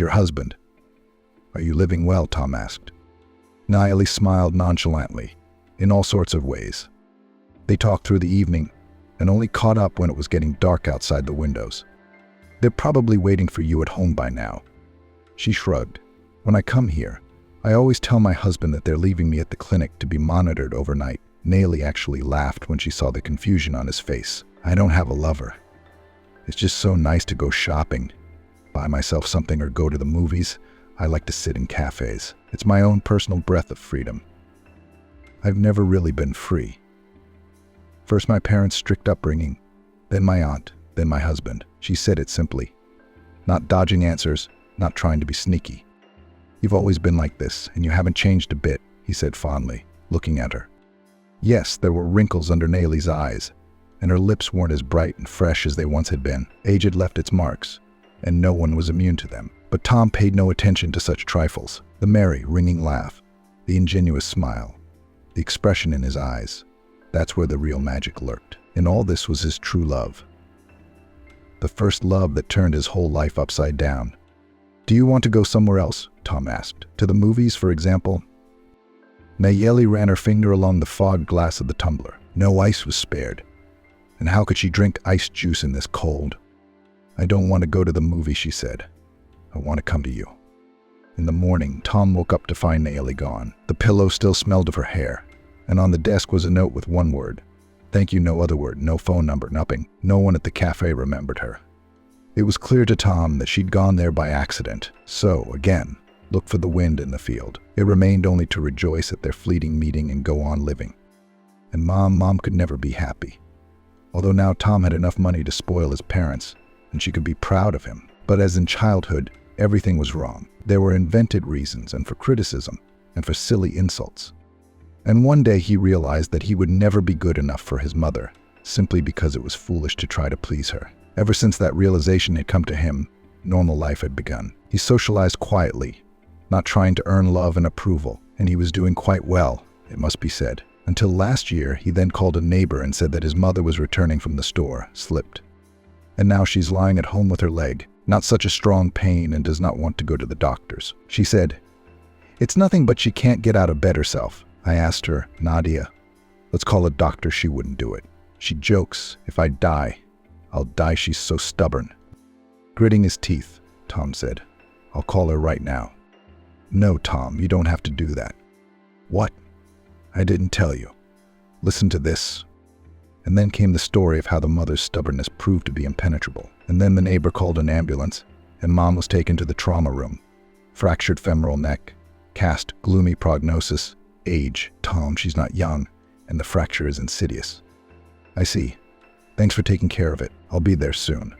your husband? Are you living well? Tom asked. Naomi smiled nonchalantly, in all sorts of ways. They talked through the evening, and only caught up when it was getting dark outside the windows. They're probably waiting for you at home by now. She shrugged. When I come here, I always tell my husband that they're leaving me at the clinic to be monitored overnight. Naomi actually laughed when she saw the confusion on his face. I don't have a lover. It's just so nice to go shopping, buy myself something or go to the movies. I like to sit in cafes. It's my own personal breath of freedom. I've never really been free. First my parents' strict upbringing, then my aunt, then my husband. She said it simply. Not dodging answers, not trying to be sneaky. You've always been like this, and you haven't changed a bit, he said fondly, looking at her. Yes, there were wrinkles under Naomi's eyes, and her lips weren't as bright and fresh as they once had been. Age had left its marks, and no one was immune to them. But Tom paid no attention to such trifles. The merry, ringing laugh, the ingenuous smile, the expression in his eyes. That's where the real magic lurked. And all this was his true love. The first love that turned his whole life upside down. Do you want to go somewhere else? Tom asked. To the movies, for example? Naomi ran her finger along the fogged glass of the tumbler. No ice was spared. And how could she drink iced juice in this cold? I don't want to go to the movie, she said. I want to come to you. In the morning, Tom woke up to find Naomi gone. The pillow still smelled of her hair, and on the desk was a note with one word. Thank you, no other word, no phone number, nothing. No one at the cafe remembered her. It was clear to Tom that she'd gone there by accident. So, again, look for the wind in the field. It remained only to rejoice at their fleeting meeting and go on living. And Mom could never be happy. Although now Tom had enough money to spoil his parents, and she could be proud of him. But as in childhood, everything was wrong. There were invented reasons, and for criticism, and for silly insults. And one day he realized that he would never be good enough for his mother, simply because it was foolish to try to please her. Ever since that realization had come to him, normal life had begun. He socialized quietly, not trying to earn love and approval, and he was doing quite well, it must be said. Until last year, he then called a neighbor and said that his mother was returning from the store, slipped. And now she's lying at home with her leg, not such a strong pain, and does not want to go to the doctors. She said, "It's nothing but she can't get out of bed herself." I asked her, "Nadia, let's call a doctor." She wouldn't do it. She jokes, "If I die, I'll die. She's so stubborn." Gritting his teeth, Tom said, "I'll call her right now." "No, Tom, you don't have to do that." "What?" "I didn't tell you. Listen to this." And then came the story of how the mother's stubbornness proved to be impenetrable. And then the neighbor called an ambulance, and Mom was taken to the trauma room. Fractured femoral neck, cast, gloomy prognosis, age. Tom, she's not young, and the fracture is insidious. "I see. Thanks for taking care of it. I'll be there soon."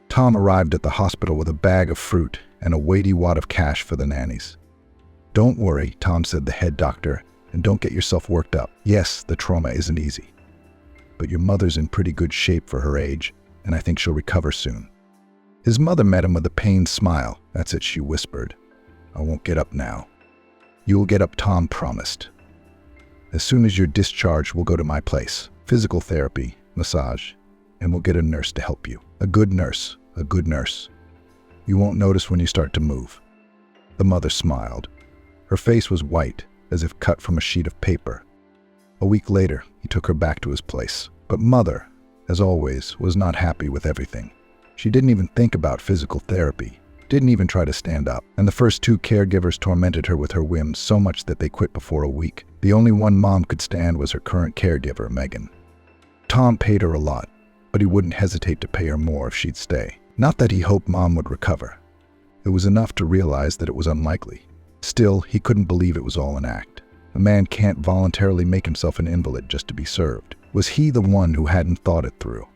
Tom arrived at the hospital with a bag of fruit and a weighty wad of cash for the nannies. "Don't worry," Tom said, the head doctor, "and don't get yourself worked up. Yes, the trauma isn't easy. But your mother's in pretty good shape for her age, and I think she'll recover soon." His mother met him with a pained smile. "That's it," she whispered. "I won't get up now." "You'll get up," Tom promised. "As soon as you're discharged, we'll go to my place. Physical therapy, massage, and we'll get a nurse to help you. A good nurse, a good nurse. You won't notice when you start to move." The mother smiled. Her face was white, as if cut from a sheet of paper. A week later, he took her back to his place. But Mother, as always, was not happy with everything. She didn't even think about physical therapy, didn't even try to stand up. And the first two caregivers tormented her with her whims so much that they quit before a week. The only one Mom could stand was her current caregiver, Megan. Tom paid her a lot, but he wouldn't hesitate to pay her more if she'd stay. Not that he hoped Mom would recover. It was enough to realize that it was unlikely. Still, he couldn't believe it was all an act. A man can't voluntarily make himself an invalid just to be served. Was he the one who hadn't thought it through?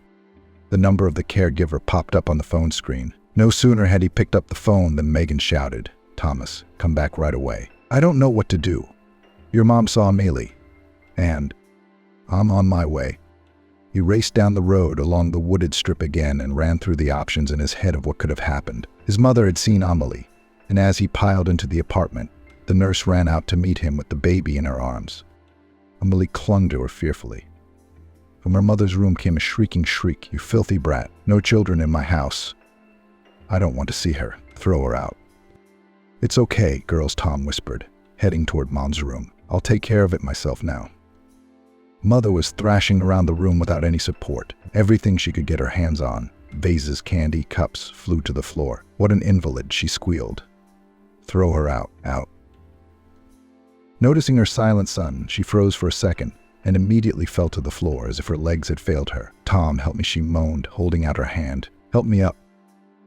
The number of the caregiver popped up on the phone screen. No sooner had he picked up the phone than Megan shouted, "Thomas, come back right away. I don't know what to do. Your mom saw Amelie. And I'm on my way." He raced down the road along the wooded strip again and ran through the options in his head of what could have happened. His mother had seen Amelie, and as he piled into the apartment, the nurse ran out to meet him with the baby in her arms. Amelie clung to her fearfully. From her mother's room came a shrieking shriek, "You filthy brat. No children in my house. I don't want to see her." Throw her out. It's okay, girls, Tom whispered, heading toward Mom's room. I'll take care of it myself now. Mother was thrashing around the room without any support. Everything she could get her hands on, vases, candy, cups, flew to the floor. What an invalid, she squealed. Throw her out, out. Noticing her silent son, she froze for a second and immediately fell to the floor as if her legs had failed her. Tom, help me, she moaned, holding out her hand. Help me up.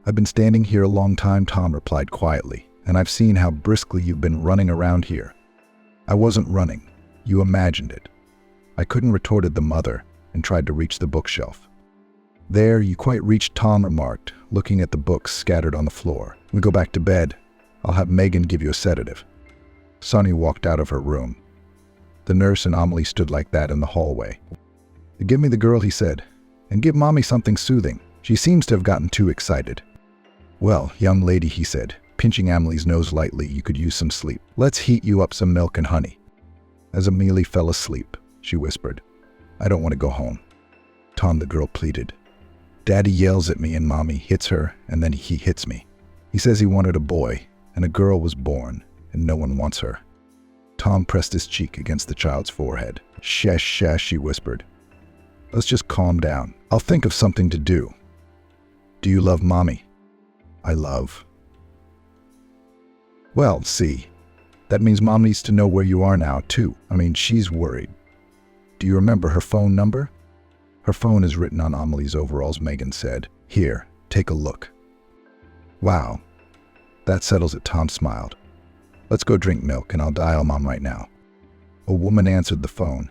I've been standing here a long time, Tom replied quietly, and I've seen how briskly you've been running around here. I wasn't running. You imagined it. I couldn't, retorted the mother, and tried to reach the bookshelf. There, you quite reached, Tom remarked, looking at the books scattered on the floor. We go back to bed. I'll have Megan give you a sedative. Sonny walked out of her room. The nurse and Amelie stood like that in the hallway. Give me the girl, he said, and give Mommy something soothing. She seems to have gotten too excited. Well, young lady, he said, pinching Amelie's nose lightly, you could use some sleep. Let's heat you up some milk and honey. As Amelie fell asleep, she whispered, I don't want to go home. Tom, the girl pleaded. Daddy yells at me and Mommy hits her, and then he hits me. He says he wanted a boy, and a girl was born, and no one wants her. Tom pressed his cheek against the child's forehead. Shush, shush, she whispered. Let's just calm down. I'll think of something to do. Do you love Mommy? I love. Well, see, that means Mom needs to know where you are now, too. I mean, she's worried. Do you remember her phone number? Her phone is written on Amelie's overalls, Megan said. Here, take a look. Wow, that settles it, Tom smiled. Let's go drink milk and I'll dial Mom right now. A woman answered the phone,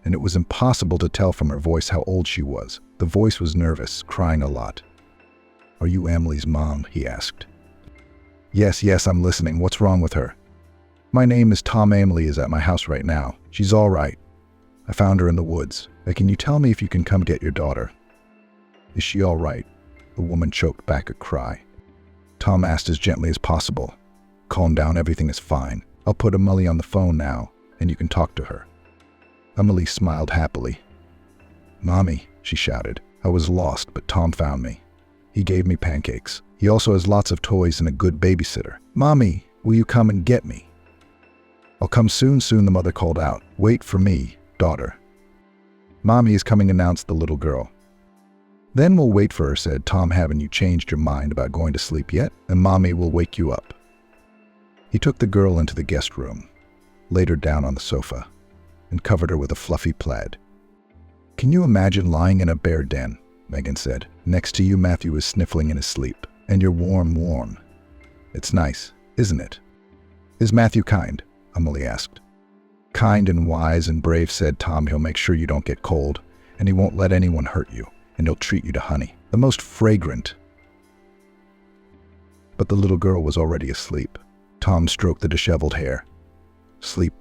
and it was impossible to tell from her voice how old she was. The voice was nervous, crying a lot. Are you Amelie's mom? He asked. Yes, I'm listening. What's wrong with her? My name is Tom. Amelie is at my house right now. She's all right. I found her in the woods. Can you tell me if you can come get your daughter? Is she all right? The woman choked back a cry. Tom asked as gently as possible. Calm down, everything is fine. I'll put Amelie on the phone now, and you can talk to her. Amelie smiled happily. Mommy, she shouted. I was lost, but Tom found me. He gave me pancakes. He also has lots of toys and a good babysitter. Mommy, will you come and get me? I'll come soon, the mother called out. Wait for me, daughter. Mommy is coming, announced the little girl. Then we'll wait for her, said Tom. Haven't you changed your mind about going to sleep yet? And Mommy will wake you up. He took the girl into the guest room, laid her down on the sofa, and covered her with a fluffy plaid. Can you imagine lying in a bear den? Megan said. Next to you, Matthew is sniffling in his sleep. And you're warm. It's nice, isn't it? Is Matthew kind? Amelie asked. Kind and wise and brave, said Tom. He'll make sure you don't get cold, and he won't let anyone hurt you, and he'll treat you to honey. The most fragrant. But the little girl was already asleep. Tom stroked the disheveled hair. Sleep,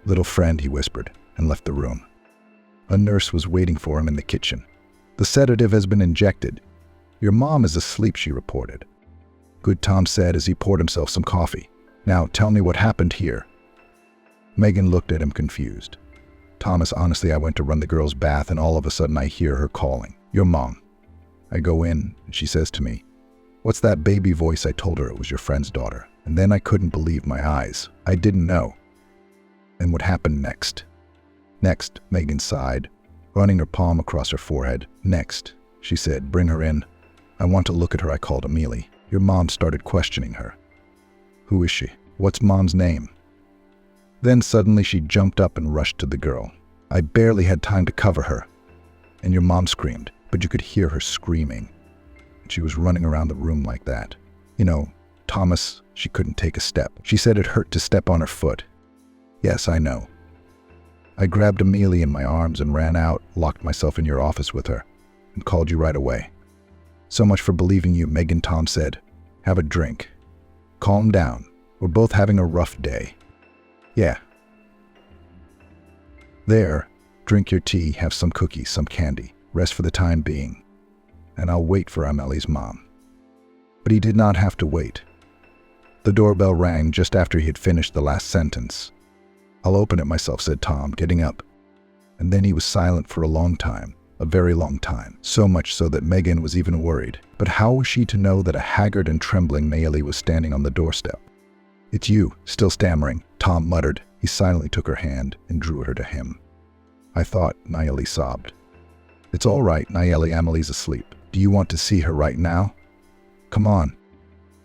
little friend, he whispered, and left the room. A nurse was waiting for him in the kitchen. The sedative has been injected. Your mom is asleep, she reported. Good, Tom said as he poured himself some coffee. Now tell me what happened here. Megan looked at him confused. Thomas, honestly, I went to run the girl's bath and all of a sudden I hear her calling. Your mom. I go in and she says to me, what's that baby voice? I told her it was your friend's daughter. And then I couldn't believe my eyes. I didn't know. And what happened next? Next, Megan sighed, running her palm across her forehead. Next, she said, bring her in. I want to look at her, I called Amelie. Your mom started questioning her. Who is she? What's Mom's name? Then suddenly she jumped up and rushed to the girl. I barely had time to cover her. And your mom screamed, but you could hear her screaming. And she was running around the room like that. You know, Thomas, she couldn't take a step. She said it hurt to step on her foot. Yes, I know. I grabbed Amelie in my arms and ran out, locked myself in your office with her, and called you right away. So much for believing you, Megan, Tom said. Have a drink. Calm down. We're both having a rough day. Yeah. There, drink your tea, have some cookies, some candy. Rest for the time being. And I'll wait for Amelie's mom. But he did not have to wait. The doorbell rang just after he had finished the last sentence. I'll open it myself, said Tom, getting up. And then he was silent for a long time, a very long time, so much so that Megan was even worried. But how was she to know that a haggard and trembling Nayeli was standing on the doorstep? "It's you," still stammering, Tom muttered. He silently took her hand and drew her to him. "I thought," Nayeli sobbed. "It's all right, Nayeli, Amelie's asleep. Do you want to see her right now? Come on."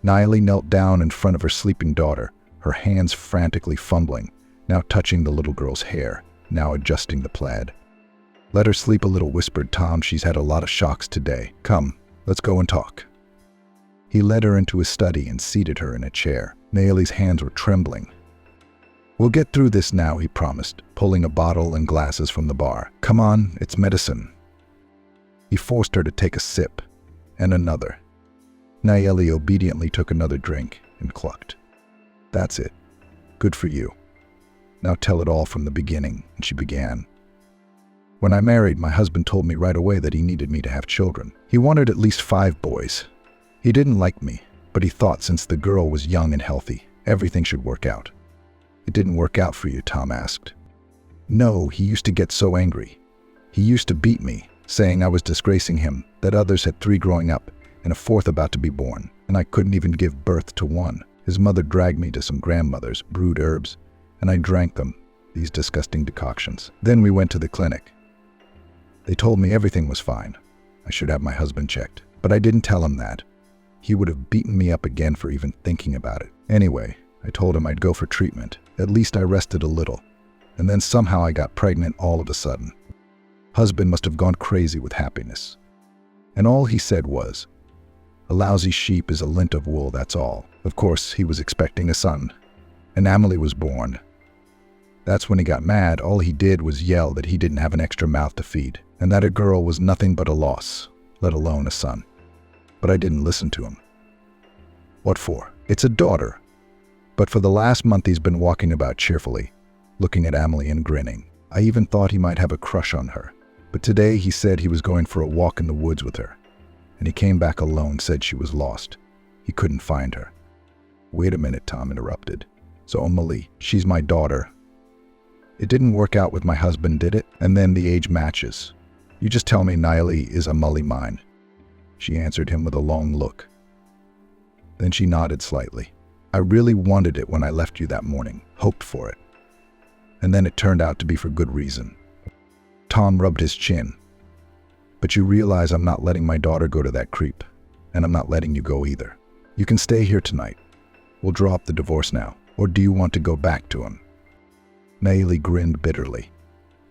Nayeli knelt down in front of her sleeping daughter, her hands frantically fumbling, now touching the little girl's hair, now adjusting the plaid. "Let her sleep a little," whispered Tom. "She's had a lot of shocks today. Come, let's go and talk." He led her into his study and seated her in a chair. Nayeli's hands were trembling. "We'll get through this now," he promised, pulling a bottle and glasses from the bar. "Come on, it's medicine." He forced her to take a sip, and another. Nayeli obediently took another drink and clucked. "That's it. Good for you. Now tell it all from the beginning," and she began. "When I married, my husband told me right away that he needed me to have children. He wanted at least 5 boys. He didn't like me, but he thought since the girl was young and healthy, everything should work out." "It didn't work out for you?" Tom asked. "No, he used to get so angry. He used to beat me, saying I was disgracing him, that others had 3 growing up and a 4th about to be born, and I couldn't even give birth to one. His mother dragged me to some grandmother's, brewed herbs, and I drank them, these disgusting decoctions. Then we went to the clinic. They told me everything was fine. I should have my husband checked, but I didn't tell him that. He would have beaten me up again for even thinking about it. Anyway, I told him I'd go for treatment. At least I rested a little, and then somehow I got pregnant all of a sudden. Husband must have gone crazy with happiness. And all he said was, 'A lousy sheep is a lint of wool, that's all.' Of course, he was expecting a son, and Amelie was born. That's when he got mad. All he did was yell that he didn't have an extra mouth to feed, and that a girl was nothing but a loss, let alone a son. But I didn't listen to him. What for? It's a daughter. But for the last month he's been walking about cheerfully, looking at Amelie and grinning. I even thought he might have a crush on her. But today he said he was going for a walk in the woods with her. And he came back alone, said she was lost. He couldn't find her." "Wait a minute," Tom interrupted. "So Amelie, she's my daughter. It didn't work out with my husband, did it? And then the age matches. You just tell me Nayeli is Amelie mine." She answered him with a long look. Then she nodded slightly. "I really wanted it when I left you that morning, hoped for it. And then it turned out to be for good reason." Tom rubbed his chin. "But you realize I'm not letting my daughter go to that creep, and I'm not letting you go either. You can stay here tonight. We'll draw up the divorce now. Or do you want to go back to him?" Nayeli grinned bitterly.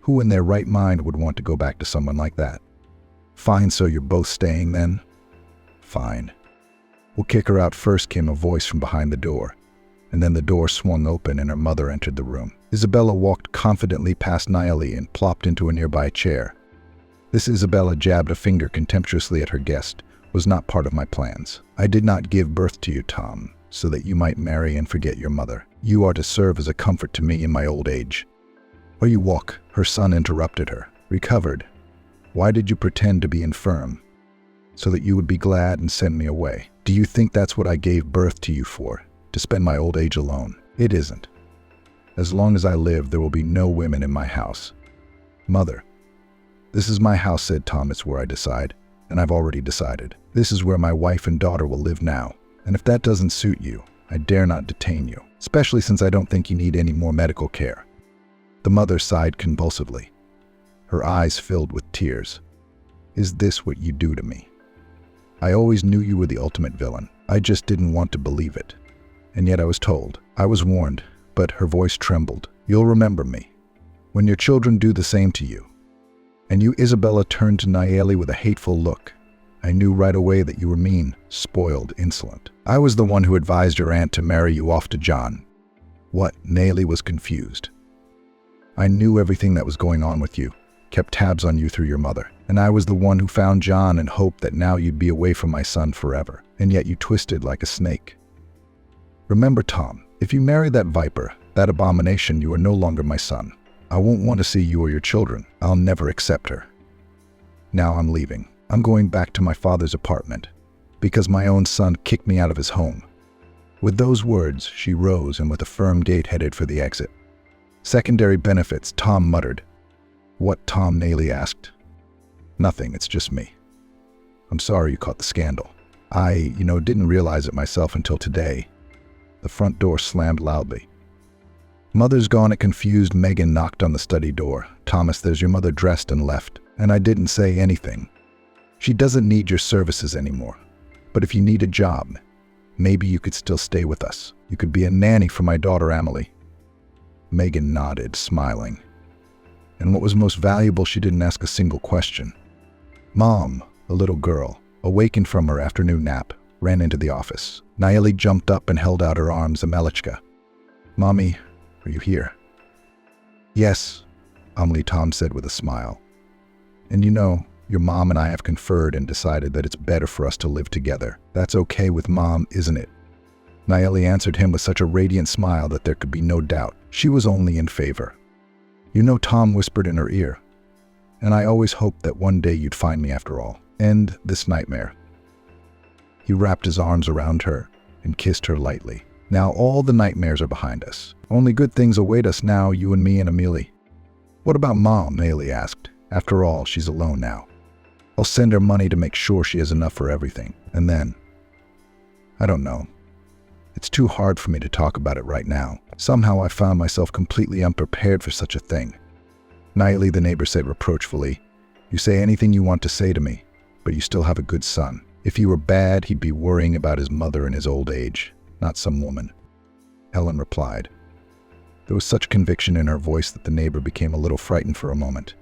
Who in their right mind would want to go back to someone like that? "Fine, so you're both staying then?" "Fine." "We'll kick her out first," came a voice from behind the door, and then the door swung open and her mother entered the room. Isabella walked confidently past Nayeli and plopped into a nearby chair. This Isabella jabbed a finger contemptuously at her guest, was not part of my plans. "I did not give birth to you, Tom, so that you might marry and forget your mother. You are to serve as a comfort to me in my old age." "Or you walk," her son interrupted her. "Recovered. Why did you pretend to be infirm? So that you would be glad and send me away. Do you think that's what I gave birth to you for? To spend my old age alone? It isn't. As long as I live, there will be no women in my house." "Mother." "This is my house," said Tom. "It's where I decide, and I've already decided. This is where my wife and daughter will live now. And if that doesn't suit you, I dare not detain you, especially since I don't think you need any more medical care." The mother sighed convulsively. Her eyes filled with tears. "Is this what you do to me? I always knew you were the ultimate villain. I just didn't want to believe it. And yet I was told. I was warned." But her voice trembled. "You'll remember me. When your children do the same to you." And you, Isabella turned to Nayeli with a hateful look. "I knew right away that you were mean, spoiled, insolent. I was the one who advised your aunt to marry you off to John." "What?" Nayeli was confused. "I knew everything that was going on with you, kept tabs on you through your mother. And I was the one who found John and hoped that now you'd be away from my son forever. And yet you twisted like a snake. Remember, Tom, if you marry that viper, that abomination, you are no longer my son. I won't want to see you or your children. I'll never accept her. Now I'm leaving. I'm going back to my father's apartment, because my own son kicked me out of his home." With those words, she rose and with a firm gait headed for the exit. "Secondary benefits," Tom muttered. "What, Tom?" Nayeli asked. Nothing, it's just me. I'm sorry you caught the scandal. I didn't realize it myself until today. The front door slammed loudly. Mother's gone. It confused. Megan knocked on the study door. Thomas, there's your mother dressed and left. And I didn't say anything. She doesn't need your services anymore. But if you need a job, maybe you could still stay with us. You could be a nanny for my daughter, Amelie. Megan nodded, smiling. And what was most valuable, she didn't ask a single question. Mom, a little girl, awakened from her afternoon nap, ran into the office. Nayeli jumped up and held out her arms. Amelechka. Mommy, are you here? Yes, Amelie, Tom said with a smile. And your mom and I have conferred and decided that it's better for us to live together. That's okay with Mom, isn't it? Nayeli answered him with such a radiant smile that there could be no doubt. She was only in favor. Tom whispered in her ear. And I always hoped that one day you'd find me after all. End this nightmare. He wrapped his arms around her and kissed her lightly. Now all the nightmares are behind us. Only good things await us now, you and me and Amelie. What about Mom? Nayeli asked. After all, she's alone now. I'll send her money to make sure she has enough for everything. And then, I don't know. It's too hard for me to talk about it right now. Somehow I found myself completely unprepared for such a thing. Nayeli, the neighbor, said reproachfully, you say anything you want to say to me, but you still have a good son. If he were bad, he'd be worrying about his mother in his old age, not some woman. Ellen replied. There was such conviction in her voice that the neighbor became a little frightened for a moment.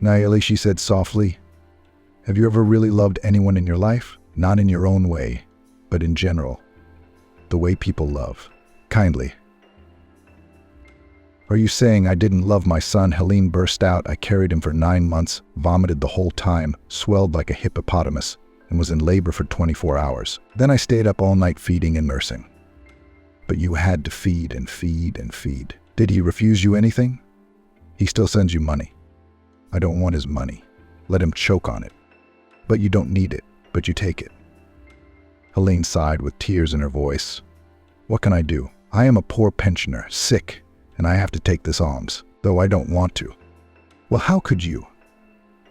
Nayeli, she said softly, have you ever really loved anyone in your life? Not in your own way, but in general. The way people love. Kindly. Are you saying I didn't love my son? Helene burst out. I carried him for 9 months, vomited the whole time, swelled like a hippopotamus, and was in labor for 24 hours. Then I stayed up all night feeding and nursing. But you had to feed and feed and feed. Did he refuse you anything? He still sends you money. I don't want his money. Let him choke on it. But you don't need it, but you take it. Helene sighed with tears in her voice. What can I do? I am a poor pensioner, sick, and I have to take this alms, though I don't want to. Well, how could you?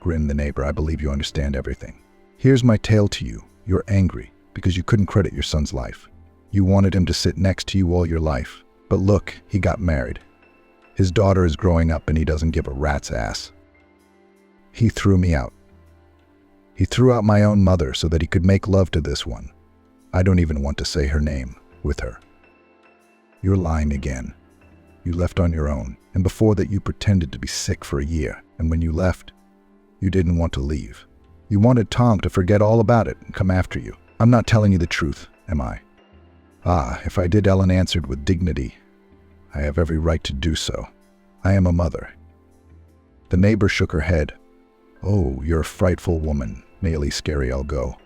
Grinned the neighbor. I believe you understand everything. Here's my tale to you. You're angry because you couldn't credit your son's life. You wanted him to sit next to you all your life. But look, he got married. His daughter is growing up and he doesn't give a rat's ass. He threw me out. He threw out my own mother so that he could make love to this one. I don't even want to say her name with her. You're lying again. You left on your own, and before that you pretended to be sick for a year, and when you left, you didn't want to leave. You wanted Tom to forget all about it and come after you. I'm not telling you the truth, am I? Ah, if I did, Ellen answered with dignity. I have every right to do so. I am a mother. The neighbor shook her head. Oh, you're a frightful woman. Nayeli, scary, I'll go.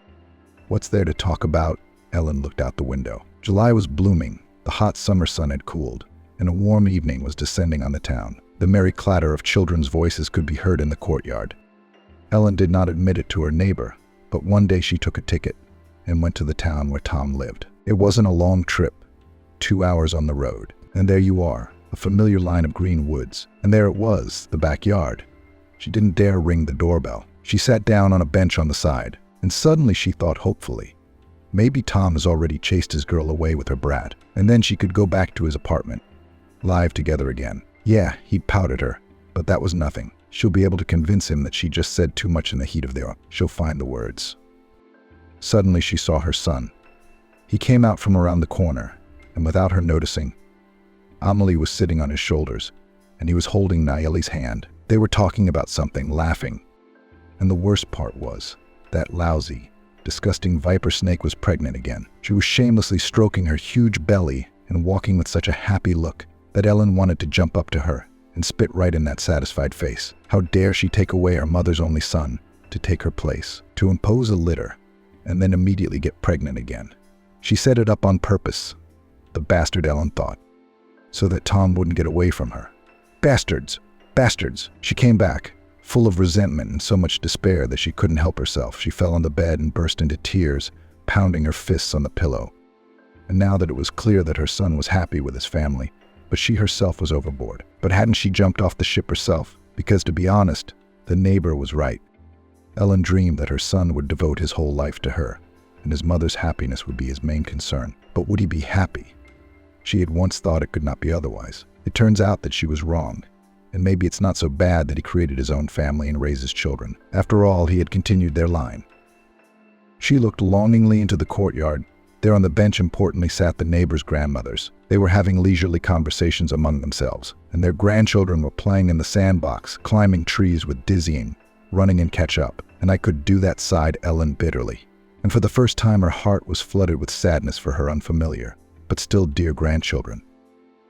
What's there to talk about? Ellen looked out the window. July was blooming. The hot summer sun had cooled, and a warm evening was descending on the town. The merry clatter of children's voices could be heard in the courtyard. Ellen did not admit it to her neighbor, but one day she took a ticket and went to the town where Tom lived. It wasn't a long trip, 2 hours on the road, and there you are, a familiar line of green woods, and there it was, the backyard. She didn't dare ring the doorbell. She sat down on a bench on the side, and suddenly she thought hopefully, maybe Tom has already chased his girl away with her brat, and then she could go back to his apartment, live together again. Yeah, he'd pout at her, but that was nothing. She'll be able to convince him that she just said too much in the heat of the hour. She'll find the words. Suddenly she saw her son. He came out from around the corner, and without her noticing, Amelie was sitting on his shoulders, and he was holding Nayeli's hand. They were talking about something, laughing. And the worst part was, that lousy, disgusting viper snake was pregnant again. She was shamelessly stroking her huge belly and walking with such a happy look that Ellen wanted to jump up to her and spit right in that satisfied face. How dare she take away her mother's only son to take her place, to impose a litter, and then immediately get pregnant again. She set it up on purpose, the bastard, Ellen thought, so that Tom wouldn't get away from her. Bastards! Bastards! She came back, full of resentment and so much despair that she couldn't help herself. She fell on the bed and burst into tears, pounding her fists on the pillow. And now that it was clear that her son was happy with his family, but she herself was overboard. But hadn't she jumped off the ship herself? Because, to be honest, the neighbor was right. Ellen dreamed that her son would devote his whole life to her, and his mother's happiness would be his main concern. But would he be happy? She had once thought it could not be otherwise. It turns out that she was wrong, and maybe it's not so bad that he created his own family and raised his children. After all, he had continued their line. She looked longingly into the courtyard. There on the bench importantly sat the neighbors' grandmothers. They were having leisurely conversations among themselves, and their grandchildren were playing in the sandbox, climbing trees with dizzying, running and catch up. And I could do that, sighed Ellen bitterly. And for the first time her heart was flooded with sadness for her unfamiliar, but still dear grandchildren.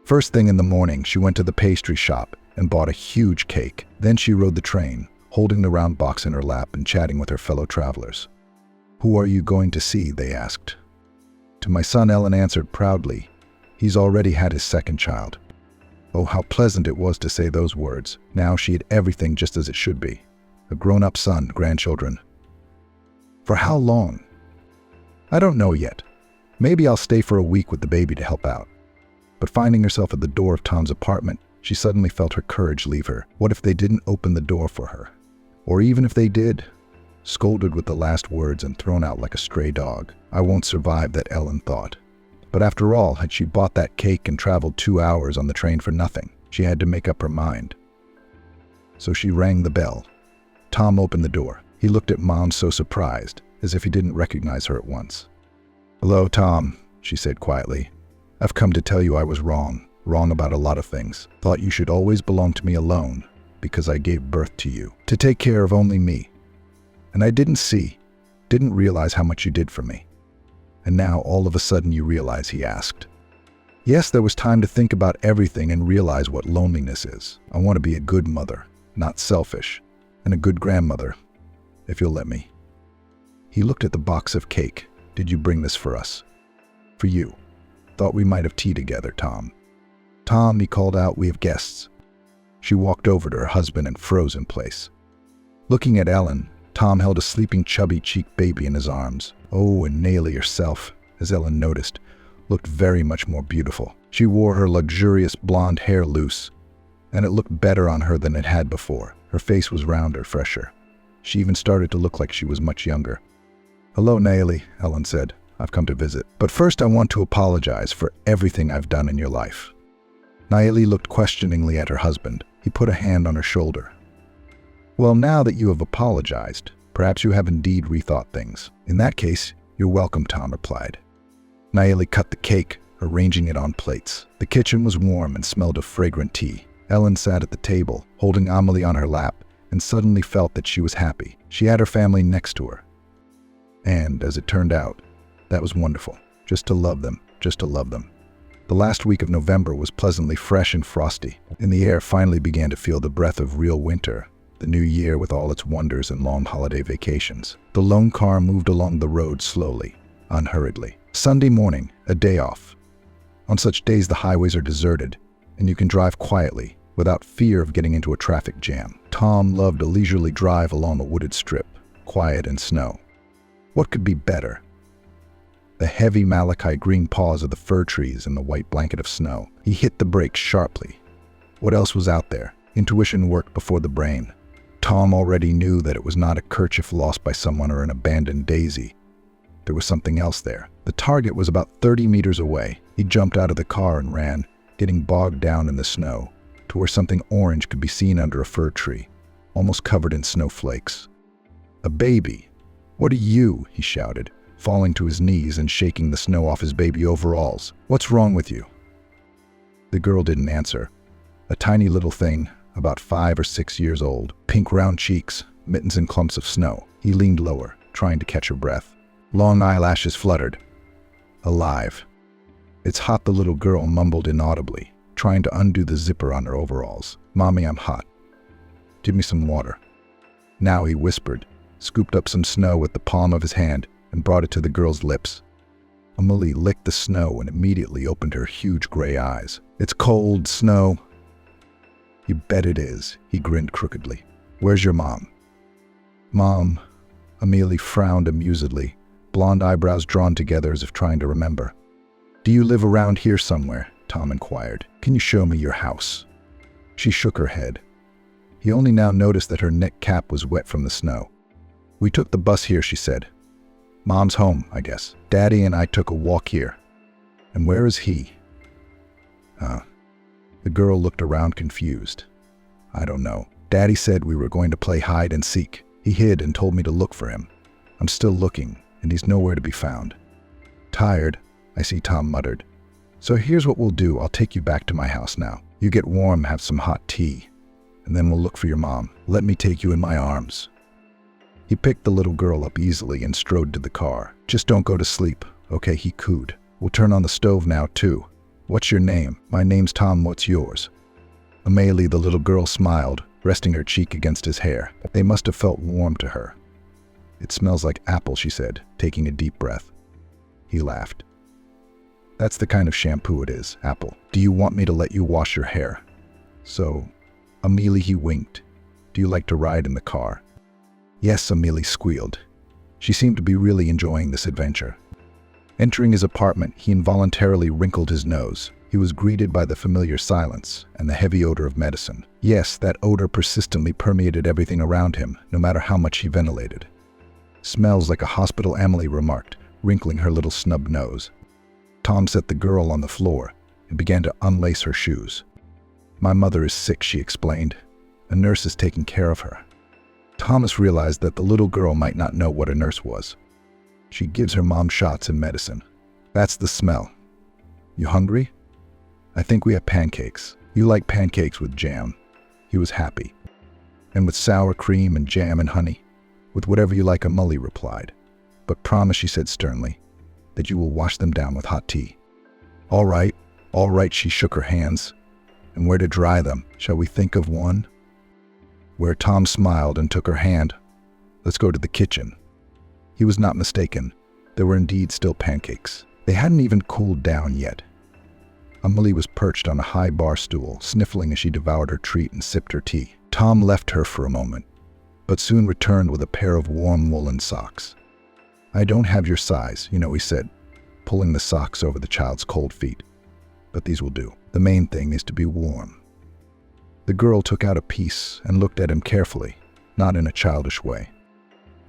First thing in the morning, she went to the pastry shop and bought a huge cake. Then she rode the train, holding the round box in her lap and chatting with her fellow travelers. "Who are you going to see?" they asked. "To my son," Ellen answered proudly. "He's already had his second child." Oh, how pleasant it was to say those words. Now she had everything just as it should be. A grown-up son, grandchildren. For how long? I don't know yet. Maybe I'll stay for a week with the baby to help out. But finding herself at the door of Tom's apartment, she suddenly felt her courage leave her. What if they didn't open the door for her? Or even if they did? Scolded with the last words and thrown out like a stray dog. I won't survive that, Ellen thought. But after all, had she bought that cake and traveled 2 hours on the train for nothing? She had to make up her mind. So she rang the bell. Tom opened the door. He looked at Mom so surprised, as if he didn't recognize her at once. "Hello, Tom," she said quietly. "I've come to tell you I was wrong about a lot of things. Thought you should always belong to me alone, because I gave birth to you, to take care of only me. And I didn't realize how much you did for me." "And now all of a sudden you realize?" he asked. "Yes, there was time to think about everything and realize what loneliness is. I want to be a good mother, not selfish, and a good grandmother, if you'll let me." He looked at the box of cake. "Did you bring this for us?" "For you. Thought we might have tea together, Tom." "Tom," he called out, "we have guests." She walked over to her husband and froze in place. Looking at Ellen, Tom held a sleeping, chubby-cheeked baby in his arms. Oh, and Naily herself, as Ellen noticed, looked very much more beautiful. She wore her luxurious blonde hair loose, and it looked better on her than it had before. Her face was rounder, fresher. She even started to look like she was much younger. "Hello, Naily," Ellen said. "I've come to visit. But first I want to apologize for everything I've done in your life." Naily looked questioningly at her husband. He put a hand on her shoulder. "Well, now that you have apologized, perhaps you have indeed rethought things. In that case, you're welcome," Tom replied. Naily cut the cake, arranging it on plates. The kitchen was warm and smelled of fragrant tea. Ellen sat at the table, holding Amelie on her lap, and suddenly felt that she was happy. She had her family next to her. And, as it turned out, that was wonderful. Just to love them. The last week of November was pleasantly fresh and frosty, and the air finally began to feel the breath of real winter, the new year with all its wonders and long holiday vacations. The lone car moved along the road slowly, unhurriedly. Sunday morning, a day off. On such days the highways are deserted, and you can drive quietly, without fear of getting into a traffic jam. Tom loved a leisurely drive along a wooded strip, quiet in snow. What could be better? The heavy malachite green paws of the fir trees and the white blanket of snow. He hit the brakes sharply. What else was out there? Intuition worked before the brain. Tom already knew that it was not a kerchief lost by someone or an abandoned daisy. There was something else there. The target was about 30 meters away. He jumped out of the car and ran, getting bogged down in the snow, to where something orange could be seen under a fir tree, almost covered in snowflakes. "A baby! What are you?" he shouted, falling to his knees and shaking the snow off his baby overalls. "What's wrong with you?" The girl didn't answer. A tiny little thing, about 5 or 6 years old, pink round cheeks, mittens and clumps of snow. He leaned lower, trying to catch her breath. Long eyelashes fluttered. "Alive. It's hot," the little girl mumbled inaudibly, trying to undo the zipper on her overalls. "Mommy, I'm hot. Give me some water." Now he whispered, scooped up some snow with the palm of his hand, and brought it to the girl's lips. Amelie licked the snow and immediately opened her huge gray eyes. "It's cold, snow." "You bet it is," he grinned crookedly. "Where's your mom?" "Mom," Amelie frowned amusedly, blonde eyebrows drawn together as if trying to remember. "Do you live around here somewhere?" Tom inquired. "Can you show me your house?" She shook her head. He only now noticed that her neck cap was wet from the snow. We took the bus here, she said. Mom's home, I guess. Daddy and I took a walk here. And where is he? The girl looked around confused. I don't know. Daddy said we were going to play hide and seek. He hid and told me to look for him. I'm still looking, and he's nowhere to be found. Tired, I see, Tom muttered. So here's what we'll do. I'll take you back to my house now. You get warm, have some hot tea, and then we'll look for your mom. Let me take you in my arms. He picked the little girl up easily and strode to the car. Just don't go to sleep, okay, he cooed. We'll turn on the stove now, too. What's your name? My name's Tom, what's yours? Amelie, the little girl, smiled, resting her cheek against his hair. They must have felt warm to her. It smells like apple, she said, taking a deep breath. He laughed. That's the kind of shampoo it is, apple. Do you want me to let you wash your hair? So, Amelie, he winked. Do you like to ride in the car? Yes, Amelie squealed. She seemed to be really enjoying this adventure. Entering his apartment, he involuntarily wrinkled his nose. He was greeted by the familiar silence and the heavy odor of medicine. Yes, that odor persistently permeated everything around him, no matter how much he ventilated. Smells like a hospital, Amelie remarked, wrinkling her little snub nose. Tom set the girl on the floor and began to unlace her shoes. My mother is sick, she explained. A nurse is taking care of her. Thomas realized that the little girl might not know what a nurse was. She gives her mom shots and medicine. That's the smell. You hungry? I think we have pancakes. You like pancakes with jam. He was happy. And with sour cream and jam and honey. With whatever you like, Amelie replied. But promise, she said sternly, that you will wash them down with hot tea. All right, she shook her hands. And where to dry them? Shall we think of one? Where Tom smiled and took her hand. Let's go to the kitchen. He was not mistaken. There were indeed still pancakes. They hadn't even cooled down yet. Amelie was perched on a high bar stool, sniffling as she devoured her treat and sipped her tea. Tom left her for a moment, but soon returned with a pair of warm woolen socks. I don't have your size, he said, pulling the socks over the child's cold feet. But these will do. The main thing is to be warm. The girl took out a piece and looked at him carefully, not in a childish way.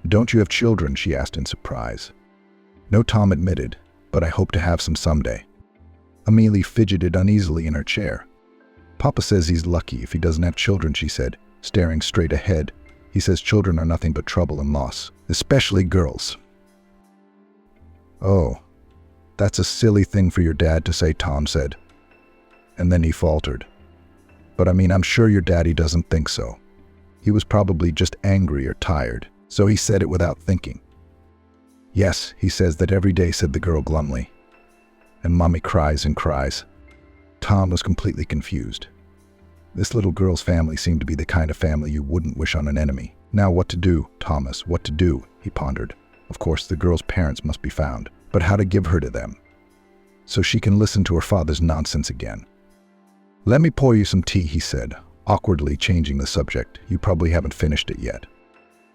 Don't you have children? She asked in surprise. No, Tom admitted, but I hope to have some someday. Amelie fidgeted uneasily in her chair. Papa says he's lucky if he doesn't have children, she said, staring straight ahead. He says children are nothing but trouble and loss, especially girls. Oh, that's a silly thing for your dad to say, Tom said. And then he faltered. But I'm sure your daddy doesn't think so. He was probably just angry or tired, so he said it without thinking. Yes, he says that every day, said the girl glumly. And Mommy cries and cries. Tom was completely confused. This little girl's family seemed to be the kind of family you wouldn't wish on an enemy. Now what to do, Thomas, what to do, he pondered. Of course, the girl's parents must be found, but how to give her to them, so she can listen to her father's nonsense again. Let me pour you some tea, he said, awkwardly changing the subject. You probably haven't finished it yet.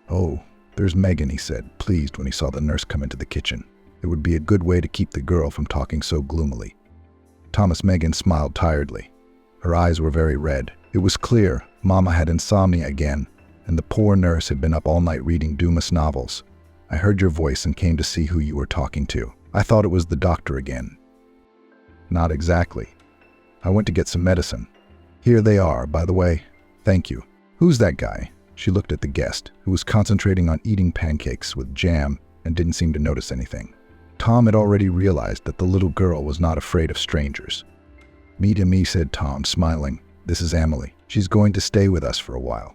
Oh, there's Megan, he said, pleased when he saw the nurse come into the kitchen. It would be a good way to keep the girl from talking so gloomily. Megan smiled tiredly. Her eyes were very red. It was clear Mama had insomnia again, and the poor nurse had been up all night reading Dumas novels. I heard your voice and came to see who you were talking to. I thought it was the doctor again. Not exactly. I went to get some medicine. Here they are, by the way. Thank you. Who's that guy? She looked at the guest, who was concentrating on eating pancakes with jam and didn't seem to notice anything. Tom had already realized that the little girl was not afraid of strangers. Meet me, said Tom, smiling. This is Amelie. She's going to stay with us for a while.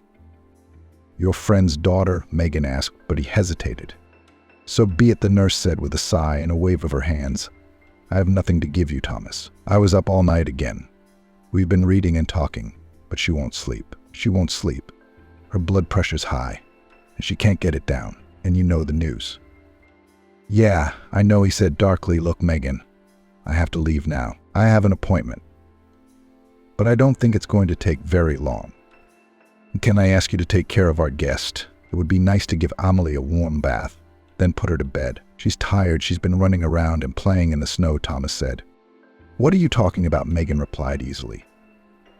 Your friend's daughter? Megan asked, but he hesitated. So be it, the nurse said with a sigh and a wave of her hands. I have nothing to give you, Thomas. I was up all night again. We've been reading and talking, but she won't sleep. She won't sleep. Her blood pressure's high, and she can't get it down, and you know the news. Yeah, I know, he said darkly. Look, Megan, I have to leave now. I have an appointment. But I don't think it's going to take very long. Can I ask you to take care of our guest? It would be nice to give Amelie a warm bath, then put her to bed. She's tired. She's been running around and playing in the snow, Thomas said. What are you talking about? Megan replied easily.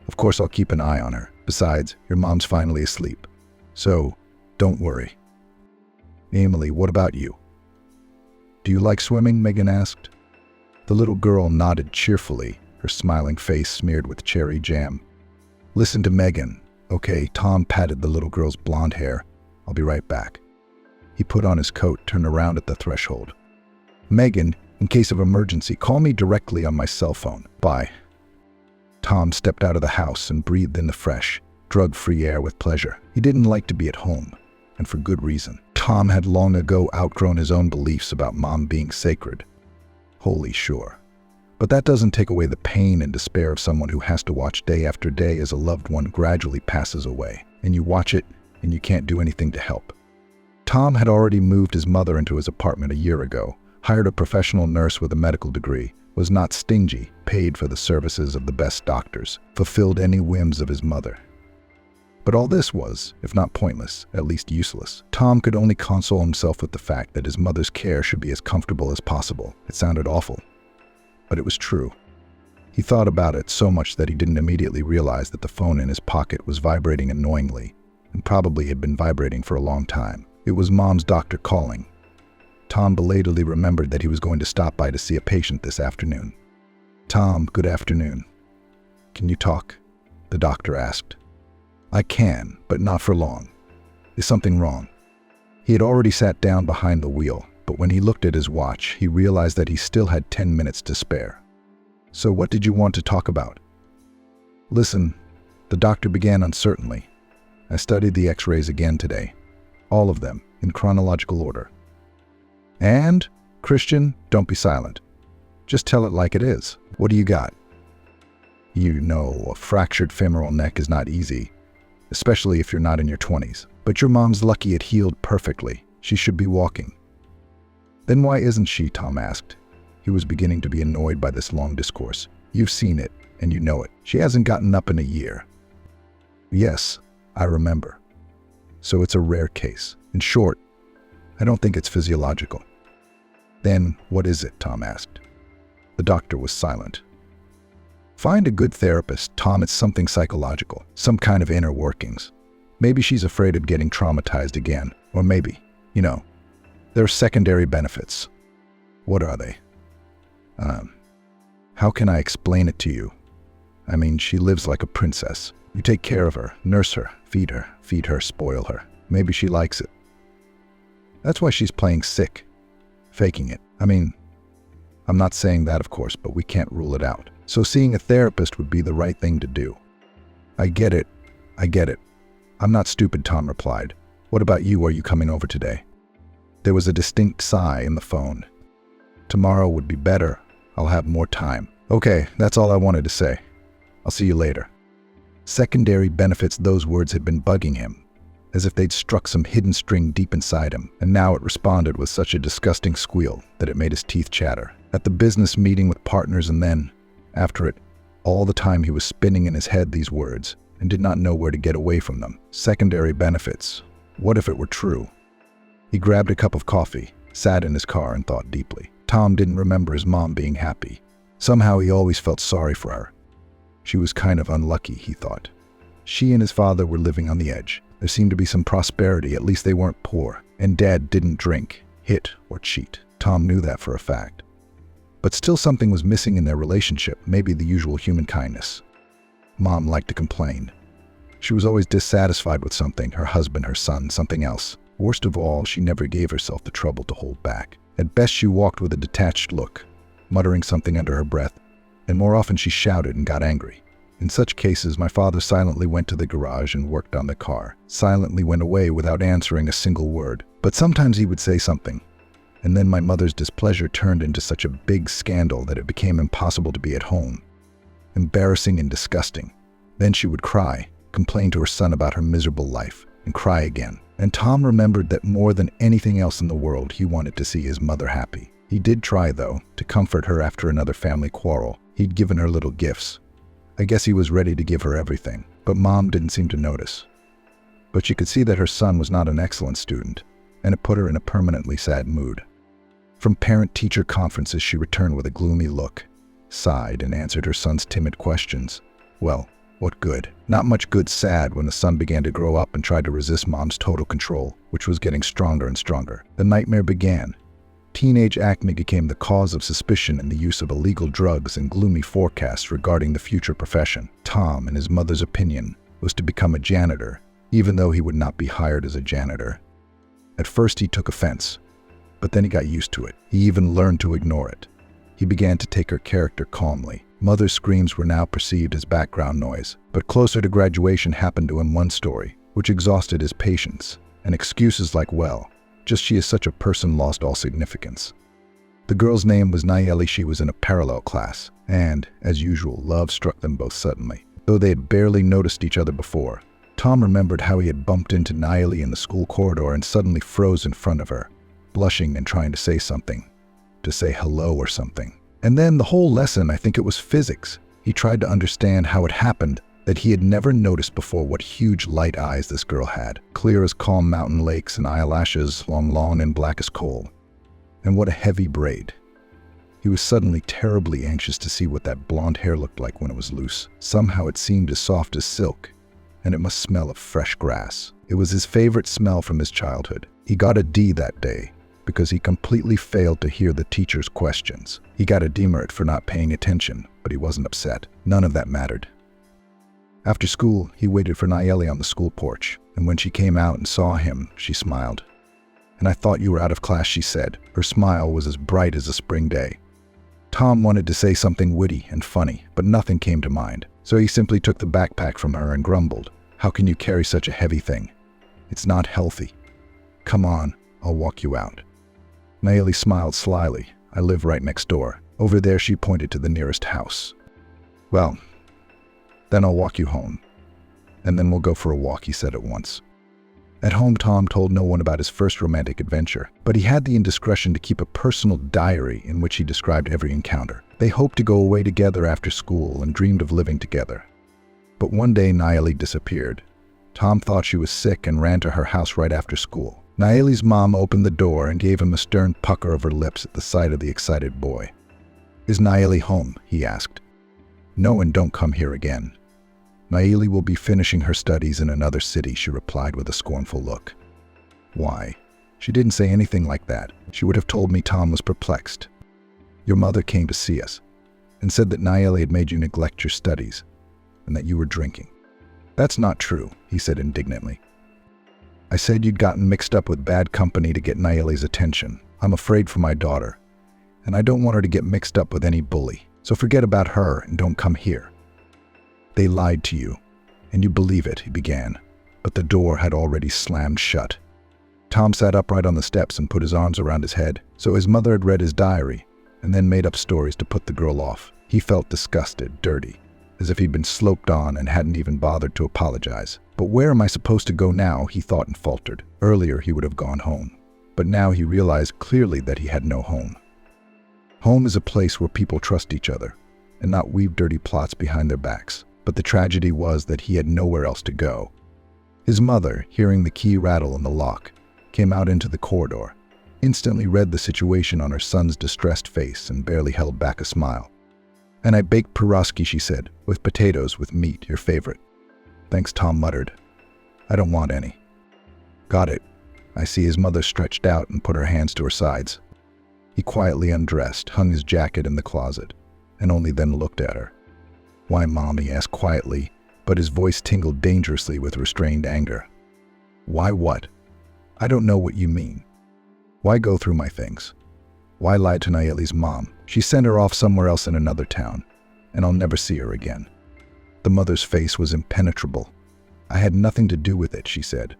Of course I'll keep an eye on her. Besides, your mom's finally asleep. So, don't worry. Emily, what about you? Do you like swimming? Megan asked. The little girl nodded cheerfully, her smiling face smeared with cherry jam. Listen to Megan. Okay, Tom patted the little girl's blonde hair. I'll be right back. He put on his coat, turned around at the threshold. Megan, in case of emergency, call me directly on my cell phone. Bye. Tom stepped out of the house and breathed in the fresh, drug-free air with pleasure. He didn't like to be at home, and for good reason. Tom had long ago outgrown his own beliefs about Mom being sacred. Holy sure. But that doesn't take away the pain and despair of someone who has to watch day after day as a loved one gradually passes away, and you watch it and you can't do anything to help. Tom had already moved his mother into his apartment a year ago, hired a professional nurse with a medical degree, was not stingy, paid for the services of the best doctors, fulfilled any whims of his mother. But all this was, if not pointless, at least useless. Tom could only console himself with the fact that his mother's care should be as comfortable as possible. It sounded awful, but it was true. He thought about it so much that he didn't immediately realize that the phone in his pocket was vibrating annoyingly, and probably had been vibrating for a long time. It was Mom's doctor calling. Tom belatedly remembered that he was going to stop by to see a patient this afternoon. Tom, good afternoon. Can you talk? The doctor asked. I can, but not for long. Is something wrong? He had already sat down behind the wheel, but when he looked at his watch, he realized that he still had 10 minutes to spare. So what did you want to talk about? Listen, the doctor began uncertainly. I studied the x-rays again today. All of them, in chronological order. And, Christian, don't be silent. Just tell it like it is. What do you got? You know, a fractured femoral neck is not easy, especially if you're not in your 20s. But your mom's lucky it healed perfectly. She should be walking. Then why isn't she? Tom asked. He was beginning to be annoyed by this long discourse. You've seen it, and you know it. She hasn't gotten up in a year. Yes, I remember. So it's a rare case. In short, I don't think it's physiological. Then what is it? Tom asked. The doctor was silent. Find a good therapist, Tom. It's something psychological, some kind of inner workings. Maybe she's afraid of getting traumatized again, or maybe, there are secondary benefits. What are they? How can I explain it to you? I mean, she lives like a princess. You take care of her, nurse her, feed her, spoil her. Maybe she likes it. That's why she's playing sick, faking it. I mean, I'm not saying that, of course, but we can't rule it out. So seeing a therapist would be the right thing to do. I get it. I'm not stupid, Tom replied. What about you? Are you coming over today? There was a distinct sigh in the phone. Tomorrow would be better. I'll have more time. Okay, that's all I wanted to say. I'll see you later. Secondary benefits, those words had been bugging him, as if they'd struck some hidden string deep inside him, and now it responded with such a disgusting squeal that it made his teeth chatter. At the business meeting with partners, and then, after it, all the time he was spinning in his head these words, and did not know where to get away from them. Secondary benefits. What if it were true? He grabbed a cup of coffee, sat in his car, and thought deeply. Tom didn't remember his mom being happy. Somehow he always felt sorry for her. She was kind of unlucky, he thought. She and his father were living on the edge. There seemed to be some prosperity, at least they weren't poor. And Dad didn't drink, hit, or cheat. Tom knew that for a fact. But still something was missing in their relationship, maybe the usual human kindness. Mom liked to complain. She was always dissatisfied with something, her husband, her son, something else. Worst of all, she never gave herself the trouble to hold back. At best, she walked with a detached look, muttering something under her breath, and more often she shouted and got angry. In such cases, my father silently went to the garage and worked on the car, silently went away without answering a single word. But sometimes he would say something, and then my mother's displeasure turned into such a big scandal that it became impossible to be at home. Embarrassing and disgusting. Then she would cry, complain to her son about her miserable life, and cry again. And Tom remembered that more than anything else in the world, he wanted to see his mother happy. He did try, though, to comfort her after another family quarrel. He'd given her little gifts. I guess he was ready to give her everything, but Mom didn't seem to notice. But she could see that her son was not an excellent student, and it put her in a permanently sad mood. From parent-teacher conferences, she returned with a gloomy look, sighed, and answered her son's timid questions. Well, What good? Not much good. Sad when the son began to grow up and tried to resist mom's total control, which was getting stronger and stronger. The nightmare began. Teenage acne became the cause of suspicion in the use of illegal drugs and gloomy forecasts regarding the future profession. Tom, in his mother's opinion, was to become a janitor, even though he would not be hired as a janitor. At first he took offense, but then he got used to it. He even learned to ignore it. He began to take her character calmly. Mother's screams were now perceived as background noise, but closer to graduation happened to him one story, which exhausted his patience, and excuses like, well, just she is such a person lost all significance. The girl's name was Nayeli. She was in a parallel class, and, as usual, love struck them both suddenly. Though they had barely noticed each other before, Tom remembered how he had bumped into Nayeli in the school corridor and suddenly froze in front of her, blushing and trying to say something, to say hello or something. And then the whole lesson, I think it was physics, he tried to understand how it happened that he had never noticed before what huge light eyes this girl had, clear as calm mountain lakes, and eyelashes long and black as coal. And what a heavy braid. He was suddenly terribly anxious to see what that blonde hair looked like when it was loose. Somehow it seemed as soft as silk, and it must smell of fresh grass. It was his favorite smell from his childhood. He got a D that day because he completely failed to hear the teacher's questions. He got a demerit for not paying attention, but he wasn't upset. None of that mattered. After school, he waited for Nayeli on the school porch, and when she came out and saw him, she smiled. "And I thought you were out of class," she said. Her smile was as bright as a spring day. Tom wanted to say something witty and funny, but nothing came to mind, so he simply took the backpack from her and grumbled, "How can you carry such a heavy thing? It's not healthy. Come on, I'll walk you out." Nayeli smiled slyly. "I live right next door." Over there, she pointed to the nearest house. "Well, then I'll walk you home. And then we'll go for a walk," he said at once. At home, Tom told no one about his first romantic adventure, but he had the indiscretion to keep a personal diary in which he described every encounter. They hoped to go away together after school and dreamed of living together. But one day, Nayeli disappeared. Tom thought she was sick and ran to her house right after school. Nayeli's mom opened the door and gave him a stern pucker of her lips at the sight of the excited boy. "Is Nayeli home?" he asked. "No, and don't come here again. Nayeli will be finishing her studies in another city," she replied with a scornful look. "Why?" She didn't say anything like that. She would have told me. Tom was perplexed. "Your mother came to see us and said that Nayeli had made you neglect your studies and that you were drinking." "That's not true," he said indignantly. "I said you'd gotten mixed up with bad company to get Nayeli's attention. I'm afraid for my daughter, and I don't want her to get mixed up with any bully. So forget about her and don't come here." "They lied to you, and you believe it," he began, but the door had already slammed shut. Tom sat upright on the steps and put his arms around his head. So his mother had read his diary and then made up stories to put the girl off. He felt disgusted, dirty, as if he'd been sloped on and hadn't even bothered to apologize. "But where am I supposed to go now?" he thought and faltered. Earlier he would have gone home, but now he realized clearly that he had no home. Home is a place where people trust each other and not weave dirty plots behind their backs. But the tragedy was that he had nowhere else to go. His mother, hearing the key rattle in the lock, came out into the corridor, instantly read the situation on her son's distressed face, and barely held back a smile. "And I baked pierogi," she said, "with potatoes with meat, your favorite." "Thanks," Tom muttered. "I don't want any." "Got it." I see his mother stretched out and put her hands to her sides. He quietly undressed, hung his jacket in the closet, and only then looked at her. "Why, Mom?" he asked quietly, but his voice tingled dangerously with restrained anger. "Why what? I don't know what you mean. Why go through my things? Why lie to Nayeli's mom? She sent her off somewhere else in another town, and I'll never see her again." The mother's face was impenetrable. "I had nothing to do with it," she said.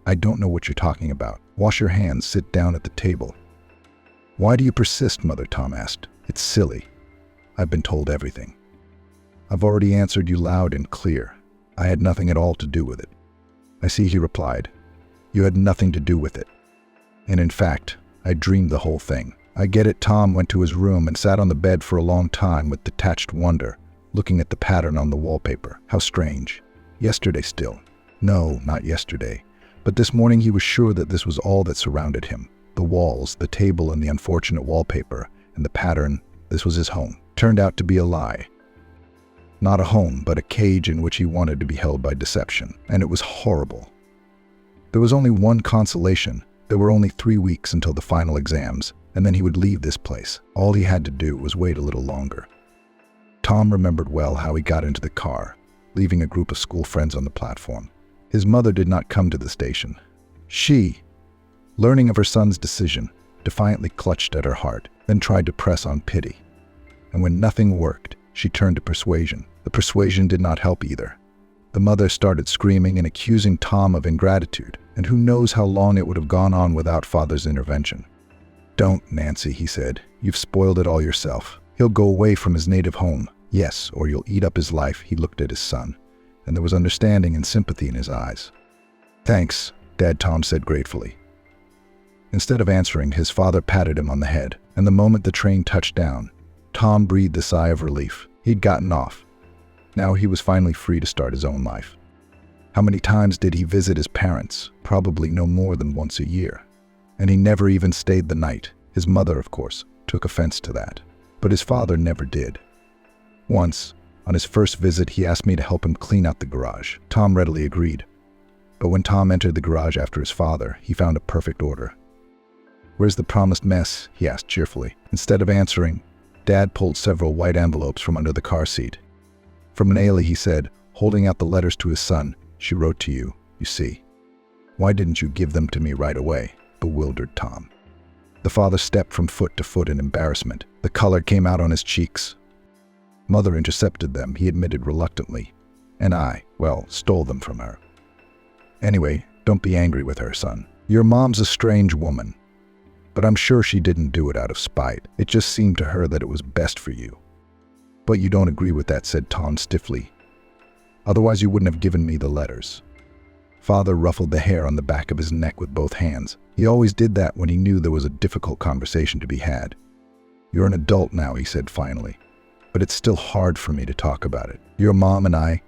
"I don't know what you're talking about. Wash your hands, sit down at the table." "Why do you persist, Mother?" Tom asked. "It's silly. I've been told everything." "I've already answered you loud and clear. I had nothing at all to do with it." "I see," he replied. "You had nothing to do with it. And in fact, I dreamed the whole thing." "I get it." Tom went to his room and sat on the bed for a long time with detached wonder, looking at the pattern on the wallpaper. How strange. Yesterday still. No, not yesterday. But this morning he was sure that this was all that surrounded him. The walls, the table, and the unfortunate wallpaper, and the pattern. This was his home. Turned out to be a lie. Not a home, but a cage in which he wanted to be held by deception. And it was horrible. There was only one consolation. There were only 3 weeks until the final exams, and then he would leave this place. All he had to do was wait a little longer. Tom remembered well how he got into the car, leaving a group of school friends on the platform. His mother did not come to the station. She, learning of her son's decision, defiantly clutched at her heart, then tried to press on pity. And when nothing worked, she turned to persuasion. The persuasion did not help either. The mother started screaming and accusing Tom of ingratitude, and who knows how long it would have gone on without father's intervention. "Don't, Nancy," he said. "You've spoiled it all yourself. He'll go away from his native home. Yes, or you'll eat up his life." He looked at his son, and there was understanding and sympathy in his eyes. "Thanks," Dad Tom said gratefully. Instead of answering, his father patted him on the head, and the moment the train touched down, Tom breathed a sigh of relief. He'd gotten off. Now he was finally free to start his own life. How many times did he visit his parents? Probably no more than once a year. And he never even stayed the night. His mother, of course, took offense to that. But his father never did. Once, on his first visit, he asked me to help him clean out the garage. Tom readily agreed. But when Tom entered the garage after his father, he found a perfect order. "Where's the promised mess?" he asked cheerfully. Instead of answering, Dad pulled several white envelopes from under the car seat. "From Naomi," he said, holding out the letters to his son. "She wrote to you, you see." "Why didn't you give them to me right away?" bewildered Tom. The father stepped from foot to foot in embarrassment. The color came out on his cheeks. "Mother intercepted them," he admitted reluctantly. "And I, stole them from her. Anyway, don't be angry with her, son. Your mom's a strange woman. But I'm sure she didn't do it out of spite. It just seemed to her that it was best for you." "But you don't agree with that," said Tom stiffly. "Otherwise you wouldn't have given me the letters." Father ruffled the hair on the back of his neck with both hands. He always did that when he knew there was a difficult conversation to be had. "You're an adult now," he said finally. "But it's still hard for me to talk about it. Your mom and I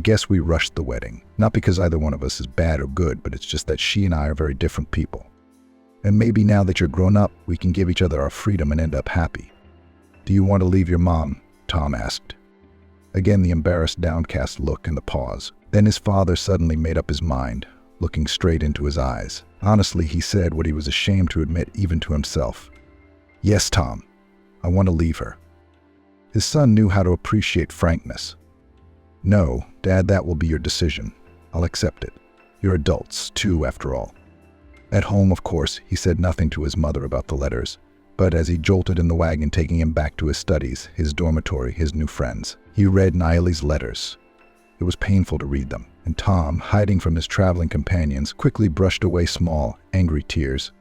guess we rushed the wedding. Not because either one of us is bad or good, but it's just that she and I are very different people. And maybe now that you're grown up, we can give each other our freedom and end up happy." "Do you want to leave your mom?" Tom asked. Again, the embarrassed, downcast look and the pause. Then his father suddenly made up his mind, looking straight into his eyes. Honestly, he said what he was ashamed to admit even to himself. "Yes, Tom, I want to leave her." His son knew how to appreciate frankness. "No, Dad, that will be your decision. I'll accept it. You're adults, too, after all." At home, of course, he said nothing to his mother about the letters, but as he jolted in the wagon taking him back to his studies, his dormitory, his new friends, he read Naomi's letters. It was painful to read them, and Tom, hiding from his traveling companions, quickly brushed away small, angry tears.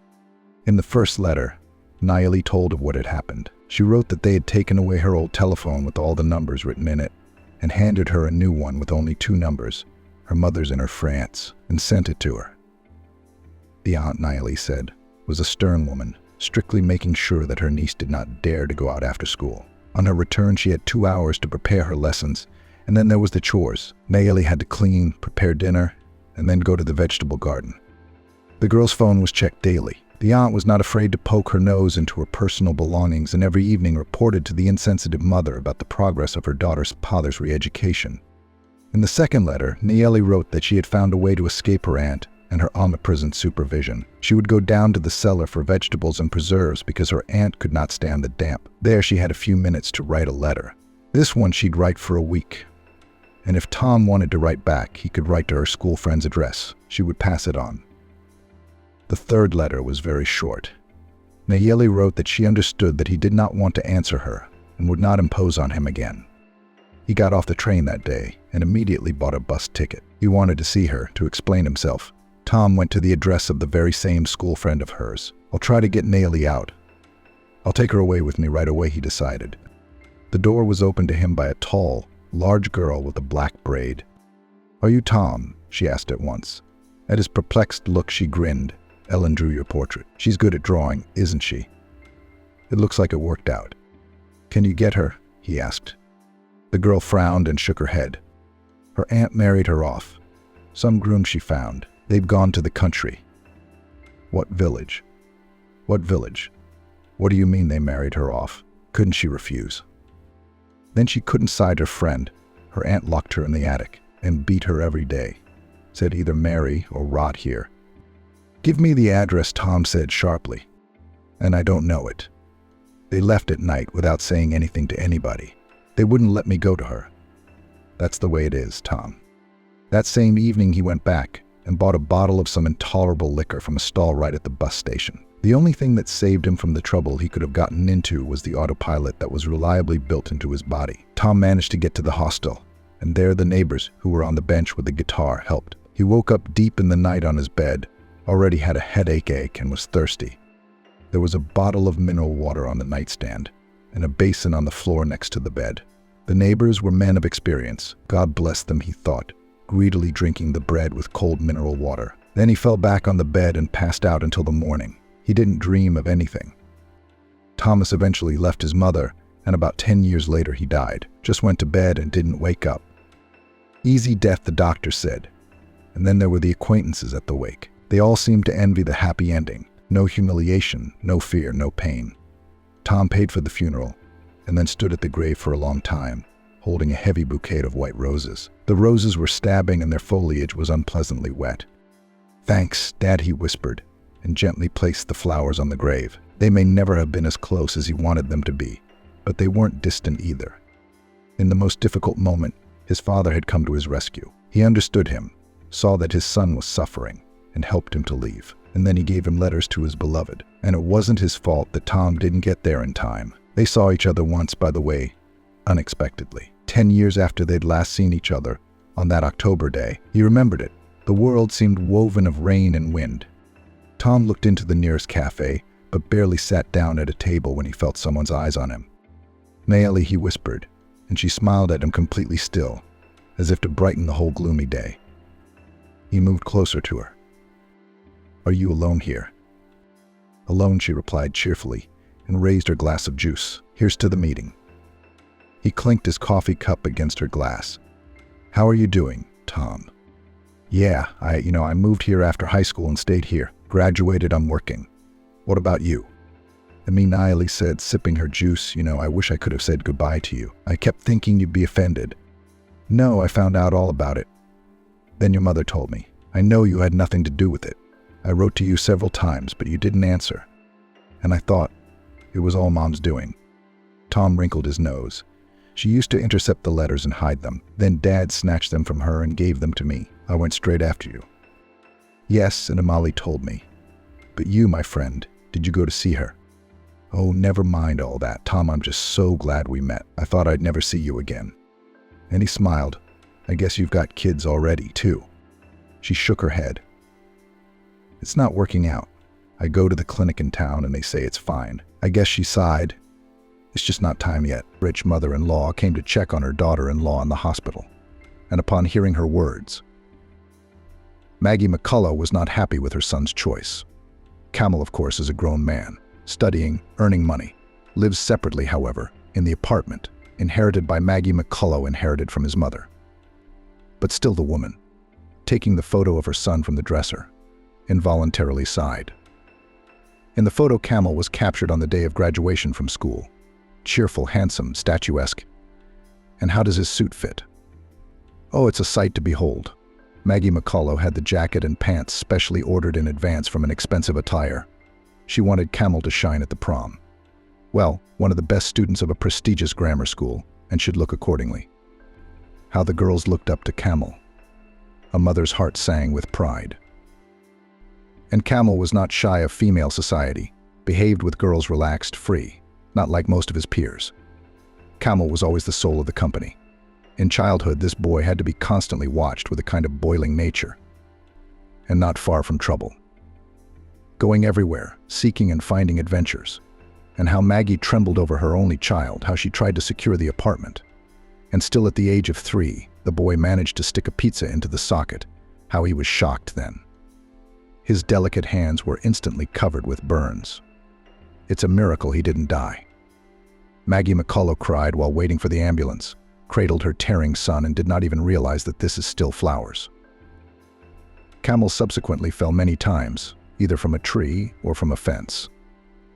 In the first letter, Naomi told of what had happened. She wrote that they had taken away her old telephone with all the numbers written in it, and handed her a new one with only 2 numbers, her mother's in her France, and sent it to her. The aunt, Naomi said, was a stern woman, strictly making sure that her niece did not dare to go out after school. On her return, she had 2 hours to prepare her lessons, and then there was the chores. Naomi had to clean, prepare dinner, and then go to the vegetable garden. The girl's phone was checked daily. The aunt was not afraid to poke her nose into her personal belongings and every evening reported to the insensitive mother about the progress of her daughter's father's re-education. In the second letter, Naomi wrote that she had found a way to escape her aunt and her omnipresent supervision. She would go down to the cellar for vegetables and preserves because her aunt could not stand the damp. There she had a few minutes to write a letter. This one she'd write for a week. And if Tom wanted to write back, he could write to her school friend's address. She would pass it on. The third letter was very short. Naomi wrote that she understood that he did not want to answer her and would not impose on him again. He got off the train that day and immediately bought a bus ticket. He wanted to see her, to explain himself. Tom went to the address of the very same school friend of hers. "I'll try to get Naomi out. I'll take her away with me right away," he decided. The door was opened to him by a tall, large girl with a black braid. "Are you Tom?" she asked at once. At his perplexed look, she grinned. "Ellen drew your portrait. She's good at drawing, isn't she? It looks like it worked out." "Can you get her?" he asked. The girl frowned and shook her head. Her aunt married her off. Some groom she found. They've gone to the country. "What village?" "What village? What do you mean they married her off? Couldn't she refuse?" Then she couldn't side her friend. Her aunt locked her in the attic and beat her every day. Said either marry or rot here. "Give me the address," Tom said sharply. "And I don't know it." They left at night without saying anything to anybody. They wouldn't let me go to her. That's the way it is, Tom. That same evening he went back and bought a bottle of some intolerable liquor from a stall right at the bus station. The only thing that saved him from the trouble he could have gotten into was the autopilot that was reliably built into his body. Tom managed to get to the hostel, and there the neighbors, who were on the bench with the guitar, helped. He woke up deep in the night on his bed, already had a headache and was thirsty. There was a bottle of mineral water on the nightstand, and a basin on the floor next to the bed. The neighbors were men of experience. God bless them, he thought, greedily drinking the bread with cold mineral water. Then he fell back on the bed and passed out until the morning. He didn't dream of anything. Thomas eventually left his mother, and about 10 years later he died. Just went to bed and didn't wake up. Easy death, the doctor said. And then there were the acquaintances at the wake. They all seemed to envy the happy ending. No humiliation, no fear, no pain. Tom paid for the funeral, and then stood at the grave for a long time, holding a heavy bouquet of white roses. The roses were stabbing and their foliage was unpleasantly wet. "Thanks, Dad," he whispered, and gently placed the flowers on the grave. They may never have been as close as he wanted them to be, but they weren't distant either. In the most difficult moment, his father had come to his rescue. He understood him, saw that his son was suffering, and helped him to leave. And then he gave him letters to his beloved. And it wasn't his fault that Tom didn't get there in time. They saw each other once, by the way, unexpectedly. 10 years after they'd last seen each other, on that October day, he remembered it. The world seemed woven of rain and wind. Tom looked into the nearest cafe, but barely sat down at a table when he felt someone's eyes on him. "Mayeli," he whispered, and she smiled at him completely still, as if to brighten the whole gloomy day. He moved closer to her. "Are you alone here?" "Alone," she replied cheerfully, and raised her glass of juice. "Here's to the meeting." He clinked his coffee cup against her glass. "How are you doing, Tom?" "Yeah, I moved here after high school and stayed here. Graduated, I'm working. What about you?" Mayeli said, sipping her juice, "I wish I could have said goodbye to you. I kept thinking you'd be offended." "No, I found out all about it. Then your mother told me. I know you had nothing to do with it. I wrote to you several times, but you didn't answer. And I thought it was all Mom's doing." Tom wrinkled his nose. "She used to intercept the letters and hide them. Then Dad snatched them from her and gave them to me. I went straight after you." "Yes," and Amali told me. "But you, my friend, did you go to see her?" "Oh, never mind all that, Tom. I'm just so glad we met. I thought I'd never see you again." And he smiled. "I guess you've got kids already, too." She shook her head. "It's not working out. I go to the clinic in town and they say it's fine." I guess she sighed. "It's just not time yet." Rich mother-in-law came to check on her daughter-in-law in the hospital, and upon hearing her words, Maggie McCullough was not happy with her son's choice. Camel, of course, is a grown man, studying, earning money, lives separately, however, in the apartment, inherited by Maggie McCullough, inherited from his mother. But still the woman, taking the photo of her son from the dresser, involuntarily sighed. In the photo, Camel was captured on the day of graduation from school. Cheerful, handsome, statuesque. And how does his suit fit? Oh, it's a sight to behold. Maggie McCullough had the jacket and pants specially ordered in advance from an expensive attire. She wanted Camel to shine at the prom. Well, one of the best students of a prestigious grammar school, and should look accordingly. How the girls looked up to Camel. A mother's heart sang with pride. And Camel was not shy of female society, behaved with girls relaxed, free, not like most of his peers. Camel was always the soul of the company. In childhood, this boy had to be constantly watched with a kind of boiling nature, and not far from trouble. Going everywhere, seeking and finding adventures. And how Maggie trembled over her only child, how she tried to secure the apartment. And still at the age of 3, the boy managed to stick a pizza into the socket, how he was shocked then. His delicate hands were instantly covered with burns. It's a miracle he didn't die. Maggie McCullough cried while waiting for the ambulance, cradled her tearing son, and did not even realize that this is still flowers. Camel subsequently fell many times, either from a tree or from a fence.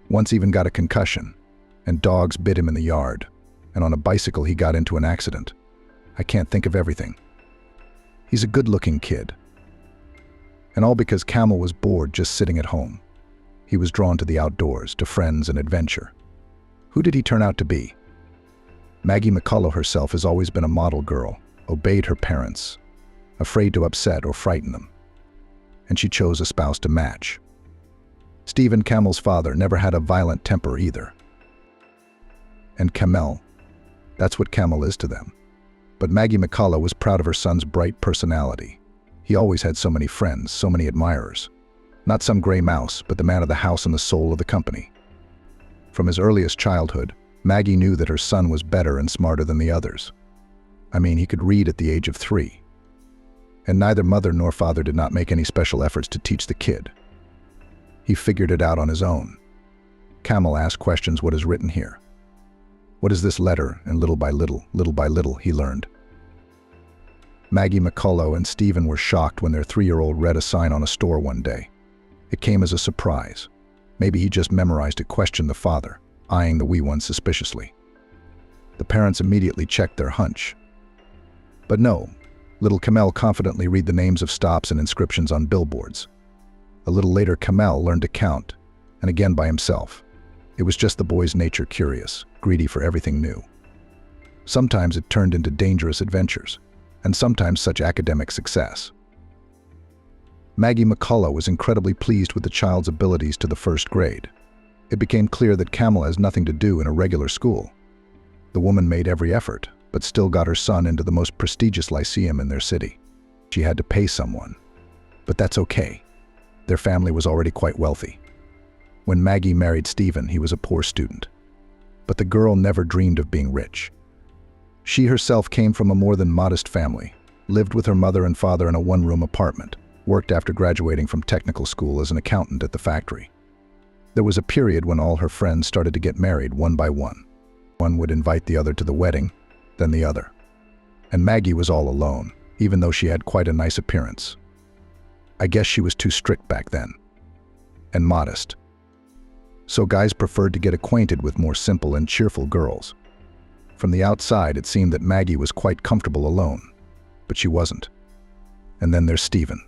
Once even got a concussion, and dogs bit him in the yard. and on a bicycle he got into an accident. I can't think of everything. He's a good-looking kid. And all because Camel was bored just sitting at home. He was drawn to the outdoors, to friends and adventure. Who did he turn out to be? Maggie McCullough herself has always been a model girl, obeyed her parents, afraid to upset or frighten them. And she chose a spouse to match. Stephen, Camel's father, never had a violent temper either. And Camel, that's what Camel is to them. But Maggie McCullough was proud of her son's bright personality. He always had so many friends, so many admirers. Not some gray mouse, but the man of the house and the soul of the company. From his earliest childhood, Maggie knew that her son was better and smarter than the others. I mean, he could read at the age of 3. And neither mother nor father did not make any special efforts to teach the kid. He figured it out on his own. Camel asked questions: what is written here? What is this letter? And little by little, he learned. Maggie McCullough and Stephen were shocked when their 3-year-old read a sign on a store one day. It came as a surprise. Maybe he just memorized it, questioned the father, eyeing the wee one suspiciously. The parents immediately checked their hunch. But no, little Camel confidently read the names of stops and inscriptions on billboards. A little later, Camel learned to count, and again by himself. It was just the boy's nature, curious, greedy for everything new. Sometimes it turned into dangerous adventures, and sometimes such academic success. Maggie McCullough was incredibly pleased with the child's abilities to the 1st grade. It became clear that Camel has nothing to do in a regular school. The woman made every effort, but still got her son into the most prestigious lyceum in their city. She had to pay someone. But that's okay. Their family was already quite wealthy. When Maggie married Stephen, he was a poor student. But the girl never dreamed of being rich. She herself came from a more than modest family, lived with her mother and father in a 1-room apartment, worked after graduating from technical school as an accountant at the factory. There was a period when all her friends started to get married one by one. One would invite the other to the wedding, then the other. And Maggie was all alone, even though she had quite a nice appearance. I guess she was too strict back then. And modest. So guys preferred to get acquainted with more simple and cheerful girls. From the outside, it seemed that Maggie was quite comfortable alone, but she wasn't. And then there's Stephen.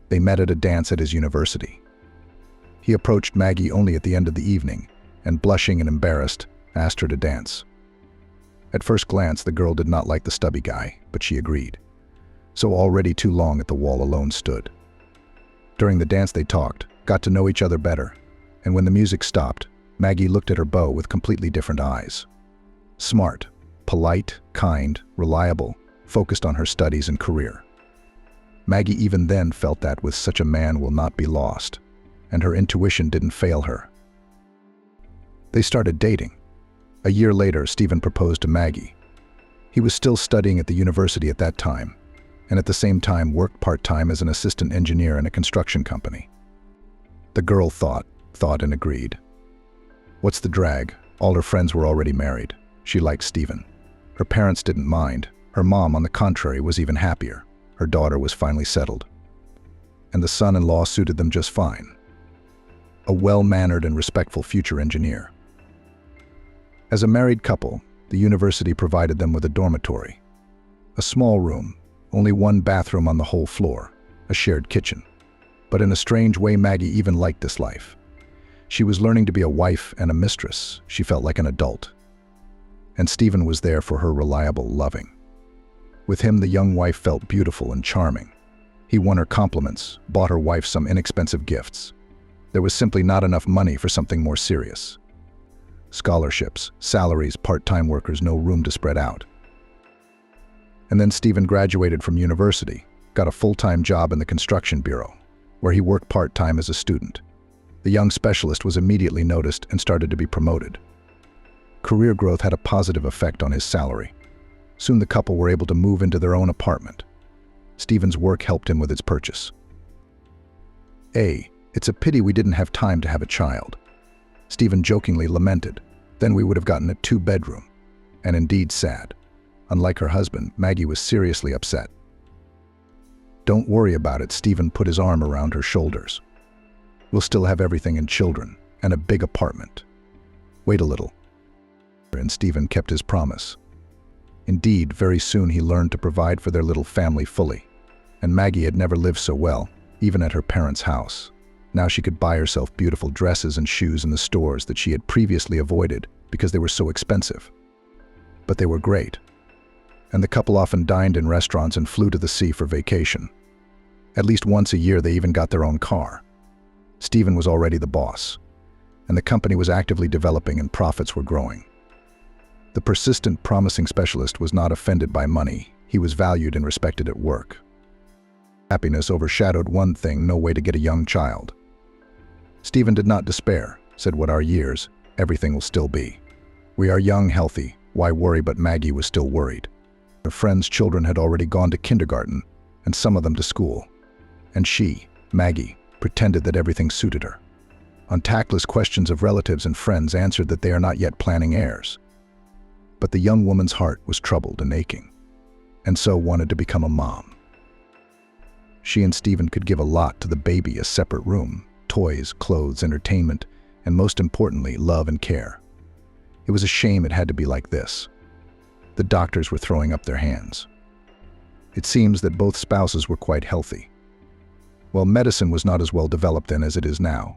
They met at a dance at his university. He approached Maggie only at the end of the evening, and blushing and embarrassed, asked her to dance. At first glance, the girl did not like the stubby guy, but she agreed. So already too long at the wall alone stood. During the dance they talked, got to know each other better, and when the music stopped, Maggie looked at her beau with completely different eyes. Smart, polite, kind, reliable, focused on her studies and career. Maggie even then felt that with such a man will not be lost, and her intuition didn't fail her. They started dating. A year later, Stephen proposed to Maggie. He was still studying at the university at that time, and at the same time worked part-time as an assistant engineer in a construction company. The girl thought and agreed. What's the drag? All her friends were already married. She liked Stephen. Her parents didn't mind. Her mom, on the contrary, was even happier. Her daughter was finally settled. And the son-in-law suited them just fine. A well-mannered and respectful future engineer. As a married couple, the university provided them with a dormitory. A small room, only one bathroom on the whole floor, a shared kitchen. But in a strange way, Maggie even liked this life. She was learning to be a wife and a mistress. She felt like an adult. And Stephen was there for her, reliable, loving. With him, the young wife felt beautiful and charming. He won her compliments, bought her wife some inexpensive gifts. There was simply not enough money for something more serious. Scholarships, salaries, part-time workers, no room to spread out. And then Stephen graduated from university, got a full-time job in the construction bureau, where he worked part-time as a student. The young specialist was immediately noticed and started to be promoted. Career growth had a positive effect on his salary. Soon the couple were able to move into their own apartment. Stephen's work helped him with its purchase. It's a pity we didn't have time to have a child. Stephen jokingly lamented. Then we would have gotten a 2-bedroom. And indeed sad. Unlike her husband, Maggie was seriously upset. Don't worry about it, Stephen put his arm around her shoulders. We'll still have everything and children, and a big apartment. Wait a little. and Stephen kept his promise. Indeed, very soon he learned to provide for their little family fully. And Maggie had never lived so well, even at her parents' house. Now she could buy herself beautiful dresses and shoes in the stores that she had previously avoided because they were so expensive. But they were great. And the couple often dined in restaurants and flew to the sea for vacation. At least once a year they even got their own car. Stephen was already the boss, and the company was actively developing and profits were growing. The persistent, promising specialist was not offended by money. He was valued and respected at work. Happiness overshadowed one thing: no way to get a young child. Stephen did not despair, said, "What are years? Everything will still be. We are young, healthy. Why worry?" But Maggie was still worried. Her friends' children had already gone to kindergarten, and some of them to school. And she, Maggie, pretended that everything suited her. On tactless questions of relatives and friends answered that they are not yet planning heirs. But the young woman's heart was troubled and aching, and so wanted to become a mom. She and Stephen could give a lot to the baby: a separate room, toys, clothes, entertainment, and most importantly, love and care. It was a shame it had to be like this. The doctors were throwing up their hands. It seems that both spouses were quite healthy. Well, medicine was not as well developed then as it is now.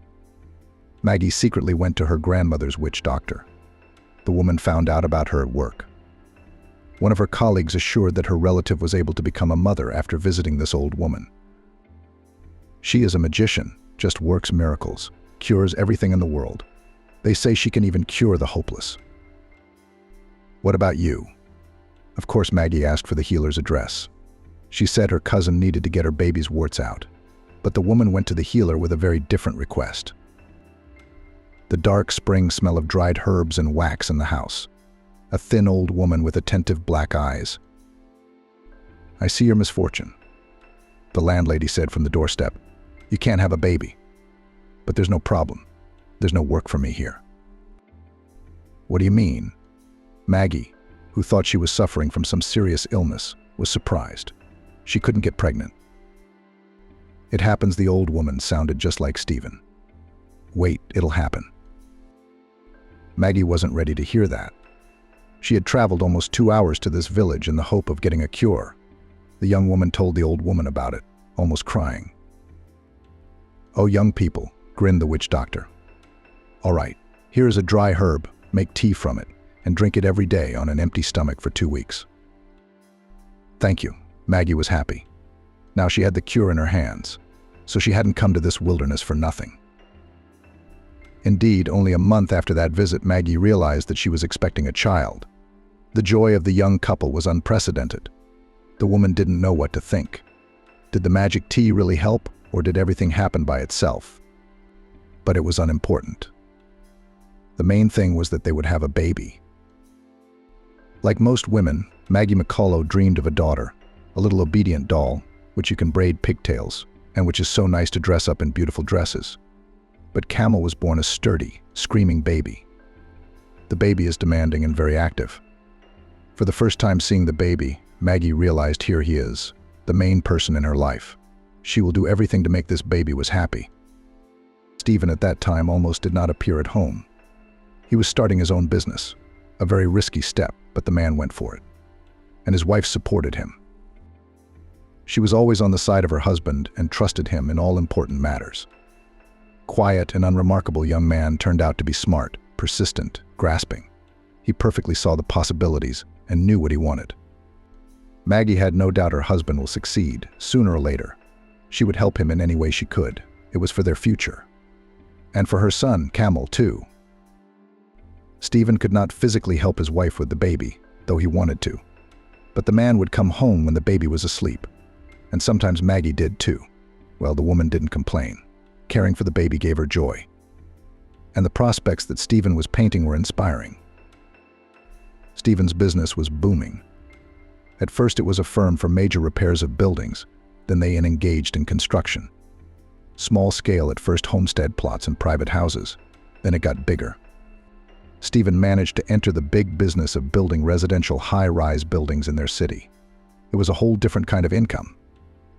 Maggie secretly went to her grandmother's witch doctor. The woman found out about her at work. One of her colleagues assured that her relative was able to become a mother after visiting this old woman. She is a magician, just works miracles, cures everything in the world. They say she can even cure the hopeless. What about you? Of course, Maggie asked for the healer's address. She said her cousin needed to get her baby's warts out, but the woman went to the healer with a very different request. The dark spring smell of dried herbs and wax in the house. A thin old woman with attentive black eyes. "I see your misfortune," the landlady said from the doorstep. "You can't have a baby. But there's no problem. There's no work for me here." "What do you mean?" Maggie, who thought she was suffering from some serious illness, was surprised. She couldn't get pregnant. "It happens," the old woman sounded just like Stephen. "Wait, it'll happen." Maggie wasn't ready to hear that. She had traveled almost 2 hours to this village in the hope of getting a cure. The young woman told the old woman about it, almost crying. "Oh, young people," grinned the witch doctor. "All right, here is a dry herb, make tea from it, and drink it every day on an empty stomach for 2 weeks. "Thank you." Maggie was happy. Now she had the cure in her hands, so she hadn't come to this wilderness for nothing. Indeed, only a month after that visit, Maggie realized that she was expecting a child. The joy of the young couple was unprecedented. The woman didn't know what to think. Did the magic tea really help, or did everything happen by itself? But it was unimportant. The main thing was that they would have a baby. Like most women, Maggie McCullough dreamed of a daughter, a little obedient doll, which you can braid pigtails, and which is so nice to dress up in beautiful dresses. But Camel was born a sturdy, screaming baby. The baby is demanding and very active. For the first time seeing the baby, Maggie realized here he is, the main person in her life. She will do everything to make this baby was happy. Stephen at that time almost did not appear at home. He was starting his own business, a very risky step, but the man went for it. And his wife supported him. She was always on the side of her husband and trusted him in all important matters. Quiet and unremarkable young man turned out to be smart, persistent, grasping. He perfectly saw the possibilities and knew what he wanted. Maggie had no doubt her husband will succeed, sooner or later. She would help him in any way she could. It was for their future. And for her son, Camel, too. Stephen could not physically help his wife with the baby, though he wanted to. But the man would come home when the baby was asleep. And sometimes Maggie did too. Well, the woman didn't complain. Caring for the baby gave her joy. And the prospects that Stephen was painting were inspiring. Stephen's business was booming. At first it was a firm for major repairs of buildings, then they engaged in construction. Small scale at first, homestead plots and private houses, then it got bigger. Stephen managed to enter the big business of building residential high-rise buildings in their city. It was a whole different kind of income.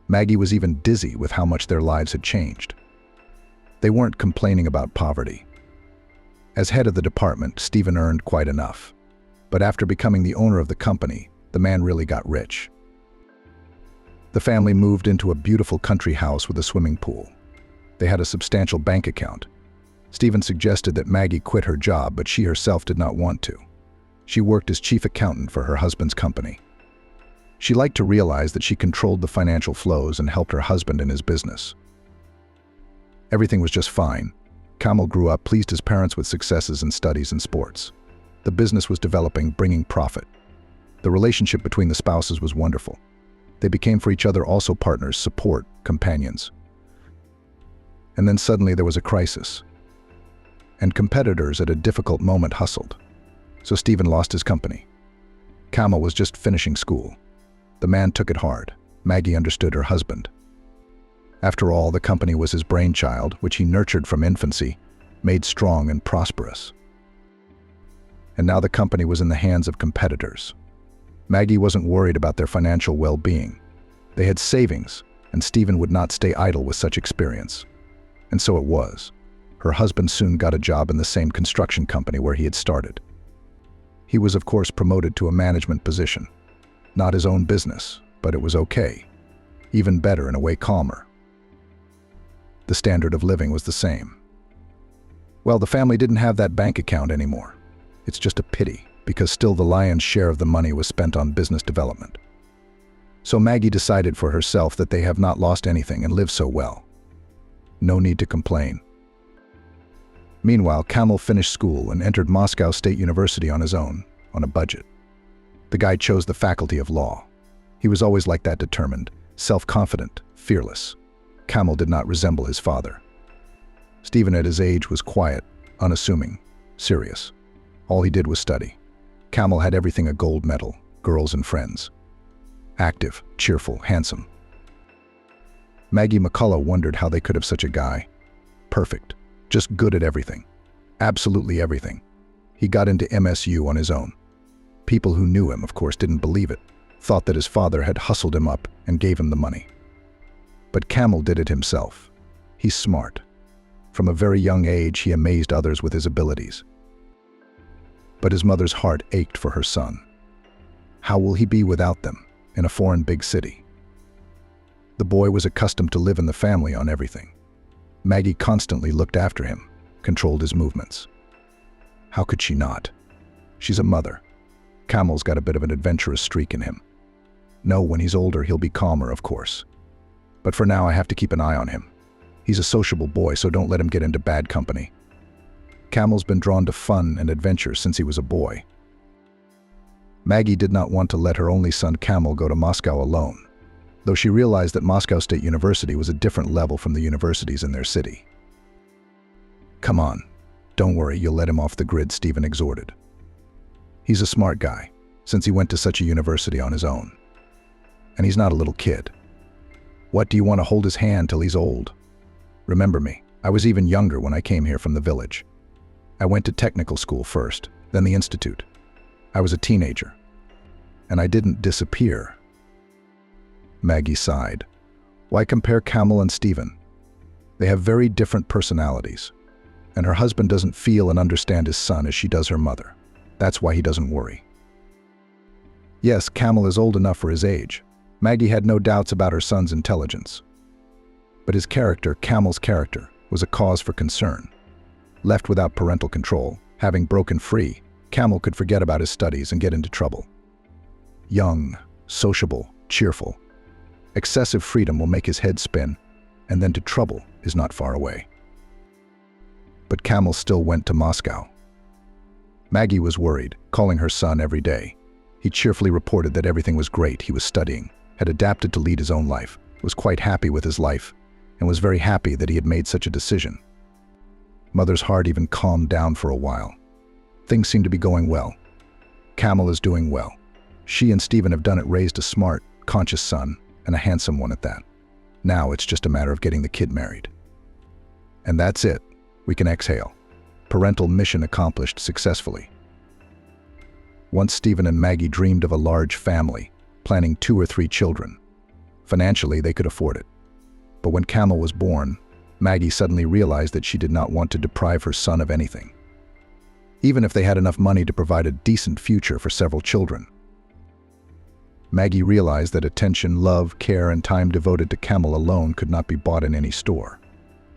Maggie was even dizzy with how much their lives had changed. They weren't complaining about poverty. As head of the department, Stephen earned quite enough. But after becoming the owner of the company, the man really got rich. The family moved into a beautiful country house with a swimming pool. They had a substantial bank account. Stephen suggested that Maggie quit her job, but she herself did not want to. She worked as chief accountant for her husband's company. She liked to realize that she controlled the financial flows and helped her husband in his business. Everything was just fine. Kamal grew up, pleased his parents with successes in studies and sports. The business was developing, bringing profit. The relationship between the spouses was wonderful. They became for each other also partners, support, companions. And then suddenly there was a crisis. And competitors at a difficult moment hustled. So Stephen lost his company. Kamal was just finishing school. The man took it hard. Maggie understood her husband. After all, the company was his brainchild, which he nurtured from infancy, made strong and prosperous. And now the company was in the hands of competitors. Maggie wasn't worried about their financial well-being. They had savings, and Stephen would not stay idle with such experience. And so it was. Her husband soon got a job in the same construction company where he had started. He was, of course, promoted to a management position. Not his own business, but it was okay. Even better, in a way calmer. The standard of living was the same. Well, the family didn't have that bank account anymore. It's just a pity, because still the lion's share of the money was spent on business development. So Maggie decided for herself that they have not lost anything and live so well. No need to complain. Meanwhile, Kamal finished school and entered Moscow State University on his own, on a budget. The guy chose the faculty of law. He was always like that, determined, self-confident, fearless. Kamal did not resemble his father. Stephen at his age was quiet, unassuming, serious. All he did was study. Kamal had everything: a gold medal, girls and friends. Active, cheerful, handsome. Maggie McCullough wondered how they could have such a guy. Perfect, just good at everything. Absolutely everything. He got into MSU on his own. People who knew him, of course, didn't believe it, thought that his father had hustled him up and gave him the money. But Kamal did it himself. He's smart. From a very young age, he amazed others with his abilities. But his mother's heart ached for her son. How will he be without them, in a foreign big city? The boy was accustomed to live in the family on everything. Maggie constantly looked after him, controlled his movements. How could she not? She's a mother. Kamal's got a bit of an adventurous streak in him. No, when he's older, he'll be calmer, of course. But for now, I have to keep an eye on him. He's a sociable boy, so don't let him get into bad company. Kamal's been drawn to fun and adventure since he was a boy. Maggie did not want to let her only son Kamal go to Moscow alone, though she realized that Moscow State University was a different level from the universities in their city. Come on, don't worry, you'll let him off the grid, Stephen exhorted. He's a smart guy, since he went to such a university on his own. And he's not a little kid. What, do you want to hold his hand till he's old? Remember me, I was even younger when I came here from the village. I went to technical school first, then the institute. I was a teenager. And I didn't disappear. Maggie sighed. Why compare Kamal and Stephen? They have very different personalities. And her husband doesn't feel and understand his son as she does her mother. That's why he doesn't worry. Yes, Kamal is old enough for his age. Maggie had no doubts about her son's intelligence. But his character, Kamal's character, was a cause for concern. Left without parental control, having broken free, Kamal could forget about his studies and get into trouble. Young, sociable, cheerful. Excessive freedom will make his head spin, and then to trouble is not far away. But Kamal still went to Moscow. Maggie was worried, calling her son every day. He cheerfully reported that everything was great. He was studying, had adapted to lead his own life, was quite happy with his life, and was very happy that he had made such a decision. Mother's heart even calmed down for a while. Things seem to be going well. Kamal is doing well. She and Stephen have done it, raised a smart, conscious son, and a handsome one at that. Now it's just a matter of getting the kid married. And that's it. We can exhale. Parental mission accomplished successfully. Once Stephen and Maggie dreamed of a large family, planning 2 or 3 children. Financially, they could afford it. But when Kamal was born, Maggie suddenly realized that she did not want to deprive her son of anything. even if they had enough money to provide a decent future for several children. Maggie realized that attention, love, care, and time devoted to Camel alone could not be bought in any store.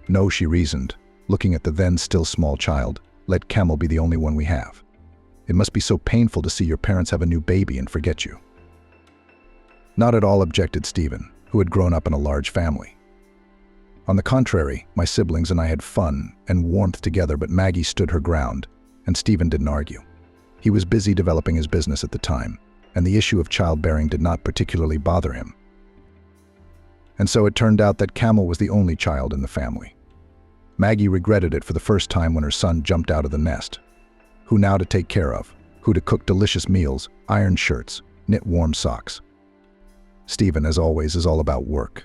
No, she reasoned, looking at the then still small child, let Camel be the only one we have. It must be so painful to see your parents have a new baby and forget you. Not at all, objected Stephen, who had grown up in a large family. On the contrary, my siblings and I had fun and warmth together, but Maggie stood her ground, and Stephen didn't argue. He was busy developing his business at the time, and the issue of childbearing did not particularly bother him. And so it turned out that Camel was the only child in the family. Maggie regretted it for the first time when her son jumped out of the nest. Who now to take care of? Who to cook delicious meals, iron shirts, knit warm socks? Stephen, as always, is all about work.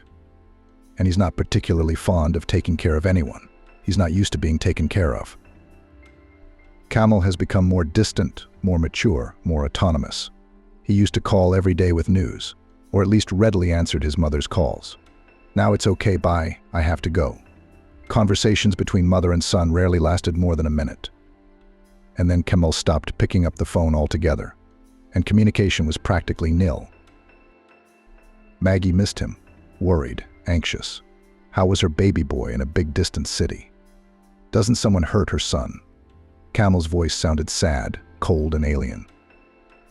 And he's not particularly fond of taking care of anyone. He's not used to being taken care of. Camel has become more distant, more mature, more autonomous. He used to call every day with news, or at least readily answered his mother's calls. Now it's okay, bye, I have to go. Conversations between mother and son rarely lasted more than a minute. And then Camel stopped picking up the phone altogether, and communication was practically nil. Maggie missed him, worried, anxious. How was her baby boy in a big distant city? Doesn't someone hurt her son? Camel's voice sounded sad, cold, and alien.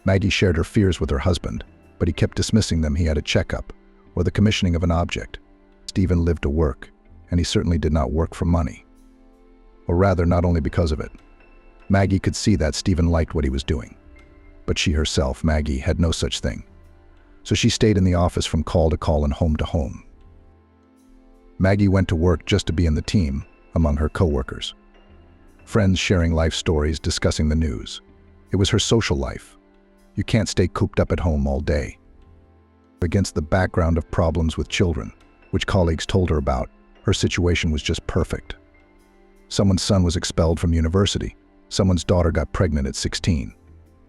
Maggie shared her fears with her husband, but he kept dismissing them. He had a checkup, or the commissioning of an object. Stephen lived to work, and he certainly did not work for money. Or rather, not only because of it. Maggie could see that Stephen liked what he was doing. But she herself, Maggie, had no such thing. So she stayed in the office from call to call and home to home. Maggie went to work just to be in the team, among her co-workers. Friends sharing life stories, discussing the news. It was her social life. You can't stay cooped up at home all day. Against the background of problems with children, which colleagues told her about, her situation was just perfect. Someone's son was expelled from university. Someone's daughter got pregnant at 16.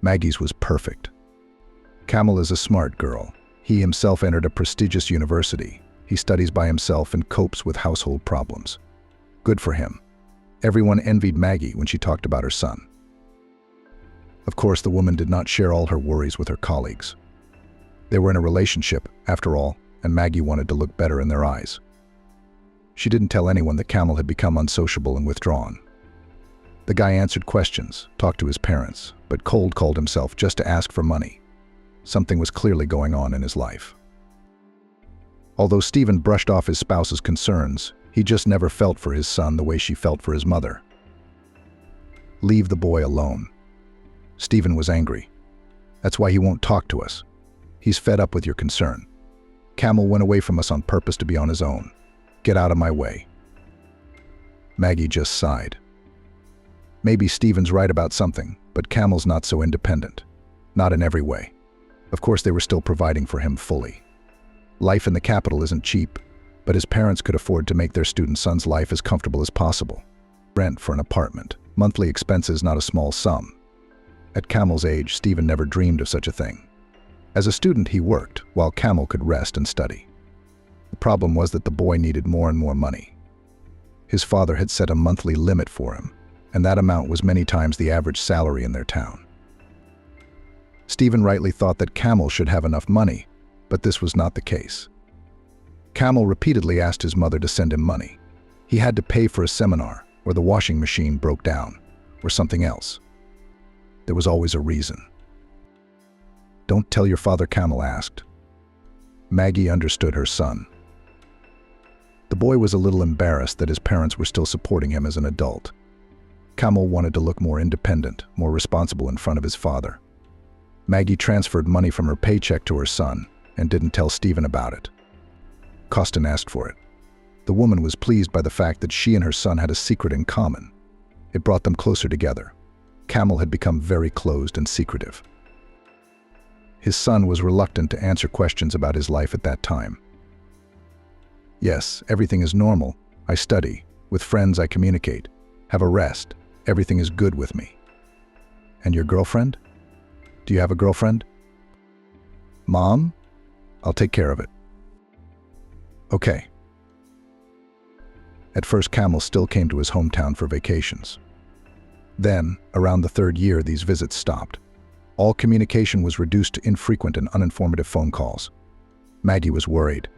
Maggie's was perfect. Camel is a smart girl. He himself entered a prestigious university. He studies by himself and copes with household problems. Good for him. Everyone envied Maggie when she talked about her son. Of course, the woman did not share all her worries with her colleagues. They were in a relationship, after all, and Maggie wanted to look better in their eyes. She didn't tell anyone that Camel had become unsociable and withdrawn. The guy answered questions, talked to his parents, but cold called himself just to ask for money. Something was clearly going on in his life. Although Stephen brushed off his spouse's concerns, he just never felt for his son the way she felt for his mother. Leave the boy alone. Stephen was angry. That's why he won't talk to us. He's fed up with your concern. Camel went away from us on purpose to be on his own. Get out of my way. Maggie just sighed. Maybe Stephen's right about something, but Camel's not so independent. Not in every way. Of course, they were still providing for him fully. Life in the capital isn't cheap, but his parents could afford to make their student son's life as comfortable as possible. Rent for an apartment, monthly expenses not a small sum. At Camel's age, Stephen never dreamed of such a thing. As a student, he worked, while Camel could rest and study. The problem was that the boy needed more and more money. His father had set a monthly limit for him, and that amount was many times the average salary in their town. Stephen rightly thought that Camel should have enough money, but this was not the case. Camel repeatedly asked his mother to send him money. He had to pay for a seminar, or the washing machine broke down, or something else. There was always a reason. Don't tell your father, Camel asked. Maggie understood her son. The boy was a little embarrassed that his parents were still supporting him as an adult. Camel wanted to look more independent, more responsible in front of his father. Maggie transferred money from her paycheck to her son and didn't tell Stephen about it. Costin asked for it. The woman was pleased by the fact that she and her son had a secret in common. It brought them closer together. Camel had become very closed and secretive. His son was reluctant to answer questions about his life at that time. Yes, everything is normal. I study. With friends I communicate. Have a rest. Everything is good with me. And your girlfriend? Do you have a girlfriend? Mom? I'll take care of it. Okay. At first, Camel still came to his hometown for vacations. Then, around the third year, these visits stopped. All communication was reduced to infrequent and uninformative phone calls. Maggie was worried.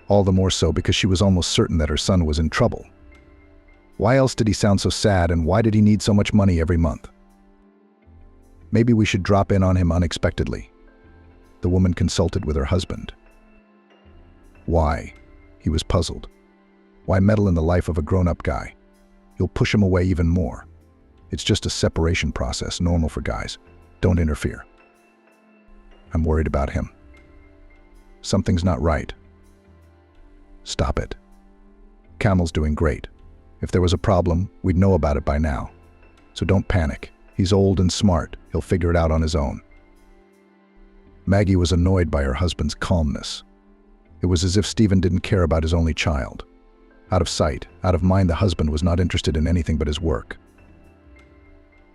All the more so because she was almost certain that her son was in trouble. Why else did he sound so sad, and why did he need so much money every month? Maybe we should drop in on him unexpectedly. The woman consulted with her husband. Why? He was puzzled. Why meddle in the life of a grown-up guy? You'll push him away even more. It's just a separation process, normal for guys. Don't interfere. I'm worried about him. Something's not right. Stop it. Camel's doing great. If there was a problem, we'd know about it by now. So don't panic. He's old and smart. He'll figure it out on his own. Maggie was annoyed by her husband's calmness. It was as if Stephen didn't care about his only child. Out of sight, out of mind, the husband was not interested in anything but his work.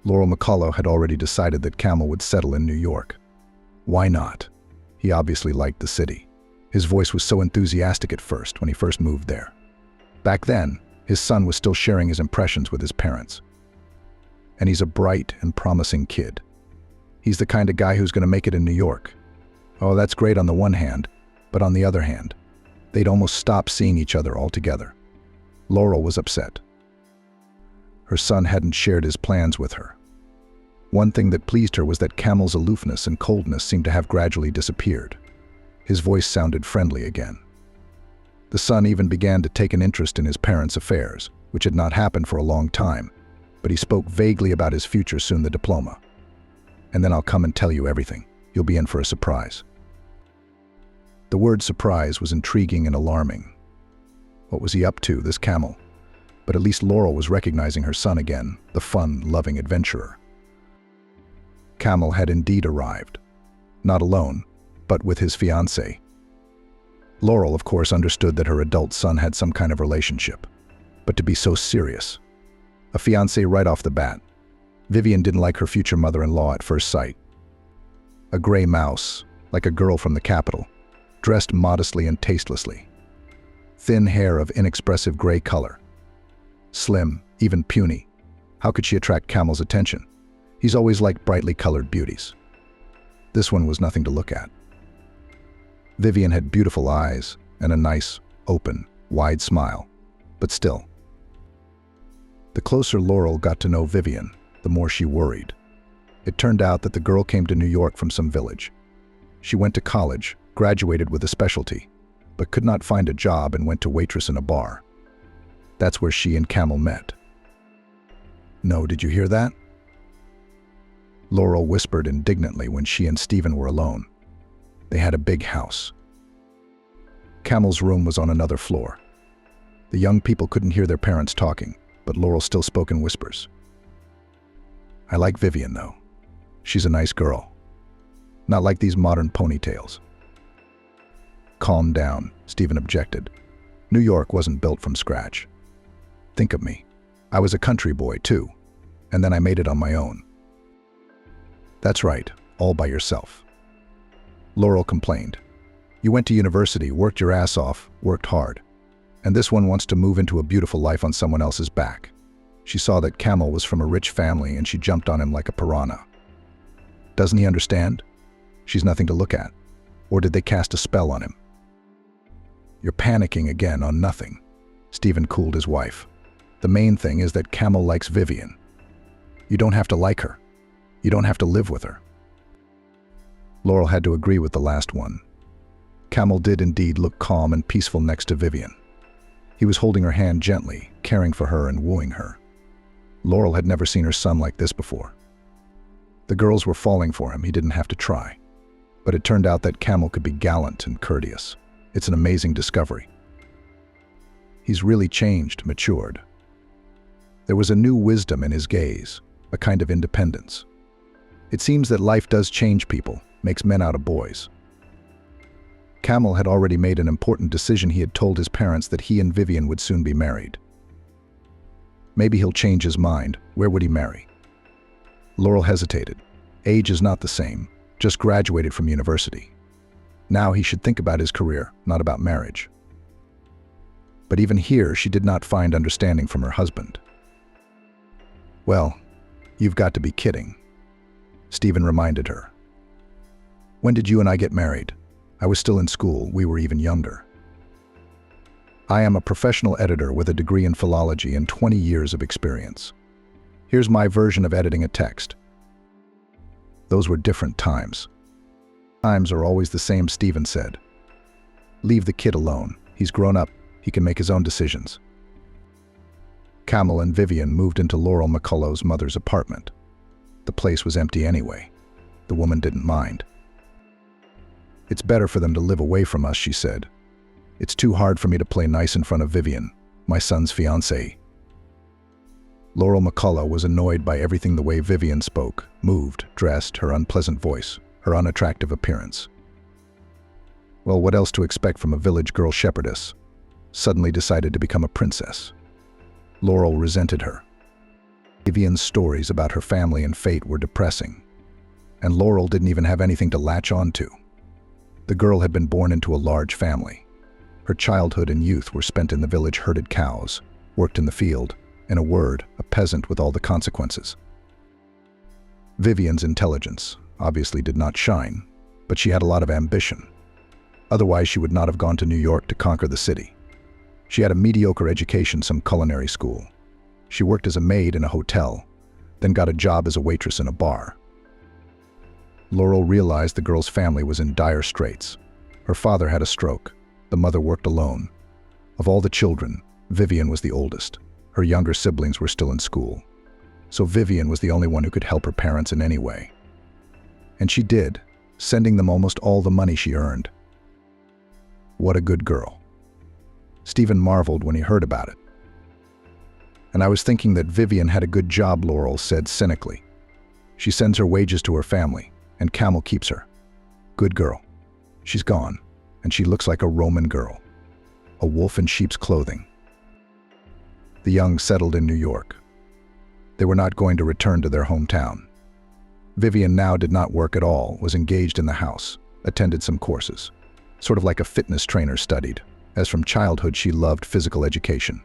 Laurel McCullough had already decided that Camel would settle in New York. Why not? He obviously liked the city. His voice was so enthusiastic at first when he first moved there. Back then, his son was still sharing his impressions with his parents. And he's a bright and promising kid. He's the kind of guy who's going to make it in New York. Oh, that's great on the one hand, but on the other hand, they'd almost stop seeing each other altogether. Laurel was upset. Her son hadn't shared his plans with her. One thing that pleased her was that Camel's aloofness and coldness seemed to have gradually disappeared. His voice sounded friendly again. The son even began to take an interest in his parents' affairs, which had not happened for a long time, but he spoke vaguely about his future, soon the diploma. And then I'll come and tell you everything. You'll be in for a surprise. The word surprise was intriguing and alarming. What was he up to, this Camel? But at least Laurel was recognizing her son again, the fun, loving adventurer. Camel had indeed arrived. Not alone, but with his fiancée. Laurel, of course, understood that her adult son had some kind of relationship. But to be so serious. A fiancée right off the bat. Vivian didn't like her future mother-in-law at first sight. A gray mouse, like a girl from the capital, dressed modestly and tastelessly. Thin hair of inexpressive gray color. Slim, even puny. How could she attract Camel's attention? He's always liked brightly colored beauties. This one was nothing to look at. Vivian had beautiful eyes and a nice, open, wide smile, but still. The closer Laurel got to know Vivian, the more she worried. It turned out that the girl came to New York from some village. She went to college, graduated with a specialty, but could not find a job and went to waitress in a bar. That's where she and Camel met. No, did you hear that? Laurel whispered indignantly when she and Stephen were alone. They had a big house. Camel's room was on another floor. The young people couldn't hear their parents talking, but Laurel still spoke in whispers. I like Vivian, though. She's a nice girl. Not like these modern ponytails. Calm down, Stephen objected. New York wasn't built from scratch. Think of me. I was a country boy, too, and then I made it on my own. That's right, all by yourself. Laurel complained. You went to university, worked your ass off, worked hard. And this one wants to move into a beautiful life on someone else's back. She saw that Camel was from a rich family and she jumped on him like a piranha. Doesn't he understand? She's nothing to look at. Or did they cast a spell on him? You're panicking again on nothing. Stephen cooled his wife. The main thing is that Camel likes Vivian. You don't have to like her. You don't have to live with her. Laurel had to agree with the last one. Camel did indeed look calm and peaceful next to Vivian. He was holding her hand gently, caring for her and wooing her. Laurel had never seen her son like this before. The girls were falling for him, he didn't have to try. But it turned out that Camel could be gallant and courteous. It's an amazing discovery. He's really changed, matured. There was a new wisdom in his gaze, a kind of independence. It seems that life does change people, makes men out of boys. Camel had already made an important decision. He had told his parents that he and Vivian would soon be married. Maybe he'll change his mind. Where would he marry? Laurel hesitated. Age is not the same, just graduated from university. Now he should think about his career, not about marriage. But even here, she did not find understanding from her husband. Well, You've got to be kidding. Stephen reminded her. When did you and I get married? I was still in school, we were even younger. I am a professional editor with a degree in philology and 20 years of experience. Here's my version of editing a text. Those were different times. Times are always the same, Stephen said. Leave the kid alone. He's grown up. He can make his own decisions. Camel and Vivian moved into Laurel McCullough's mother's apartment. The place was empty anyway. The woman didn't mind. It's better for them to live away from us, she said. It's too hard for me to play nice in front of Vivian, my son's fiancée. Laurel McCullough was annoyed by everything: the way Vivian spoke, moved, dressed, her unpleasant voice, her unattractive appearance. Well, what else to expect from a village girl shepherdess? Suddenly decided to become a princess. Laurel resented her. Vivian's stories about her family and fate were depressing, and Laurel didn't even have anything to latch on to. The girl had been born into a large family. Her childhood and youth were spent in the village, herded cows, worked in the field, in a word, a peasant with all the consequences. Vivian's intelligence obviously did not shine, but she had a lot of ambition. Otherwise, she would not have gone to New York to conquer the city. She had a mediocre education, some culinary school. She worked as a maid in a hotel, then got a job as a waitress in a bar. Laurel realized the girl's family was in dire straits. Her father had a stroke. The mother worked alone. Of all the children, Vivian was the oldest. Her younger siblings were still in school. So Vivian was the only one who could help her parents in any way. And she did, sending them almost all the money she earned. What a good girl. Stephen marveled when he heard about it. And I was thinking that Vivian had a good job, Laurel said cynically. She sends her wages to her family, and Camel keeps her. Good girl. She's gone, and she looks like a Roman girl. A wolf in sheep's clothing. The young settled in New York. They were not going to return to their hometown. Vivian now did not work at all, was engaged in the house, attended some courses. Sort of like a fitness trainer studied, as from childhood she loved physical education.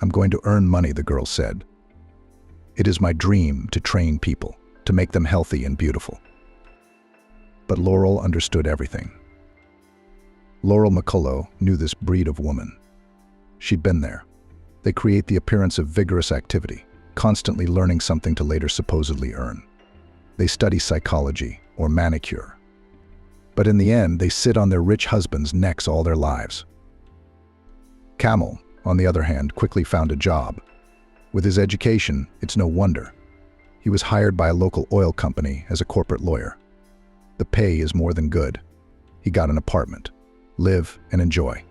I'm going to earn money, the girl said. It is my dream to train people, to make them healthy and beautiful. But Laurel understood everything. Laurel McCullough knew this breed of woman. She'd been there. They create the appearance of vigorous activity, constantly learning something to later supposedly earn. They study psychology or manicure. But in the end, they sit on their rich husbands' necks all their lives. Camel, on the other hand, quickly found a job. With his education, it's no wonder. He was hired by a local oil company as a corporate lawyer. The pay is more than good. He got an apartment. Live and enjoy.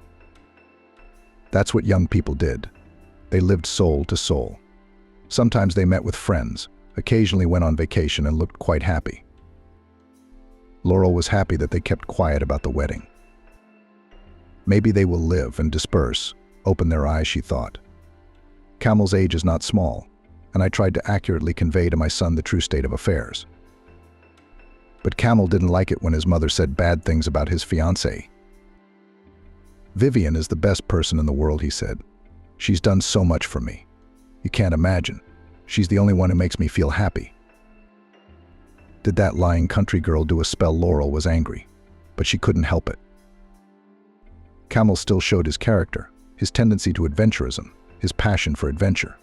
That's what young people did. They lived soul to soul. Sometimes they met with friends, occasionally went on vacation and looked quite happy. Laurel was happy that they kept quiet about the wedding. Maybe they will live and disperse, open their eyes, she thought. Camel's age is not small, and I tried to accurately convey to my son the true state of affairs. But Camel didn't like it when his mother said bad things about his fiancée. Vivian is the best person in the world, he said. She's done so much for me. You can't imagine. She's the only one who makes me feel happy. Did that lying country girl do a spell? Laurel was angry, but she couldn't help it. Camel still showed his character, his tendency to adventurism, his passion for adventure.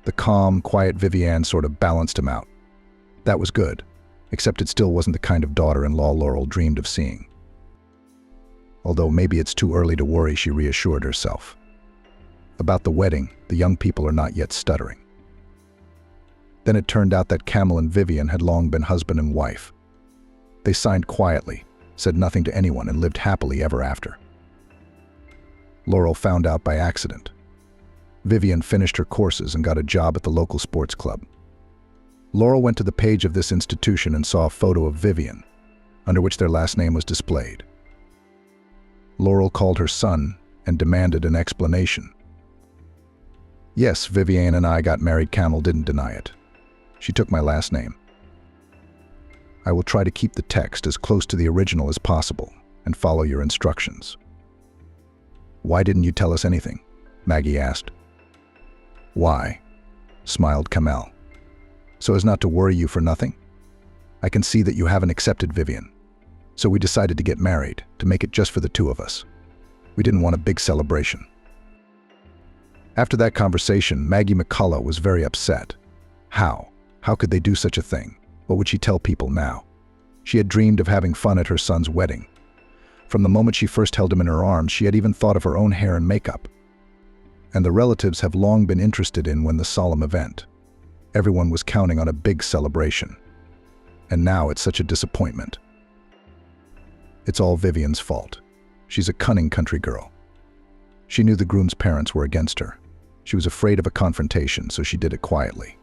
The calm, quiet Vivian sort of balanced him out. That was good, except it still wasn't the kind of daughter-in-law Laurel dreamed of seeing. Although maybe it's too early to worry, she reassured herself. About the wedding, the young people are not yet stuttering. Then it turned out that Camel and Vivian had long been husband and wife. They signed quietly, said nothing to anyone, and lived happily ever after. Laurel found out by accident. Vivian finished her courses and got a job at the local sports club. Laurel went to the page of this institution and saw a photo of Vivian, under which their last name was displayed. Laurel called her son and demanded an explanation. Yes, Vivian and I got married. Camel didn't deny it. She took my last name. I will try to keep the text as close to the original as possible and follow your instructions. Why didn't you tell us anything? Maggie asked. Why? Smiled Kamel. so as not to worry you for nothing? I can see that you haven't accepted Vivian. So we decided to get married, to make it just for the two of us. We didn't want a big celebration. After that conversation, Maggie McCullough was very upset. How? How could they do such a thing? What would she tell people now? She had dreamed of having fun at her son's wedding. From the moment she first held him in her arms, she had even thought of her own hair and makeup. And the relatives have long been interested in when the solemn event. Everyone was counting on a big celebration. And now it's such a disappointment. It's all Vivian's fault. She's a cunning country girl. She knew the groom's parents were against her. She was afraid of a confrontation, so she did it quietly.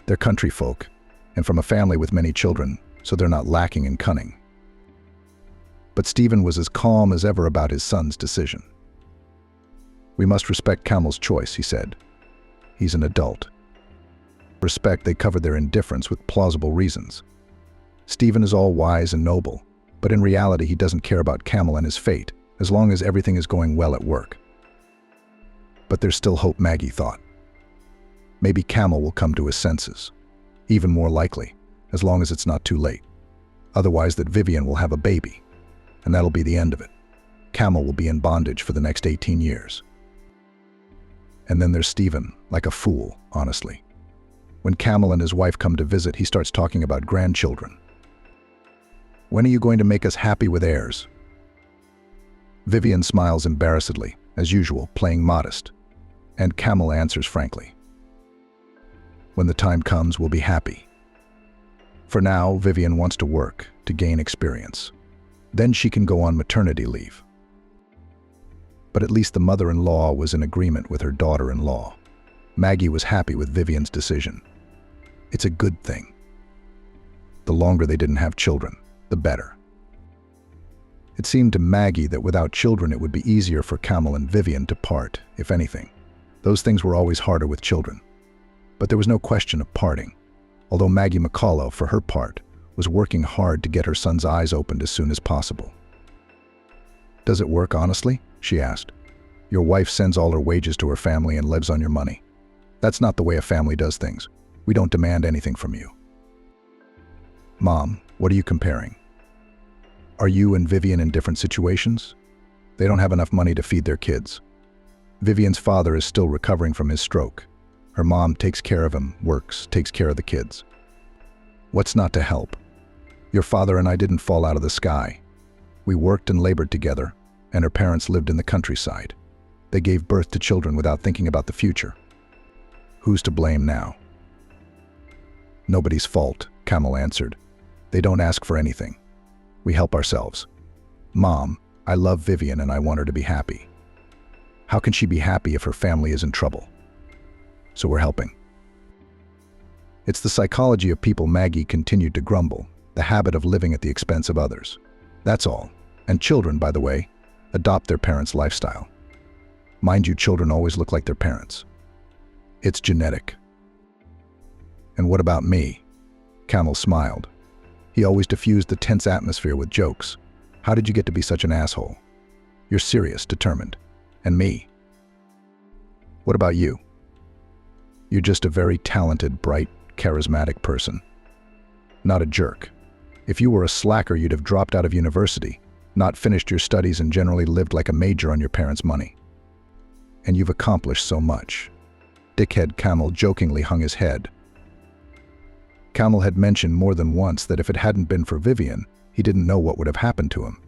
They're country folk, and from a family with many children, so they're not lacking in cunning. But Stephen was as calm as ever about his son's decision. We must respect Camel's choice, he said. He's an adult. Respect, they covered their indifference with plausible reasons. Stephen is all wise and noble, but in reality he doesn't care about Camel and his fate, as long as everything is going well at work. But there's still hope, Maggie thought. Maybe Camel will come to his senses. Even more likely, as long as it's not too late. Otherwise, that Vivian will have a baby, and that'll be the end of it. Camel will be in bondage for the next 18 years. And then there's Stephen, like a fool, honestly. When Camel and his wife come to visit, he starts talking about grandchildren. When are you going to make us happy with heirs? Vivian smiles embarrassedly, as usual, playing modest. And Camel answers frankly. When the time comes, we'll be happy. For now, Vivian wants to work, to gain experience. Then she can go on maternity leave. But at least the mother-in-law was in agreement with her daughter-in-law. Maggie was happy with Vivian's decision. It's a good thing. The longer they didn't have children, the better. It seemed to Maggie that without children it would be easier for Camel and Vivian to part, if anything. Those things were always harder with children. But there was no question of parting, although Maggie McCullough, for her part, was working hard to get her son's eyes opened as soon as possible. Does it work honestly? She asked. Your wife sends all her wages to her family and lives on your money. That's not the way a family does things. We don't demand anything from you. Mom, what are you comparing? Are you and Vivian in different situations? They don't have enough money to feed their kids. Vivian's father is still recovering from his stroke. Her mom takes care of him, works, takes care of the kids. What's not to help? Your father and I didn't fall out of the sky. We worked and labored together, and her parents lived in the countryside. They gave birth to children without thinking about the future. Who's to blame now? Nobody's fault, Camel answered. They don't ask for anything. We help ourselves. Mom, I love Vivian and I want her to be happy. How can she be happy if her family is in trouble? So we're helping. It's the psychology of people. Maggie continued to grumble, the habit of living at the expense of others. That's all. And children, by the way, adopt their parents' lifestyle. Mind you, children always look like their parents. It's genetic. And what about me? Camel smiled. He always diffused the tense atmosphere with jokes. How did you get to be such an asshole? You're serious, determined. And me? What about you? You're just a very talented, bright, charismatic person. Not a jerk. If you were a slacker, you'd have dropped out of university, not finished your studies, and generally lived like a major on your parents' money. And you've accomplished so much. Dickhead Camel jokingly hung his head. Camel had mentioned more than once that if it hadn't been for Vivian, he didn't know what would have happened to him.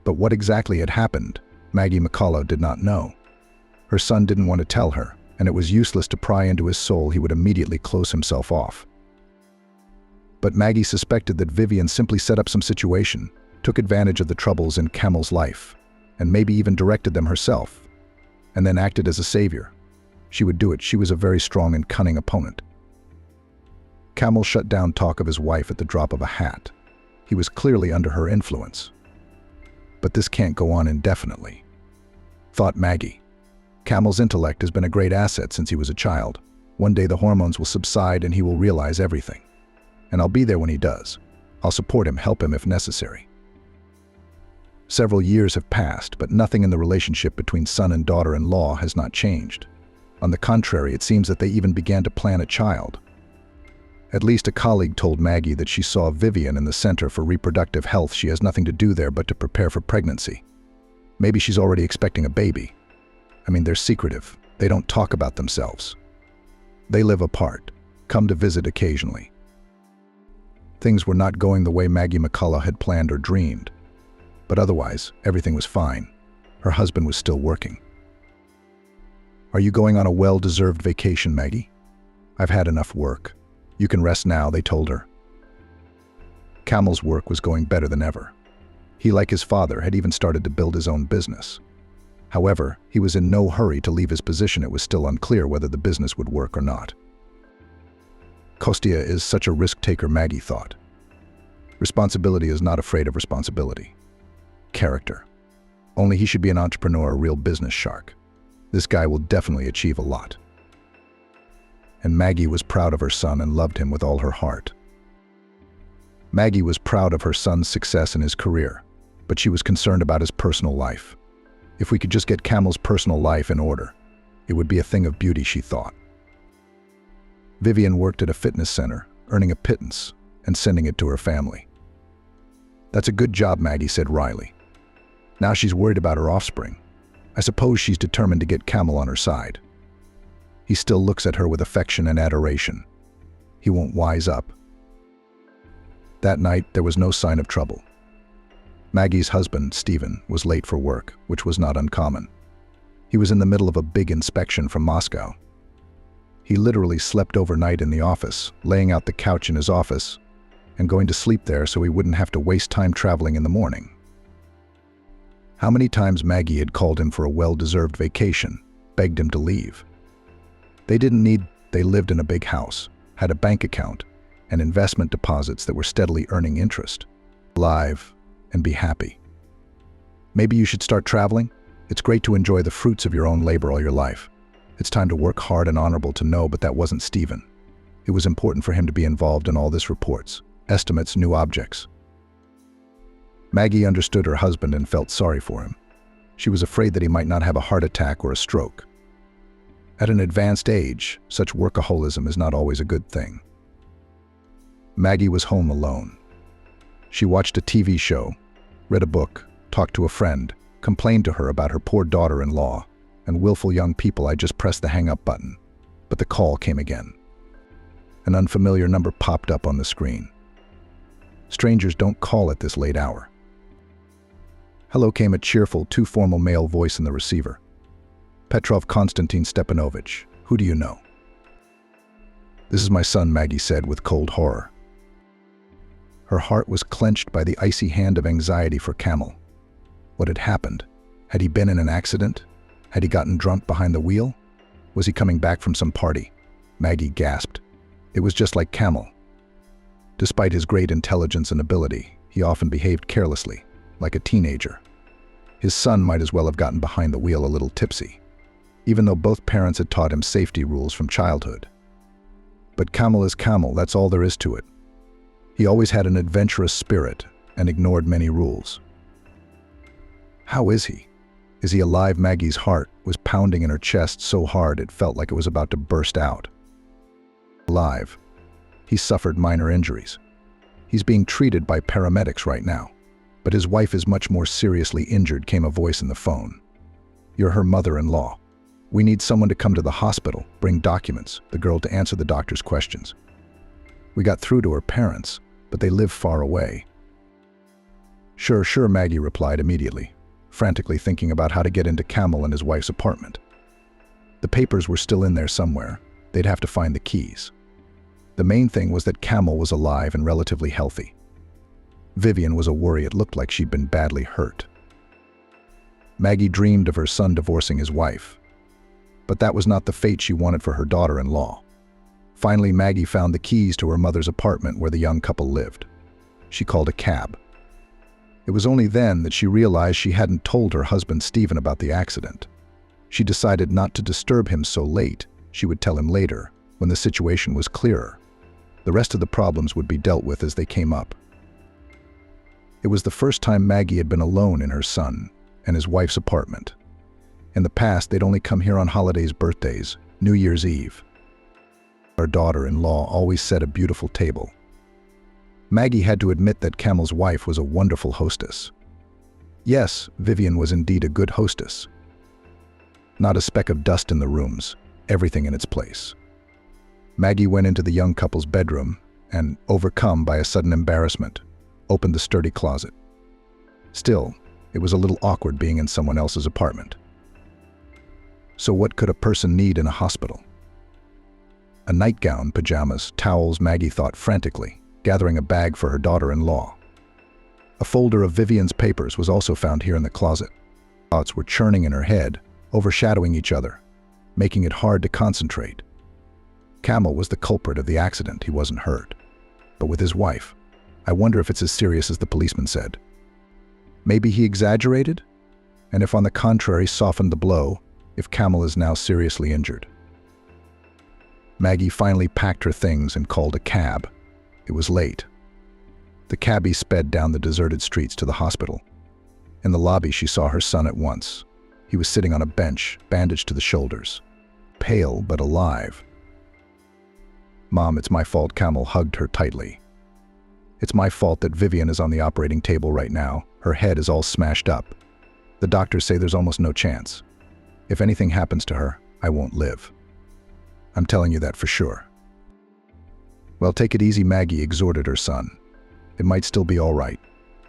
But what exactly had happened, Maggie McCullough did not know. Her son didn't want to tell her, and it was useless to pry into his soul. He would immediately close himself off. But Maggie suspected that Vivian simply set up some situation, took advantage of the troubles in Camel's life, and maybe even directed them herself, and then acted as a savior. She would do it. She was a very strong and cunning opponent. Camel shut down talk of his wife at the drop of a hat. He was clearly under her influence. But this can't go on indefinitely, thought Maggie. Camel's intellect has been a great asset since he was a child. One day the hormones will subside and he will realize everything. And I'll be there when he does. I'll support him, help him if necessary. Several years have passed, but nothing in the relationship between son and daughter-in-law has not changed. On the contrary, it seems that they even began to plan a child. At least a colleague told Maggie that she saw Vivian in the Center for Reproductive Health. She has nothing to do there but to prepare for pregnancy. Maybe she's already expecting a baby. I mean, they're secretive. They don't talk about themselves. They live apart, come to visit occasionally. Things were not going the way Maggie McCullough had planned or dreamed. But otherwise, everything was fine. Her husband was still working. "Are you going on a well-deserved vacation, Maggie?" "I've had enough work. You can rest now," they told her. Camel's work was going better than ever. He, like his father, had even started to build his own business. However, he was in no hurry to leave his position. It was still unclear whether the business would work or not. Kostya is such a risk-taker, Maggie thought. Responsibility is not afraid of responsibility. Character. Only he should be an entrepreneur, a real business shark. This guy will definitely achieve a lot. And Maggie was proud of her son and loved him with all her heart. Maggie was proud of her son's success in his career, but she was concerned about his personal life. If we could just get Camel's personal life in order, it would be a thing of beauty, she thought. Vivian worked at a fitness center, earning a pittance and sending it to her family. "That's a good job," Maggie said wryly. Now she's worried about her offspring. I suppose she's determined to get Camel on her side. He still looks at her with affection and adoration. He won't wise up. That night, there was no sign of trouble. Maggie's husband, Stephen, was late for work, which was not uncommon. He was in the middle of a big inspection from Moscow. He literally slept overnight in the office, laying out the couch in his office and going to sleep there so he wouldn't have to waste time traveling in the morning. How many times Maggie had called him for a well-deserved vacation, begged him to leave. They lived in a big house, had a bank account, and investment deposits that were steadily earning interest. Live and be happy. Maybe you should start traveling? It's great to enjoy the fruits of your own labor all your life. It's time to work hard and honorable to know, but that wasn't Stephen. It was important for him to be involved in all this reports, estimates, new objects. Maggie understood her husband and felt sorry for him. She was afraid that he might not have a heart attack or a stroke. At an advanced age, such workaholism is not always a good thing. Maggie was home alone. She watched a TV show, read a book, talked to a friend, complained to her about her poor daughter-in-law, and willful young people. I just pressed the hang-up button, but the call came again. An unfamiliar number popped up on the screen. Strangers don't call at this late hour. Hello, came a cheerful, too formal male voice in the receiver. Petrov Konstantin Stepanovich, who do you know? This is my son, Maggie said with cold horror. Her heart was clenched by the icy hand of anxiety for Camel. What had happened? Had he been in an accident? Had he gotten drunk behind the wheel? Was he coming back from some party? Maggie gasped. It was just like Camel. Despite his great intelligence and ability, he often behaved carelessly, like a teenager. His son might as well have gotten behind the wheel a little tipsy, even though both parents had taught him safety rules from childhood. But Camel is Camel, that's all there is to it. He always had an adventurous spirit and ignored many rules. How is he? Is he alive? Maggie's heart was pounding in her chest so hard it felt like it was about to burst out. Alive. He suffered minor injuries. He's being treated by paramedics right now. But his wife is much more seriously injured, came a voice in the phone. You're her mother-in-law. We need someone to come to the hospital, bring documents, the girl to answer the doctor's questions. We got through to her parents, but they live far away. Sure, Maggie replied immediately, frantically thinking about how to get into Camel and his wife's apartment. The papers were still in there somewhere. They'd have to find the keys. The main thing was that Camel was alive and relatively healthy. Vivian was a worry. It looked like she'd been badly hurt. Maggie dreamed of her son divorcing his wife. But that was not the fate she wanted for her daughter-in-law. Finally, Maggie found the keys to her mother's apartment where the young couple lived. She called a cab. It was only then that she realized she hadn't told her husband Stephen about the accident. She decided not to disturb him so late. She would tell him later, when the situation was clearer. The rest of the problems would be dealt with as they came up. It was the first time Maggie had been alone in her son and his wife's apartment. In the past, they'd only come here on holidays, birthdays, New Year's Eve. Her daughter-in-law always set a beautiful table. Maggie had to admit that Camel's wife was a wonderful hostess. Yes, Vivian was indeed a good hostess. Not a speck of dust in the rooms, everything in its place. Maggie went into the young couple's bedroom and, overcome by a sudden embarrassment, opened the sturdy closet. Still, it was a little awkward being in someone else's apartment. So what could a person need in a hospital? A nightgown, pajamas, towels, Maggie thought frantically, gathering a bag for her daughter-in-law. A folder of Vivian's papers was also found here in the closet. Thoughts were churning in her head, overshadowing each other, making it hard to concentrate. Camel was the culprit of the accident. He wasn't hurt. But with his wife, I wonder if it's as serious as the policeman said. Maybe he exaggerated? And if on the contrary softened the blow, if Camel is now seriously injured? Maggie finally packed her things and called a cab. It was late. The cabbie sped down the deserted streets to the hospital. In the lobby, she saw her son at once. He was sitting on a bench, bandaged to the shoulders, pale but alive. "Mom, it's my fault." Camel hugged her tightly. "It's my fault that Vivian is on the operating table right now. Her head is all smashed up. The doctors say there's almost no chance. If anything happens to her, I won't live. I'm telling you that for sure." "Well, take it easy," Maggie exhorted her son. "It might still be all right.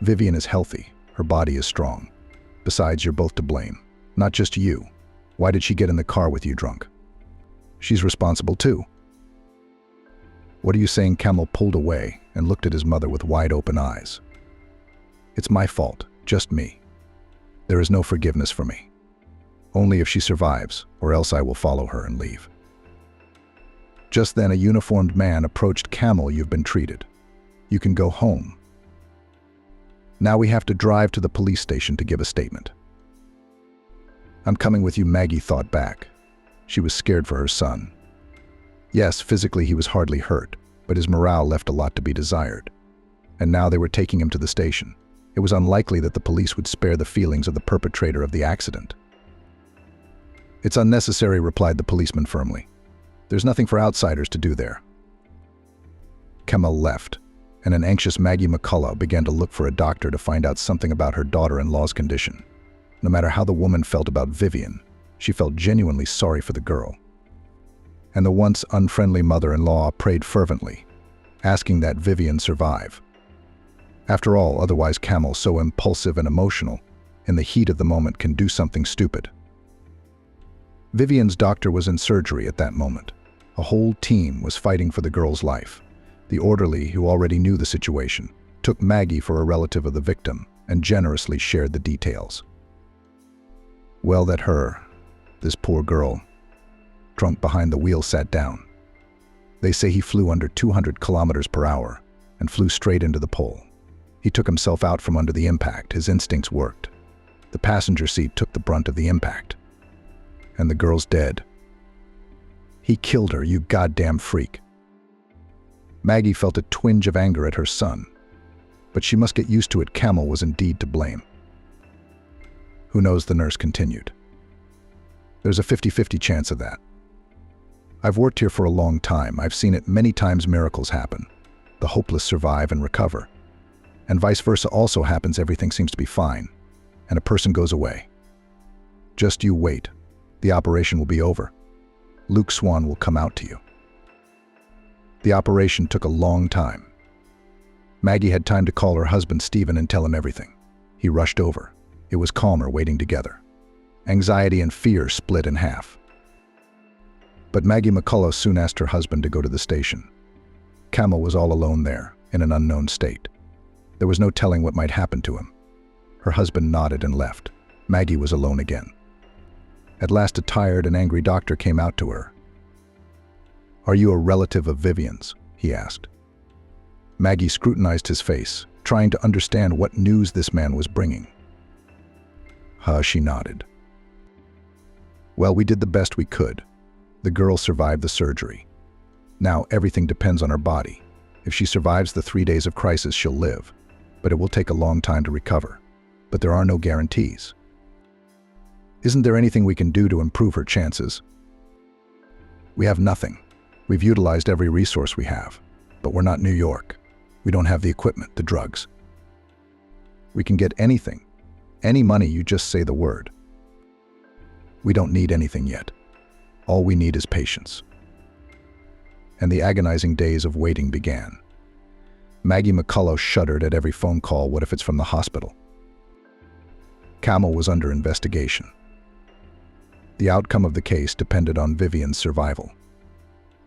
Vivian is healthy. Her body is strong. Besides, you're both to blame. Not just you. Why did she get in the car with you drunk? She's responsible too." "What are you saying?" Camel pulled away and looked at his mother with wide-open eyes. "It's my fault, just me. There is no forgiveness for me. Only if she survives, or else I will follow her and leave." Just then, a uniformed man approached. "Camel, you've been treated. You can go home. Now we have to drive to the police station to give a statement." "I'm coming with you," Maggie thought back. She was scared for her son. Yes, physically he was hardly hurt, but his morale left a lot to be desired. And now they were taking him to the station. It was unlikely that the police would spare the feelings of the perpetrator of the accident. "It's unnecessary," replied the policeman firmly. "There's nothing for outsiders to do there." Camel left, and an anxious Maggie McCullough began to look for a doctor to find out something about her daughter-in-law's condition. No matter how the woman felt about Vivian, she felt genuinely sorry for the girl. And the once unfriendly mother-in-law prayed fervently, asking that Vivian survive. After all, otherwise Camel, so impulsive and emotional, in the heat of the moment can do something stupid. Vivian's doctor was in surgery at that moment. A whole team was fighting for the girl's life. The orderly, who already knew the situation, took Maggie for a relative of the victim and generously shared the details. Well, this poor girl, drunk behind the wheel, sat down. They say he flew under 200 kilometers per hour and flew straight into the pole. He took himself out from under the impact. His instincts worked. The passenger seat took the brunt of the impact. And the girl's dead. He killed her, you goddamn freak. Maggie felt a twinge of anger at her son, but she must get used to it. Camel was indeed to blame. "Who knows?" the nurse continued. "There's a 50-50 chance of that. I've worked here for a long time. I've seen it many times. Miracles happen. The hopeless survive and recover. And vice versa also happens. Everything seems to be fine, and a person goes away. Just you wait. The operation will be over. Luke Swan will come out to you." The operation took a long time. Maggie had time to call her husband Stephen and tell him everything. He rushed over. It was calmer waiting together. Anxiety and fear split in half. But Maggie McCullough soon asked her husband to go to the station. Camel was all alone there, in an unknown state. There was no telling what might happen to him. Her husband nodded and left. Maggie was alone again. At last, a tired and angry doctor came out to her. "Are you a relative of Vivian's?" he asked. Maggie scrutinized his face, trying to understand what news this man was bringing. She nodded. "Well, we did the best we could. The girl survived the surgery. Now everything depends on her body. If she survives the 3 days of crisis, she'll live, but it will take a long time to recover. But there are no guarantees. Isn't there anything we can do to improve her chances?" "We have nothing. We've utilized every resource we have, but we're not New York. We don't have the equipment, the drugs. We can get anything, any money, you just say the word. We don't need anything yet. All we need is patience. And the agonizing days of waiting began. Maggie McCullough shuddered at every phone call. What if it's from the hospital? Camel was under investigation. The outcome of the case depended on Vivian's survival.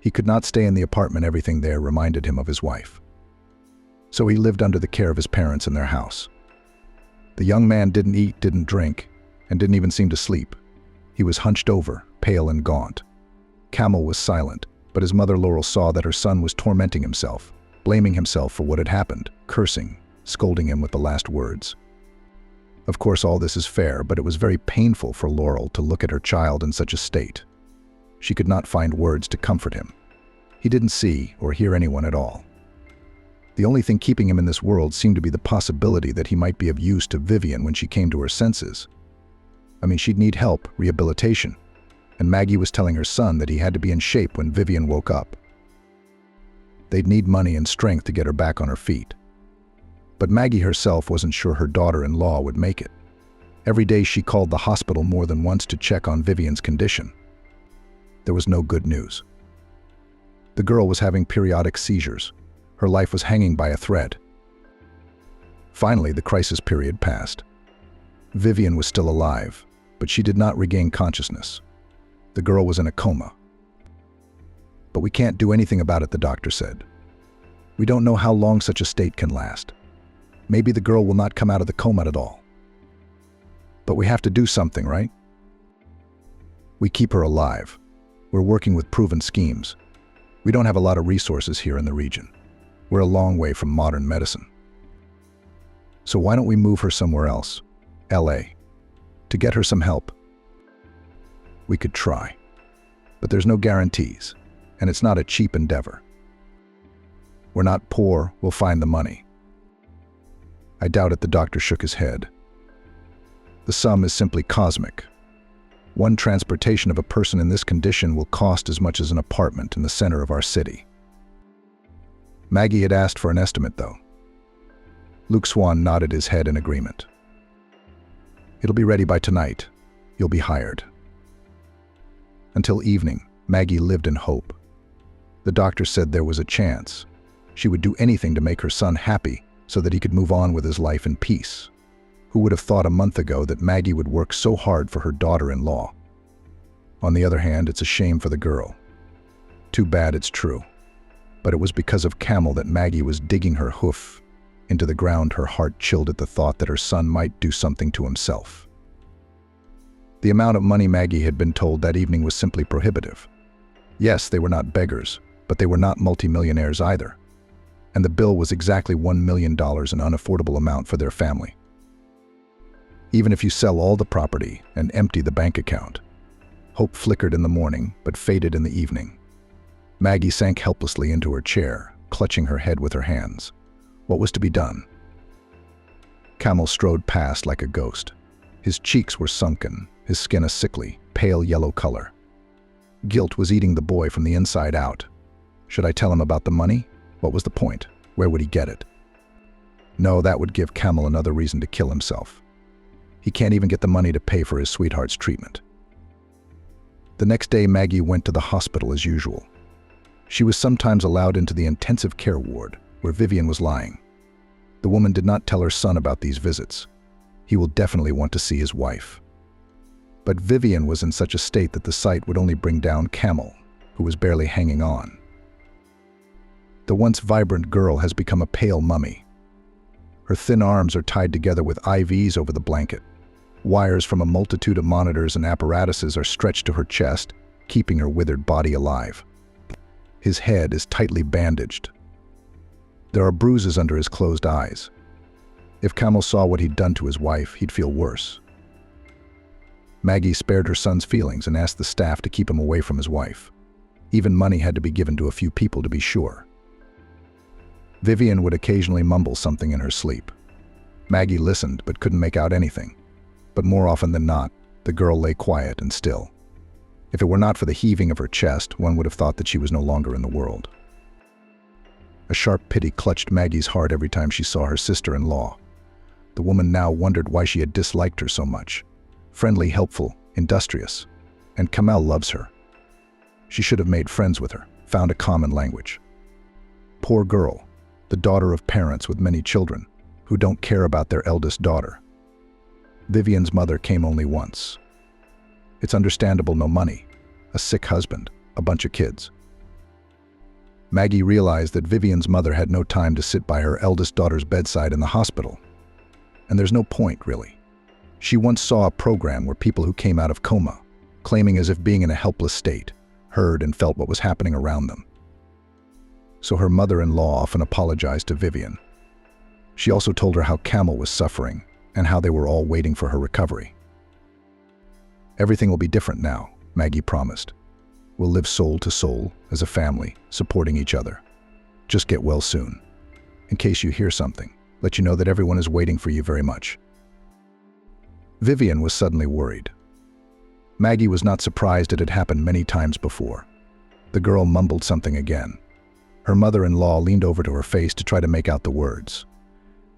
He could not stay in the apartment. Everything there reminded him of his wife. So he lived under the care of his parents in their house. The young man didn't eat, didn't drink, and didn't even seem to sleep. He was hunched over, pale and gaunt. Camel was silent, but his mother Laurel saw that her son was tormenting himself, blaming himself for what had happened, cursing, scolding him with the last words. Of course, all this is fair, but it was very painful for Laurel to look at her child in such a state. She could not find words to comfort him. He didn't see or hear anyone at all. The only thing keeping him in this world seemed to be the possibility that he might be of use to Vivian when she came to her senses. She'd need help, rehabilitation, and Maggie was telling her son that he had to be in shape when Vivian woke up. They'd need money and strength to get her back on her feet. But Maggie herself wasn't sure her daughter-in-law would make it. Every day she called the hospital more than once to check on Vivian's condition. There was no good news. The girl was having periodic seizures. Her life was hanging by a thread. Finally, the crisis period passed. Vivian was still alive, but she did not regain consciousness. The girl was in a coma. But we can't do anything about it, the doctor said. We don't know how long such a state can last. Maybe the girl will not come out of the coma at all. But we have to do something, right? We keep her alive. We're working with proven schemes. We don't have a lot of resources here in the region. We're a long way from modern medicine. So why don't we move her somewhere else? LA. To get her some help. We could try. But there's no guarantees, and it's not a cheap endeavor. We're not poor, we'll find the money. I doubt it, the doctor shook his head. The sum is simply cosmic. One transportation of a person in this condition will cost as much as an apartment in the center of our city. Maggie had asked for an estimate, though. Luke Swan nodded his head in agreement. It'll be ready by tonight. You'll be hired. Until evening, Maggie lived in hope. The doctor said there was a chance. She would do anything to make her son happy so that he could move on with his life in peace. Who would have thought a month ago that Maggie would work so hard for her daughter-in-law? On the other hand, it's a shame for the girl. Too bad it's true. But it was because of Camel that Maggie was digging her hoof into the ground. Her heart chilled at the thought that her son might do something to himself. The amount of money Maggie had been told that evening was simply prohibitive. Yes, they were not beggars, but they were not multimillionaires either. And the bill was exactly $1 million, an unaffordable amount for their family. Even if you sell all the property and empty the bank account. Hope flickered in the morning, but faded in the evening. Maggie sank helplessly into her chair, clutching her head with her hands. What was to be done? Camel strode past like a ghost. His cheeks were sunken, his skin a sickly, pale yellow color. Guilt was eating the boy from the inside out. Should I tell him about the money? What was the point? Where would he get it? No, that would give Camel another reason to kill himself. He can't even get the money to pay for his sweetheart's treatment. The next day, Maggie went to the hospital as usual. She was sometimes allowed into the intensive care ward, where Vivian was lying. The woman did not tell her son about these visits. He will definitely want to see his wife. But Vivian was in such a state that the sight would only bring down Camel, who was barely hanging on. The once vibrant girl has become a pale mummy. Her thin arms are tied together with IVs over the blanket. Wires from a multitude of monitors and apparatuses are stretched to her chest, keeping her withered body alive. His head is tightly bandaged. There are bruises under his closed eyes. If Camel saw what he'd done to his wife, he'd feel worse. Maggie spared her son's feelings and asked the staff to keep him away from his wife. Even money had to be given to a few people to be sure. Vivian would occasionally mumble something in her sleep. Maggie listened but couldn't make out anything. But more often than not, the girl lay quiet and still. If it were not for the heaving of her chest, one would have thought that she was no longer in the world. A sharp pity clutched Maggie's heart every time she saw her sister-in-law. The woman now wondered why she had disliked her so much. Friendly, helpful, industrious. And Kamel loves her. She should have made friends with her, found a common language. Poor girl, the daughter of parents with many children, who don't care about their eldest daughter. Vivian's mother came only once. It's understandable, no money, a sick husband, a bunch of kids. Maggie realized that Vivian's mother had no time to sit by her eldest daughter's bedside in the hospital. And there's no point, really. She once saw a program where people who came out of coma, claiming as if being in a helpless state, heard and felt what was happening around them. So her mother-in-law often apologized to Vivian. She also told her how Kamel was suffering and how they were all waiting for her recovery. Everything will be different now, Maggie promised. We'll live soul to soul, as a family, supporting each other. Just get well soon. In case you hear something, let you know that everyone is waiting for you very much. Vivian was suddenly worried. Maggie was not surprised it had happened many times before. The girl mumbled something again. Her mother-in-law leaned over to her face to try to make out the words.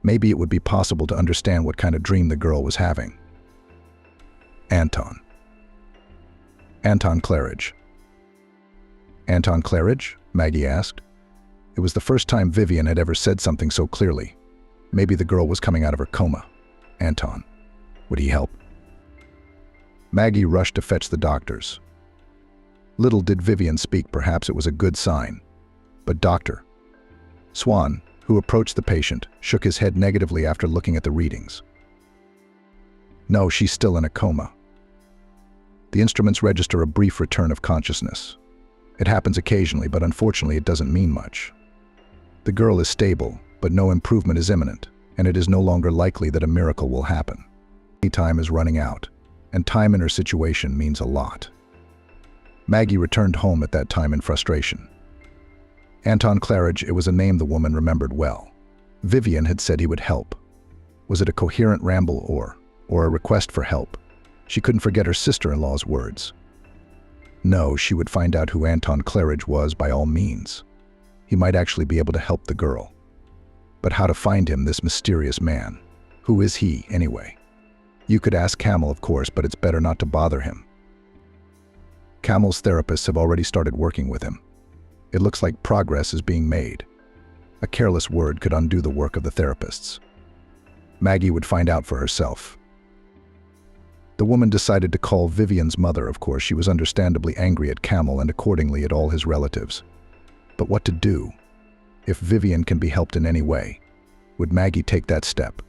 Maybe it would be possible to understand what kind of dream the girl was having. Anton Claridge. Anton Claridge? Maggie asked. It was the first time Vivian had ever said something so clearly. Maybe the girl was coming out of her coma. Anton. Would he help? Maggie rushed to fetch the doctors. Little did Vivian speak, perhaps it was a good sign. But Dr. Swan, who approached the patient, shook his head negatively after looking at the readings. No, she's still in a coma. The instruments register a brief return of consciousness. It happens occasionally, but unfortunately it doesn't mean much. The girl is stable, but no improvement is imminent, and it is no longer likely that a miracle will happen. Time is running out, and time in her situation means a lot. Maggie returned home at that time in frustration. Anton Claridge, it was a name the woman remembered well. Vivian had said he would help. Was it a coherent ramble or a request for help? She couldn't forget her sister-in-law's words. No, she would find out who Anton Claridge was by all means. He might actually be able to help the girl. But how to find him, this mysterious man? Who is he, anyway? You could ask Kamel, of course, but it's better not to bother him. Kamel's therapists have already started working with him. It looks like progress is being made. A careless word could undo the work of the therapists. Maggie would find out for herself. The woman decided to call Vivian's mother. Of course, she was understandably angry at Kamel and accordingly at all his relatives. But what to do? If Vivian can be helped in any way, would Maggie take that step?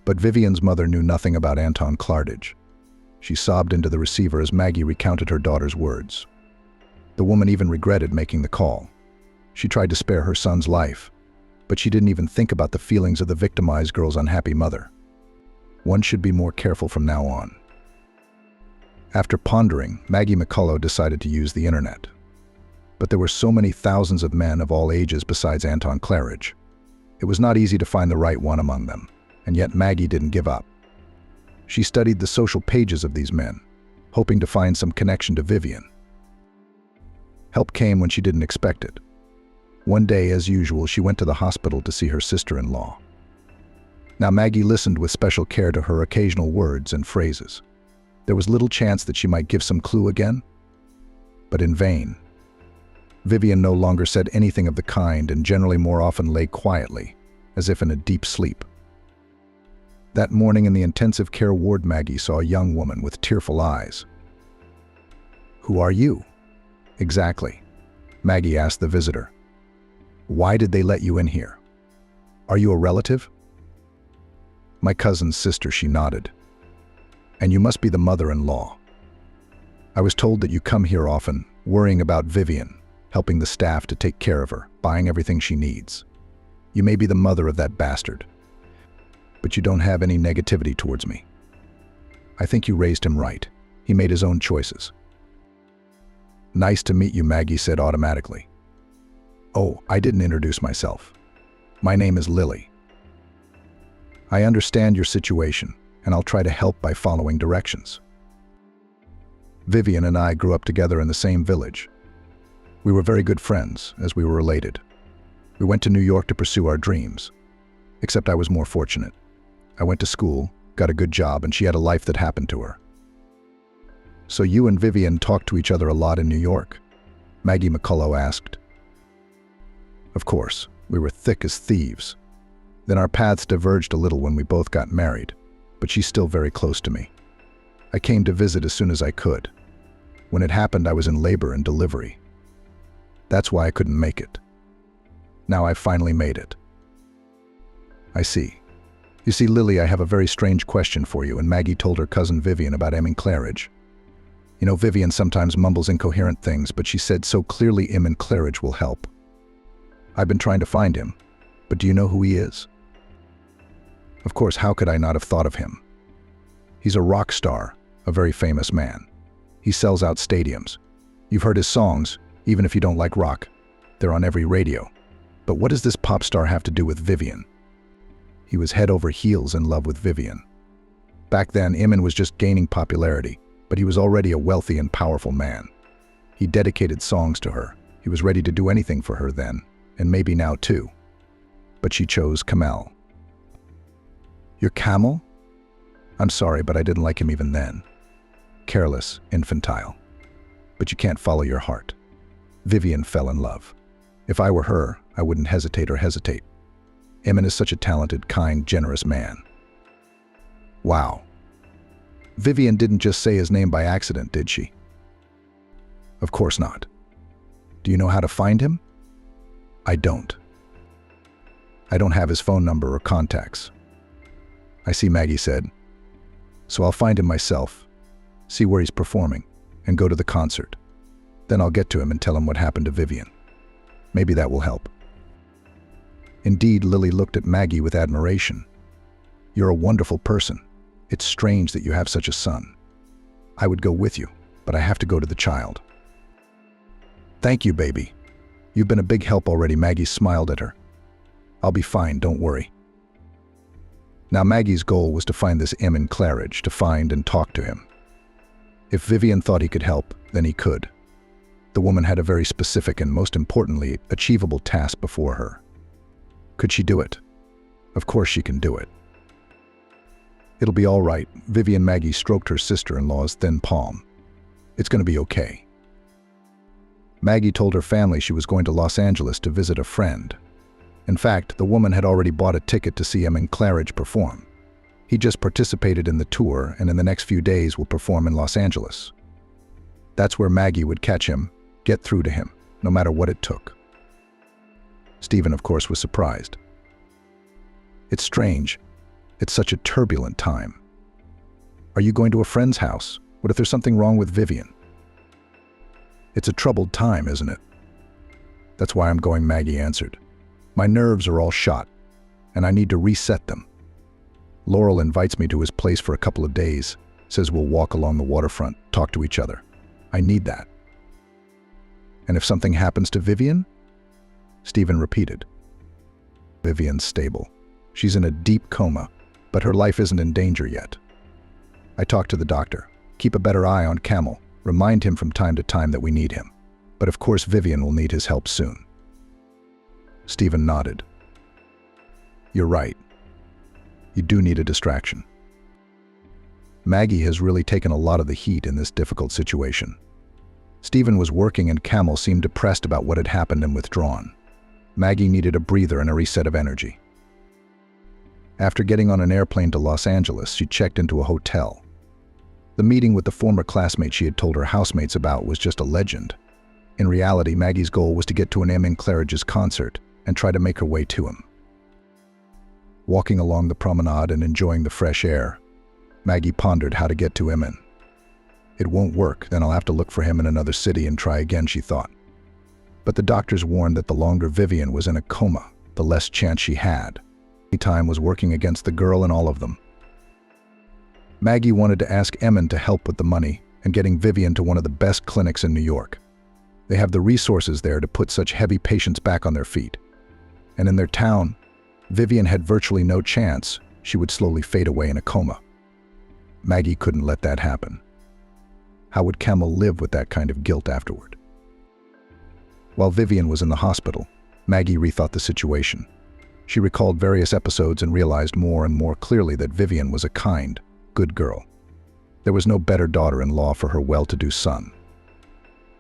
But Vivian's mother knew nothing about Anton Claridge. She sobbed into the receiver as Maggie recounted her daughter's words. The woman even regretted making the call. She tried to spare her son's life, but she didn't even think about the feelings of the victimized girl's unhappy mother. One should be more careful from now on. After pondering, Maggie McCullough decided to use the internet. But there were so many thousands of men of all ages besides Anton Claridge. It was not easy to find the right one among them, and yet Maggie didn't give up. She studied the social pages of these men, hoping to find some connection to Vivian. Help came when she didn't expect it. One day, as usual, she went to the hospital to see her sister-in-law. Now Maggie listened with special care to her occasional words and phrases. There was little chance that she might give some clue again, but in vain. Vivian no longer said anything of the kind and generally more often lay quietly, as if in a deep sleep. That morning in the intensive care ward, Maggie saw a young woman with tearful eyes. "Who are you?" "Exactly," Maggie asked the visitor. "Why did they let you in here? Are you a relative?" "My cousin's sister," she nodded. "And you must be the mother-in-law. I was told that you come here often, worrying about Vivian, helping the staff to take care of her, buying everything she needs. You may be the mother of that bastard, but you don't have any negativity towards me. I think you raised him right. He made his own choices." "Nice to meet you," Maggie said automatically. "Oh, I didn't introduce myself. My name is Lily. I understand your situation, and I'll try to help by following directions." Vivian and I grew up together in the same village. We were very good friends, as we were related. We went to New York to pursue our dreams. Except I was more fortunate. I went to school, got a good job, and she had a life that happened to her. So you and Vivian talked to each other a lot in New York? Maggie McCullough asked. Of course, we were thick as thieves. Then our paths diverged a little when we both got married, but she's still very close to me. I came to visit as soon as I could. When it happened, I was in labor and delivery. That's why I couldn't make it. Now I've finally made it. I see. You see, Lily, I have a very strange question for you, and Maggie told her cousin Vivian about Em and Claridge. You know, Vivian sometimes mumbles incoherent things, but she said so clearly Em and Claridge will help. I've been trying to find him, but do you know who he is? Of course, how could I not have thought of him? He's a rock star, a very famous man. He sells out stadiums. You've heard his songs, even if you don't like rock. They're on every radio. But what does this pop star have to do with Vivian? He was head over heels in love with Vivian. Back then, Emin was just gaining popularity, but he was already a wealthy and powerful man. He dedicated songs to her. He was ready to do anything for her then, and maybe now too. But she chose Kamel. Your Camel? I'm sorry, but I didn't like him even then. Careless, infantile. But you can't follow your heart. Vivian fell in love. If I were her, I wouldn't hesitate. Emin is such a talented, kind, generous man. Wow. Vivian didn't just say his name by accident, did she? Of course not. Do you know how to find him? I don't. I don't have his phone number or contacts. I see, Maggie said. So I'll find him myself, see where he's performing, and go to the concert. Then I'll get to him and tell him what happened to Vivian. Maybe that will help. Indeed, Lily looked at Maggie with admiration. You're a wonderful person. It's strange that you have such a son. I would go with you, but I have to go to the child. Thank you, baby. You've been a big help already. Maggie smiled at her. I'll be fine, don't worry. Now Maggie's goal was to find this Emin Claridge, to find and talk to him. If Vivian thought he could help, then he could. The woman had a very specific and, most importantly, achievable task before her. Could she do it? Of course she can do it. It'll be all right. Vivian Maggie stroked her sister-in-law's thin palm. It's going to be okay. Maggie told her family she was going to Los Angeles to visit a friend. In fact, the woman had already bought a ticket to see Emin Claridge perform. He just participated in the tour and in the next few days will perform in Los Angeles. That's where Maggie would catch him, get through to him, no matter what it took. Stephen, of course, was surprised. It's strange. It's such a turbulent time. Are you going to a friend's house? What if there's something wrong with Vivian? It's a troubled time, isn't it? That's why I'm going, Maggie answered. My nerves are all shot, and I need to reset them. Laurel invites me to his place for a couple of days, says we'll walk along the waterfront, talk to each other. I need that. And if something happens to Vivian? Stephen repeated. Vivian's stable. She's in a deep coma, but her life isn't in danger yet. I talked to the doctor. Keep a better eye on Camel. Remind him from time to time that we need him. But of course Vivian will need his help soon. Stephen nodded. You're right. You do need a distraction. Maggie has really taken a lot of the heat in this difficult situation. Stephen was working and Camel seemed depressed about what had happened and withdrawn. Maggie needed a breather and a reset of energy. After getting on an airplane to Los Angeles, she checked into a hotel. The meeting with the former classmate she had told her housemates about was just a legend. In reality, Maggie's goal was to get to an Emin Claridge's concert and try to make her way to him. Walking along the promenade and enjoying the fresh air, Maggie pondered how to get to Emin. It won't work, then I'll have to look for him in another city and try again, she thought. But the doctors warned that the longer Vivian was in a coma, the less chance she had. Time was working against the girl and all of them. Maggie wanted to ask Emin to help with the money and getting Vivian to one of the best clinics in New York. They have the resources there to put such heavy patients back on their feet. And in their town, Vivian had virtually no chance. She would slowly fade away in a coma. Maggie couldn't let that happen. How would Camel live with that kind of guilt afterward? While Vivian was in the hospital, Maggie rethought the situation. She recalled various episodes and realized more and more clearly that Vivian was a kind, good girl. There was no better daughter-in-law for her well-to-do son.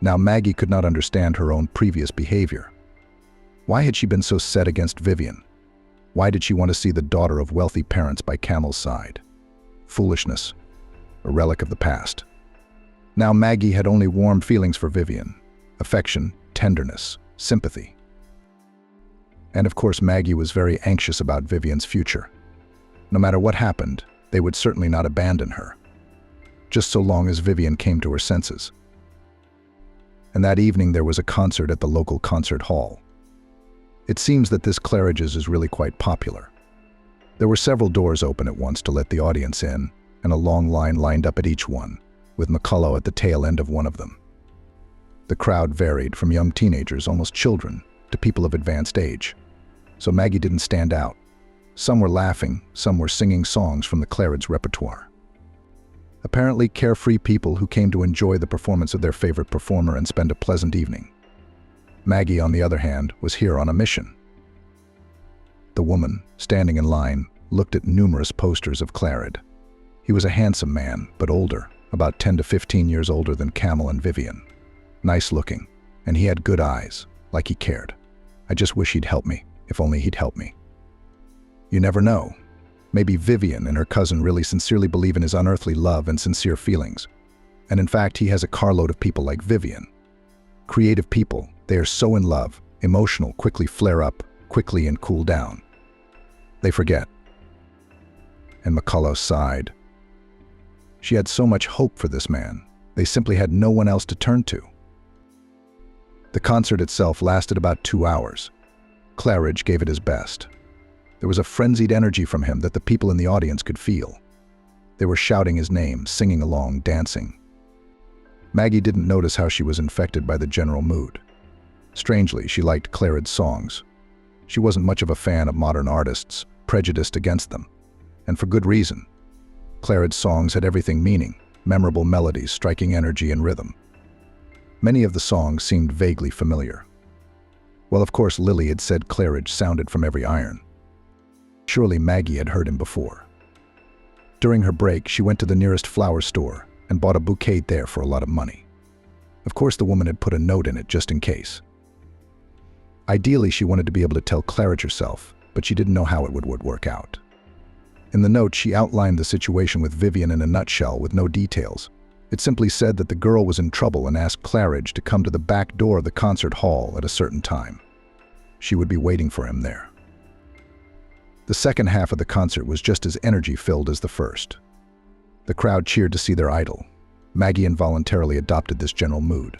Now Maggie could not understand her own previous behavior. Why had she been so set against Vivian? Why did she want to see the daughter of wealthy parents by Camel's side? Foolishness, a relic of the past. Now Maggie had only warm feelings for Vivian, affection, tenderness, sympathy. And of course Maggie was very anxious about Vivian's future. No matter what happened, they would certainly not abandon her, just so long as Vivian came to her senses. And that evening there was a concert at the local concert hall. It seems that this Claridge's is really quite popular. There were several doors open at once to let the audience in, and a long line lined up at each one, with McCullough at the tail end of one of them. The crowd varied from young teenagers, almost children, to people of advanced age. So Maggie didn't stand out. Some were laughing, some were singing songs from the Claridge repertoire. Apparently carefree people who came to enjoy the performance of their favorite performer and spend a pleasant evening. Maggie, on the other hand, was here on a mission. The woman, standing in line, looked at numerous posters of Claridge. He was a handsome man, but older, about 10 to 15 years older than Camel and Vivian. Nice looking, and he had good eyes, like he cared. I just wish he'd help me, if only he'd help me. You never know. Maybe Vivian and her cousin really sincerely believe in his unearthly love and sincere feelings. And in fact, he has a carload of people like Vivian. Creative people, they are so in love, emotional, quickly flare up, quickly and cool down. They forget. And McCullough sighed. She had so much hope for this man. They simply had no one else to turn to. The concert itself lasted about 2 hours. Claridge gave it his best. There was a frenzied energy from him that the people in the audience could feel. They were shouting his name, singing along, dancing. Maggie didn't notice how she was infected by the general mood. Strangely, she liked Claridge's songs. She wasn't much of a fan of modern artists, prejudiced against them. And for good reason. Claridge's songs had everything meaning, memorable melodies, striking energy and rhythm. Many of the songs seemed vaguely familiar. Well, of course, Lily had said Claridge sounded from every iron. Surely Maggie had heard him before. During her break, she went to the nearest flower store and bought a bouquet there for a lot of money. Of course, the woman had put a note in it just in case. Ideally, she wanted to be able to tell Claridge herself, but she didn't know how it would work out. In the note, she outlined the situation with Vivian in a nutshell with no details. It simply said that the girl was in trouble and asked Claridge to come to the back door of the concert hall at a certain time. She would be waiting for him there. The second half of the concert was just as energy-filled as the first. The crowd cheered to see their idol. Maggie involuntarily adopted this general mood.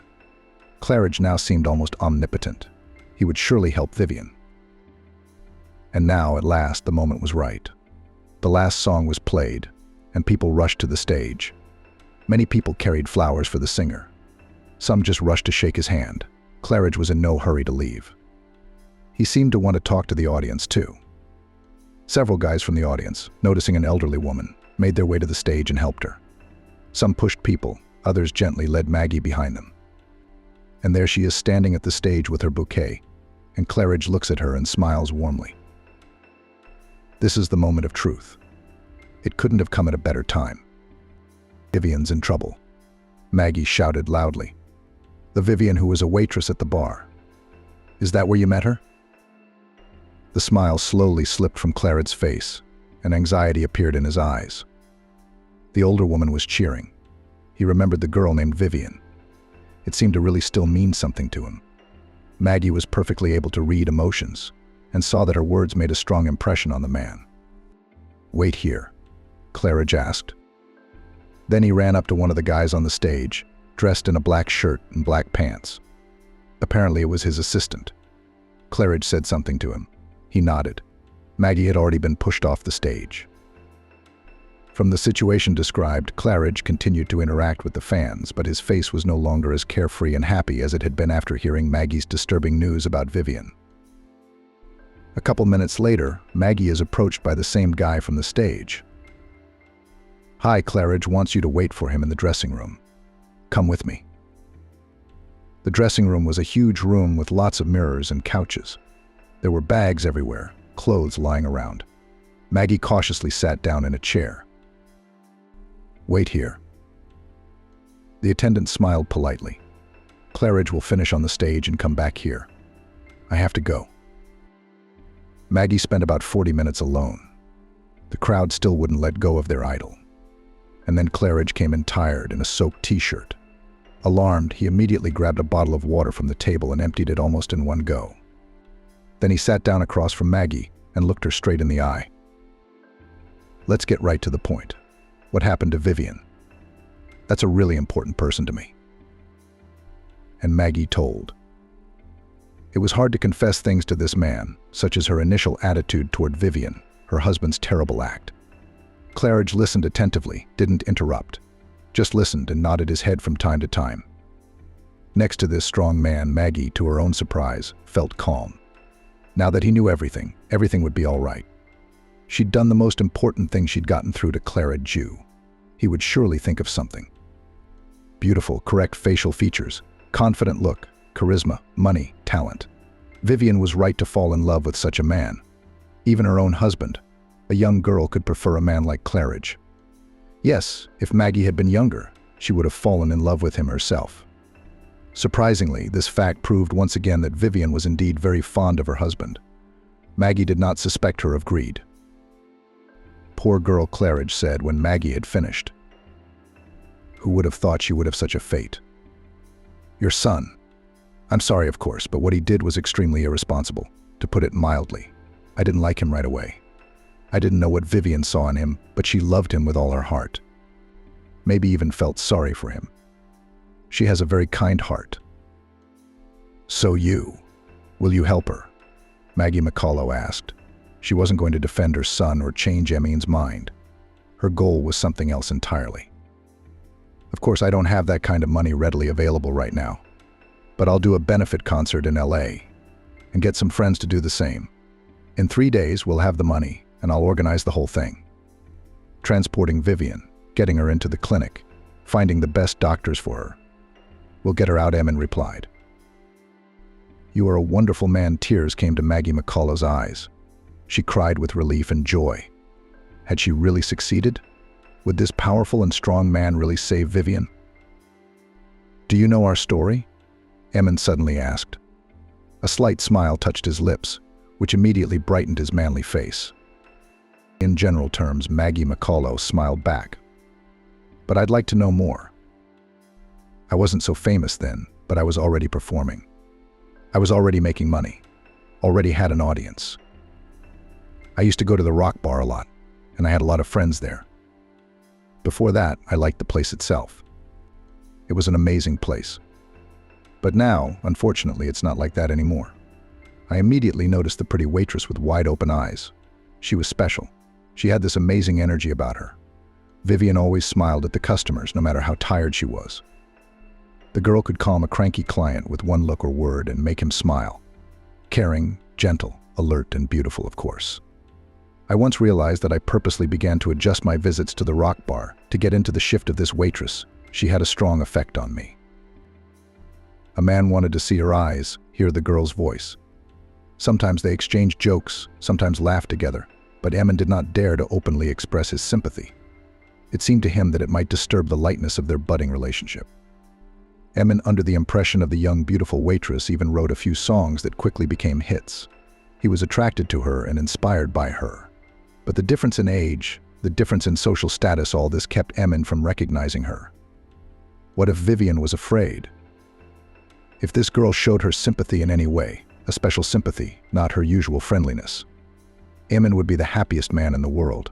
Claridge now seemed almost omnipotent. He would surely help Vivian. And now, at last, the moment was right. The last song was played, and people rushed to the stage. Many people carried flowers for the singer. Some just rushed to shake his hand. Claridge was in no hurry to leave. He seemed to want to talk to the audience, too. Several guys from the audience, noticing an elderly woman, made their way to the stage and helped her. Some pushed people, others gently led Maggie behind them. And there she is standing at the stage with her bouquet, and Claridge looks at her and smiles warmly. This is the moment of truth. It couldn't have come at a better time. Vivian's in trouble. Maggie shouted loudly. The Vivian who was a waitress at the bar. Is that where you met her? The smile slowly slipped from Claridge's face, and anxiety appeared in his eyes. The older woman was cheering. He remembered the girl named Vivian. It seemed to really still mean something to him. Maggie was perfectly able to read emotions, and saw that her words made a strong impression on the man. Wait here, Claridge asked. Then he ran up to one of the guys on the stage, dressed in a black shirt and black pants. Apparently it was his assistant. Claridge said something to him. He nodded. Maggie had already been pushed off the stage. From the situation described, Claridge continued to interact with the fans, but his face was no longer as carefree and happy as it had been after hearing Maggie's disturbing news about Vivian. A couple minutes later, Maggie is approached by the same guy from the stage. Hi, Claridge wants you to wait for him in the dressing room. Come with me." The dressing room was a huge room with lots of mirrors and couches. There were bags everywhere, clothes lying around. Maggie cautiously sat down in a chair. "Wait here." The attendant smiled politely. "Claridge will finish on the stage and come back here. I have to go." Maggie spent about 40 minutes alone. The crowd still wouldn't let go of their idol. And then Claridge came in tired in a soaked t-shirt. Alarmed, he immediately grabbed a bottle of water from the table and emptied it almost in one go. Then he sat down across from Maggie and looked her straight in the eye. "Let's get right to the point. What happened to Vivian? That's a really important person to me." And Maggie told. It was hard to confess things to this man, such as her initial attitude toward Vivian, her husband's terrible act. Claridge listened attentively, didn't interrupt, just listened and nodded his head from time to time. Next to this strong man, Maggie, to her own surprise, felt calm. Now that he knew everything, everything would be all right. She'd done the most important thing she'd gotten through to Claridge. He would surely think of something. Beautiful, correct facial features, confident look, charisma, money, talent. Vivian was right to fall in love with such a man. Even her own husband, a young girl, could prefer a man like Claridge. Yes, if Maggie had been younger, she would have fallen in love with him herself. Surprisingly, this fact proved once again that Vivian was indeed very fond of her husband. Maggie did not suspect her of greed. "Poor girl," Claridge said when Maggie had finished. "Who would have thought she would have such a fate? Your son. I'm sorry, of course, but what he did was extremely irresponsible, to put it mildly. I didn't like him right away. I didn't know what Vivian saw in him, but she loved him with all her heart. Maybe even felt sorry for him. She has a very kind heart." "So will you help her?" Maggie McCullough asked. She wasn't going to defend her son or change Emmeen's mind. Her goal was something else entirely. "Of course, I don't have that kind of money readily available right now, but I'll do a benefit concert in LA and get some friends to do the same. In 3 days, we'll have the money, and I'll organize the whole thing. Transporting Vivian, getting her into the clinic, finding the best doctors for her. We'll get her out," Emmon replied. "You are a wonderful man." Tears came to Maggie McCullough's eyes. She cried with relief and joy. Had she really succeeded? Would this powerful and strong man really save Vivian? "Do you know our story?" Emmon suddenly asked. A slight smile touched his lips, which immediately brightened his manly face. In general terms, Maggie McCullough smiled back. "But I'd like to know more. I wasn't so famous then, but I was already performing. I was already making money, already had an audience. I used to go to the Rock Bar a lot, and I had a lot of friends there. Before that, I liked the place itself. It was an amazing place. But now, unfortunately, it's not like that anymore. I immediately noticed the pretty waitress with wide open eyes. She was special. She had this amazing energy about her. Vivian always smiled at the customers, no matter how tired she was. The girl could calm a cranky client with one look or word and make him smile. Caring, gentle, alert, and beautiful, of course. I once realized that I purposely began to adjust my visits to the Rock Bar to get into the shift of this waitress. She had a strong effect on me. A man wanted to see her eyes, hear the girl's voice. Sometimes they exchanged jokes, sometimes laughed together, but Emmon did not dare to openly express his sympathy. It seemed to him that it might disturb the lightness of their budding relationship. Emmon, under the impression of the young, beautiful waitress, even wrote a few songs that quickly became hits. He was attracted to her and inspired by her. But the difference in age, the difference in social status, all this kept Emmon from recognizing her. What if Vivian was afraid? If this girl showed her sympathy in any way, a special sympathy, not her usual friendliness, Emmon would be the happiest man in the world.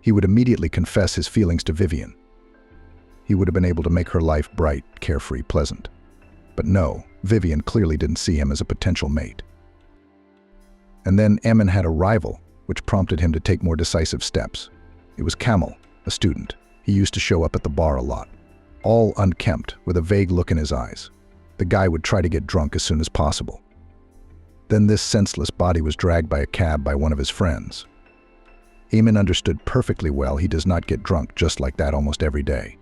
He would immediately confess his feelings to Vivian. He would have been able to make her life bright, carefree, pleasant. But no, Vivian clearly didn't see him as a potential mate. And then Emmon had a rival, which prompted him to take more decisive steps. It was Camel, a student. He used to show up at the bar a lot, all unkempt, with a vague look in his eyes. The guy would try to get drunk as soon as possible. Then this senseless body was dragged by a cab by one of his friends. Eamon understood perfectly well he does not get drunk just like that almost every day.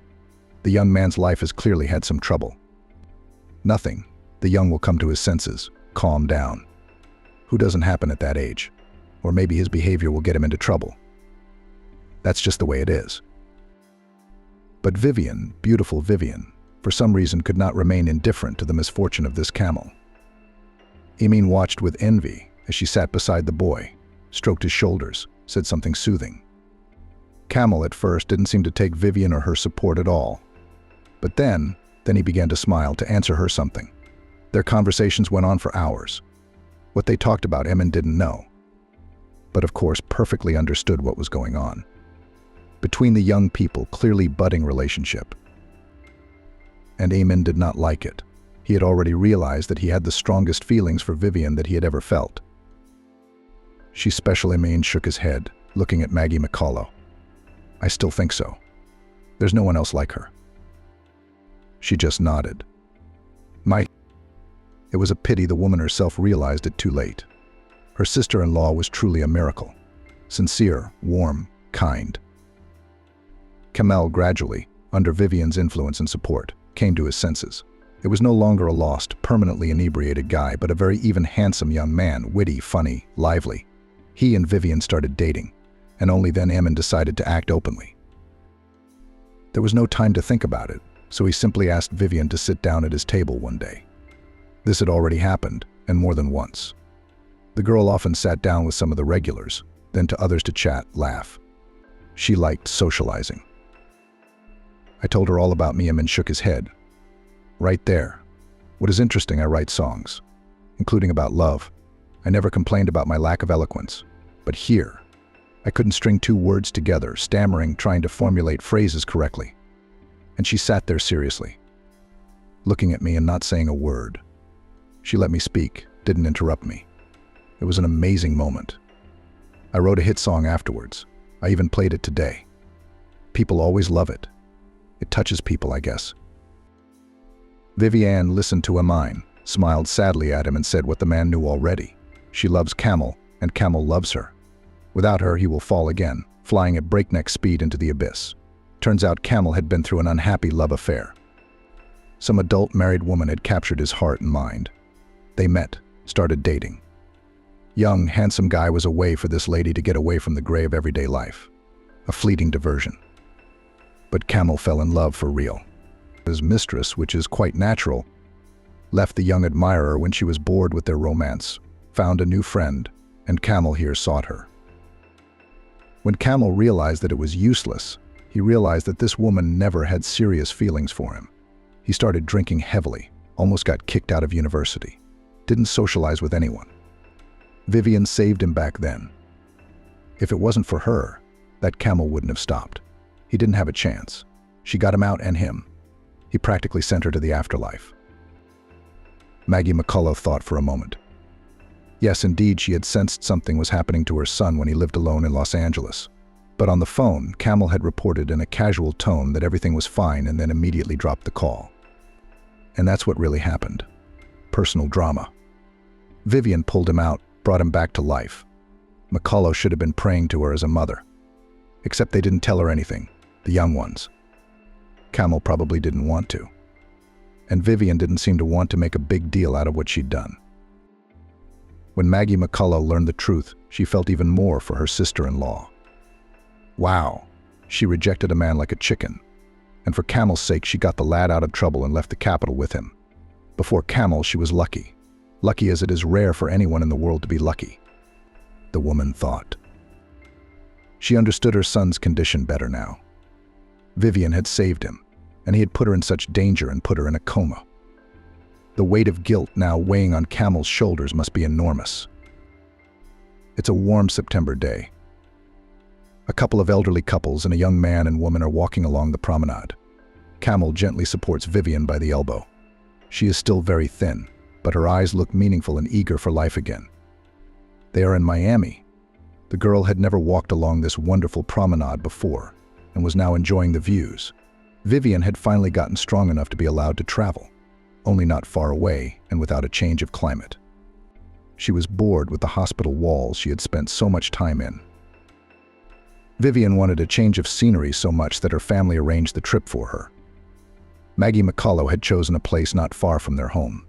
The young man's life has clearly had some trouble. Nothing. The young will come to his senses, calm down. Who doesn't happen at that age? Or maybe his behavior will get him into trouble. That's just the way it is. But Vivian, beautiful Vivian, for some reason could not remain indifferent to the misfortune of this camel. Emin watched with envy as she sat beside the boy, stroked his shoulders, said something soothing. Camel at first didn't seem to take Vivian or her support at all. But then he began to smile, to answer her something. Their conversations went on for hours. What they talked about, Emin didn't know, but of course perfectly understood what was going on. Between the young people, clearly budding relationship. And Emin did not like it. He had already realized that he had the strongest feelings for Vivian that he had ever felt. She special Emin shook his head, looking at Maggie McCullough. I still think so. There's no one else like her. She just nodded. It was a pity the woman herself realized it too late. Her sister-in-law was truly a miracle. Sincere, warm, kind. Kamel gradually, under Vivian's influence and support, came to his senses. It was no longer a lost, permanently inebriated guy, but a very even handsome young man, witty, funny, lively. He and Vivian started dating, and only then Emin decided to act openly. There was no time to think about it, so he simply asked Vivian to sit down at his table one day. This had already happened, and more than once. The girl often sat down with some of the regulars, then to others to chat, laugh. She liked socializing. I told her all about me, Emin shook his head. Right there. What is interesting, I write songs, including about love. I never complained about my lack of eloquence. But here, I couldn't string two words together, stammering, trying to formulate phrases correctly. And she sat there seriously, looking at me and not saying a word. She let me speak, didn't interrupt me. It was an amazing moment. I wrote a hit song afterwards. I even played it today. People always love it. It touches people, I guess. Vivian listened to Emin, smiled sadly at him and said what the man knew already. She loves Camel, and Camel loves her. Without her, he will fall again, flying at breakneck speed into the abyss. Turns out Camel had been through an unhappy love affair. Some adult married woman had captured his heart and mind. They met, started dating. Young, handsome guy was a way for this lady to get away from the gray of everyday life. A fleeting diversion. But Camel fell in love for real. His mistress, which is quite natural, left the young admirer when she was bored with their romance, found a new friend, and Camel here sought her. When Camel realized that it was useless, he realized that this woman never had serious feelings for him. He started drinking heavily, almost got kicked out of university, didn't socialize with anyone. Vivian saved him back then. If it wasn't for her, that Camel wouldn't have stopped. He didn't have a chance. She got him out and him. He practically sent her to the afterlife. Maggie McCullough thought for a moment. Yes, indeed, she had sensed something was happening to her son when he lived alone in Los Angeles. But on the phone, Camel had reported in a casual tone that everything was fine and then immediately dropped the call. And that's what really happened. Personal drama. Vivian pulled him out, brought him back to life. McCullough should have been praying to her as a mother. Except they didn't tell her anything, the young ones. Camel probably didn't want to. And Vivian didn't seem to want to make a big deal out of what she'd done. When Maggie McCullough learned the truth, she felt even more for her sister-in-law. Wow, she rejected a man like a chicken. And for Camel's sake, she got the lad out of trouble and left the capital with him. Before Camel, she was lucky. Lucky as it is rare for anyone in the world to be lucky. The woman thought. She understood her son's condition better now. Vivian had saved him, and he had put her in such danger and put her in a coma. The weight of guilt now weighing on Camel's shoulders must be enormous. It's a warm September day. A couple of elderly couples and a young man and woman are walking along the promenade. Camel gently supports Vivian by the elbow. She is still very thin, but her eyes look meaningful and eager for life again. They are in Miami. The girl had never walked along this wonderful promenade before and was now enjoying the views. Vivian had finally gotten strong enough to be allowed to travel, only not far away and without a change of climate. She was bored with the hospital walls she had spent so much time in. Vivian wanted a change of scenery so much that her family arranged the trip for her. Maggie McCullough had chosen a place not far from their home.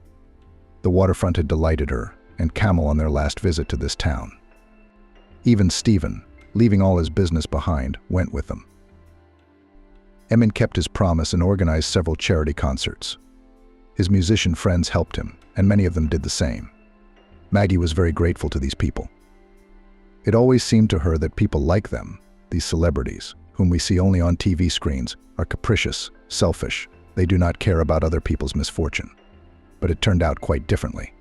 The waterfront had delighted her, and Camel on their last visit to this town. Even Stephen, leaving all his business behind, went with them. Emin kept his promise and organized several charity concerts. His musician friends helped him, and many of them did the same. Maggie was very grateful to these people. It always seemed to her that people like them, these celebrities, whom we see only on TV screens, are capricious, selfish. They do not care about other people's misfortune. But it turned out quite differently.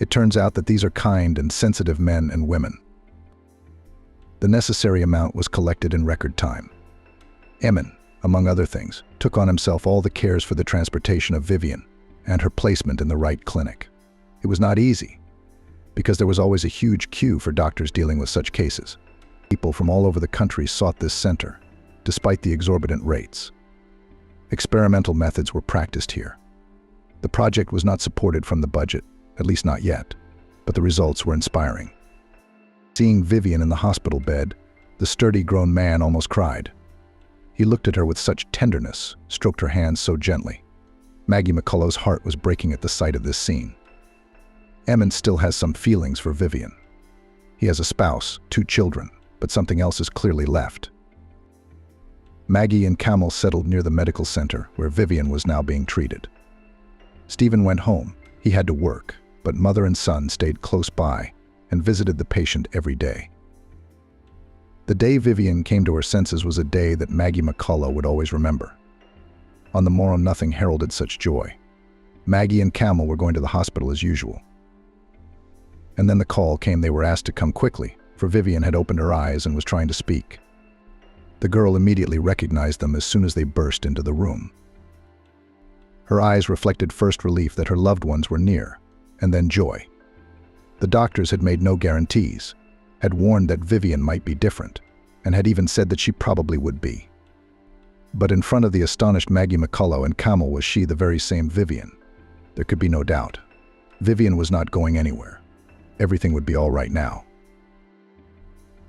It turns out that these are kind and sensitive men and women. The necessary amount was collected in record time. Emin, among other things, took on himself all the cares for the transportation of Vivian and her placement in the right clinic. It was not easy, because there was always a huge queue for doctors dealing with such cases. People from all over the country sought this center, despite the exorbitant rates. Experimental methods were practiced here. The project was not supported from the budget, at least not yet, but the results were inspiring. Seeing Vivian in the hospital bed, the sturdy grown man almost cried. He looked at her with such tenderness, stroked her hands so gently. Maggie McCullough's heart was breaking at the sight of this scene. Emin still has some feelings for Vivian. He has a spouse, 2 children, but something else is clearly left. Maggie and Camel settled near the medical center where Vivian was now being treated. Stephen went home. He had to work, but mother and son stayed close by and visited the patient every day. The day Vivian came to her senses was a day that Maggie McCullough would always remember. On the morrow, nothing heralded such joy. Maggie and Camel were going to the hospital as usual. And then the call came. They were asked to come quickly, for Vivian had opened her eyes and was trying to speak. The girl immediately recognized them as soon as they burst into the room. Her eyes reflected first relief that her loved ones were near, and then joy. The doctors had made no guarantees, had warned that Vivian might be different, and had even said that she probably would be. But in front of the astonished Maggie McCullough and Camel was she, the very same Vivian. There could be no doubt. Vivian was not going anywhere. Everything would be all right now.